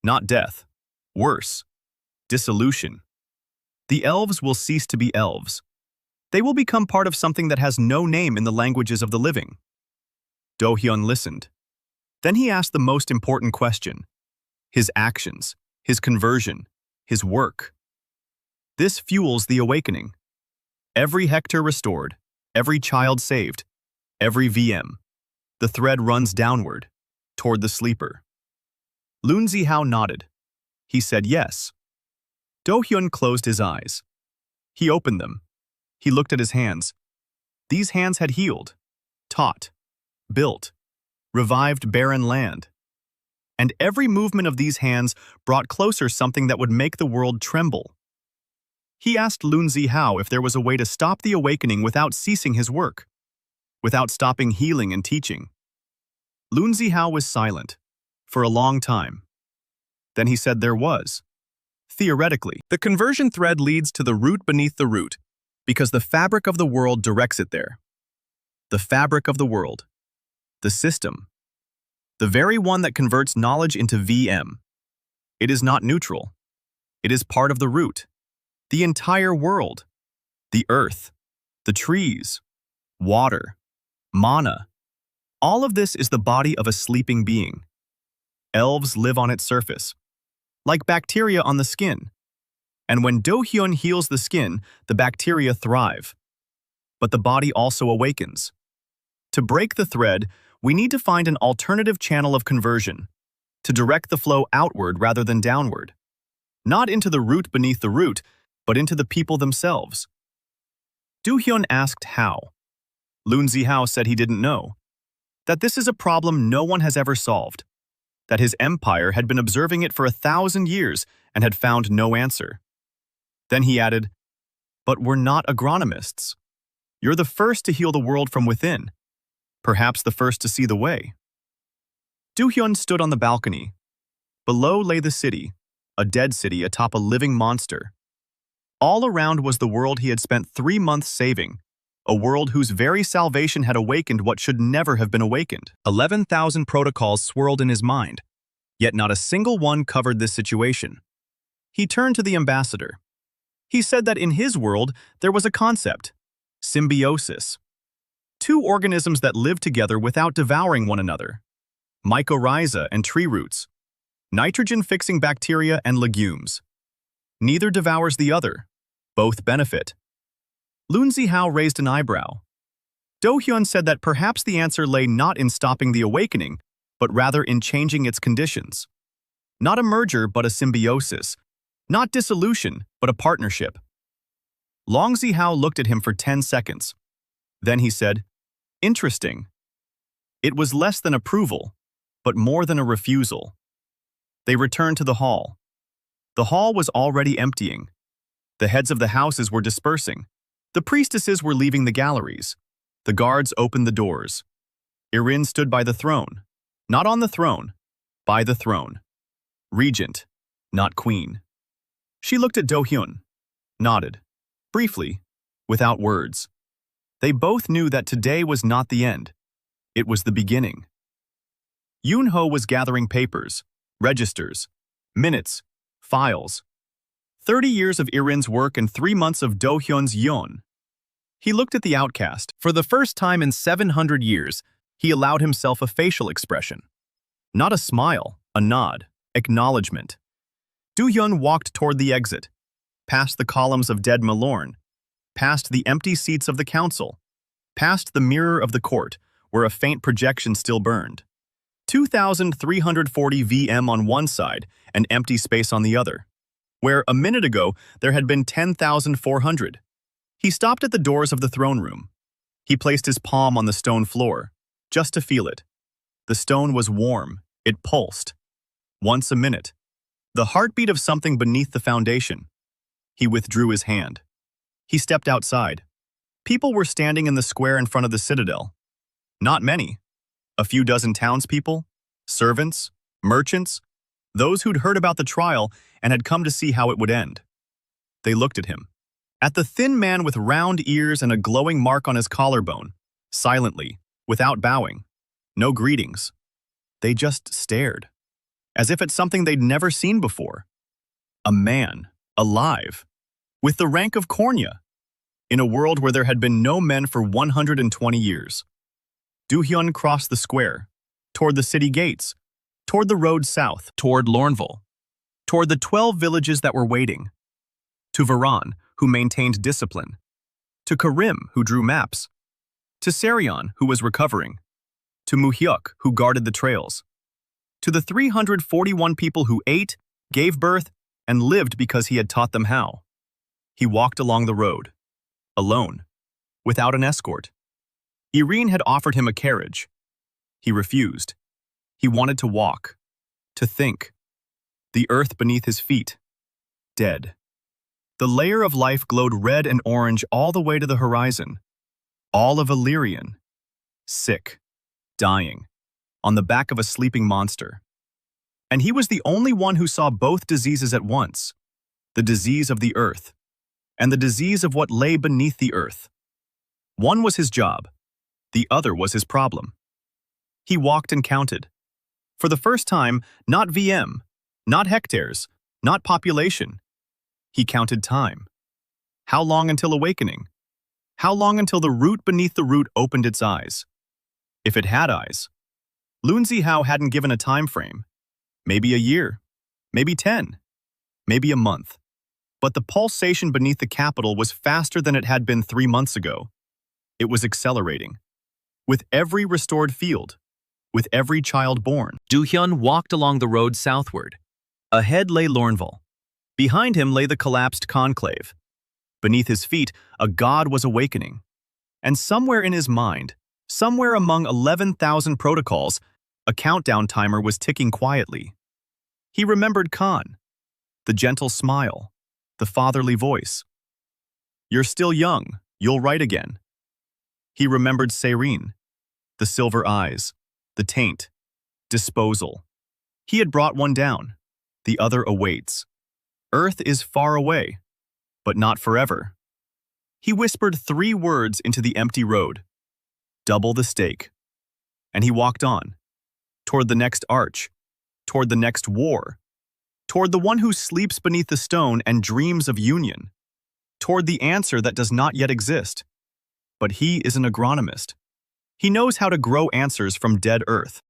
Not death. Worse. Dissolution. The elves will cease to be elves. They will become part of something that has no name in the languages of the living. Dohyun listened. Then he asked the most important question. his actions, his conversion, his work. This fuels the awakening. Every hectare restored, every child saved, every VM. The thread runs downward, toward the sleeper. Lun Zihao nodded. He said yes. Dohyun closed his eyes. He opened them. He looked at his hands. These hands had healed, taught, built, revived barren land. And every movement of these hands brought closer something that would make the world tremble. He asked Lun Zihao if there was a way to stop the awakening without ceasing his work, without stopping healing and teaching. Lun Zihao was silent, for a long time. Then he said there was. Theoretically, the conversion thread leads to the root beneath the root, because the fabric of the world directs it there. The fabric of the world. The system. The very one that converts knowledge into VM. It is not neutral. It is part of the root. The entire world. The earth. The trees. Water. Mana. All of this is the body of a sleeping being. Elves live on its surface, like bacteria on the skin. And when Dohyun heals the skin, the bacteria thrive. But the body also awakens. To break the thread, we need to find an alternative channel of conversion, to direct the flow outward rather than downward. Not into the root beneath the root, but into the people themselves. Dohyun asked how. Lun Zihao said he didn't know. That this is a problem no one has ever solved. That his empire had been observing it for 1,000 years and had found no answer. Then he added, "But we're not agronomists. You're the first to heal the world from within. Perhaps the first to see the way." Dohyun stood on the balcony. Below lay the city, a dead city atop a living monster. All around was the world he had spent 3 months saving, a world whose very salvation had awakened what should never have been awakened. 11,000 protocols swirled in his mind, yet not a single one covered this situation. He turned to the ambassador. He said that in his world there was a concept, symbiosis. 2 organisms that live together without devouring one another. Mycorrhiza and tree roots. Nitrogen-fixing bacteria and legumes. Neither devours the other. Both benefit. Lun Zihao raised an eyebrow. Dohyun said that perhaps the answer lay not in stopping the awakening, but rather in changing its conditions. Not a merger, but a symbiosis. Not dissolution, but a partnership. Long Zihao looked at him for 10 seconds. Then he said, "Interesting." It was less than approval, but more than a refusal. They returned to the hall. The hall was already emptying. The heads of the houses were dispersing. The priestesses were leaving the galleries. The guards opened the doors. Irin stood by the throne. Not on the throne, by the throne. Regent, not queen. She looked at Dohyun, nodded, briefly, without words. They both knew that today was not the end. It was the beginning. Yunho was gathering papers, registers, minutes, files. 30 years of Irin's work and 3 months of Dohyun's yon. He looked at the outcast. For the first time in 700 years, he allowed himself a facial expression. Not a smile, a nod, acknowledgement. Dohyun walked toward the exit, past the columns of dead Malorn, past the empty seats of the council, past the mirror of the court, where a faint projection still burned. 2,340 VM on one side, and empty space on the other, where a minute ago there had been 10,400. He stopped at the doors of the throne room. He placed his palm on the stone floor, just to feel it. The stone was warm, it pulsed. Once a minute. The heartbeat of something beneath the foundation. He withdrew his hand. He stepped outside. People were standing in the square in front of the citadel. Not many. A few dozen townspeople, servants, merchants, those who'd heard about the trial and had come to see how it would end. They looked at him. At the thin man with round ears and a glowing mark on his collarbone, silently, without bowing. No greetings. They just stared, as if at something they'd never seen before. A man, alive, with the rank of Kornya, in a world where there had been no men for 120 years. Dohyun crossed the square, toward the city gates, toward the road south, toward Lornville, toward the 12 villages that were waiting, to Varan, who maintained discipline, to Karim, who drew maps, to Sarion, who was recovering, to Muhyuk, who guarded the trails, to the 341 people who ate, gave birth, and lived because he had taught them how. He walked along the road, alone, without an escort. Irene had offered him a carriage. He refused. He wanted to walk, to think. The earth beneath his feet, dead. The layer of life glowed red and orange all the way to the horizon. All of Illyrian, sick, dying, on the back of a sleeping monster. And he was the only one who saw both diseases at once, the disease of the earth, and the disease of what lay beneath the earth. One was his job, the other was his problem. He walked and counted. For the first time, not VM, not hectares, not population. He counted time. How long until awakening? How long until the root beneath the root opened its eyes? If it had eyes. Lunzi Hao hadn't given a time frame. Maybe a year, maybe 10, maybe a month. But the pulsation beneath the capital was faster than it had been 3 months ago. It was accelerating. With every restored field, with every child born. Dohyun walked along the road southward. Ahead lay Lornville. Behind him lay the collapsed conclave. Beneath his feet, a god was awakening. And somewhere in his mind, somewhere among 11,000 protocols, a countdown timer was ticking quietly. He remembered Khan, the gentle smile, the fatherly voice. You're still young, you'll write again. He remembered Serene, the silver eyes, the taint, disposal. He had brought one down, the other awaits. Earth is far away, but not forever. He whispered 3 words into the empty road. Double the stake. And he walked on, toward the next arch, toward the next war, toward the one who sleeps beneath the stone and dreams of union, toward the answer that does not yet exist. But he is an agronomist. He knows how to grow answers from dead earth.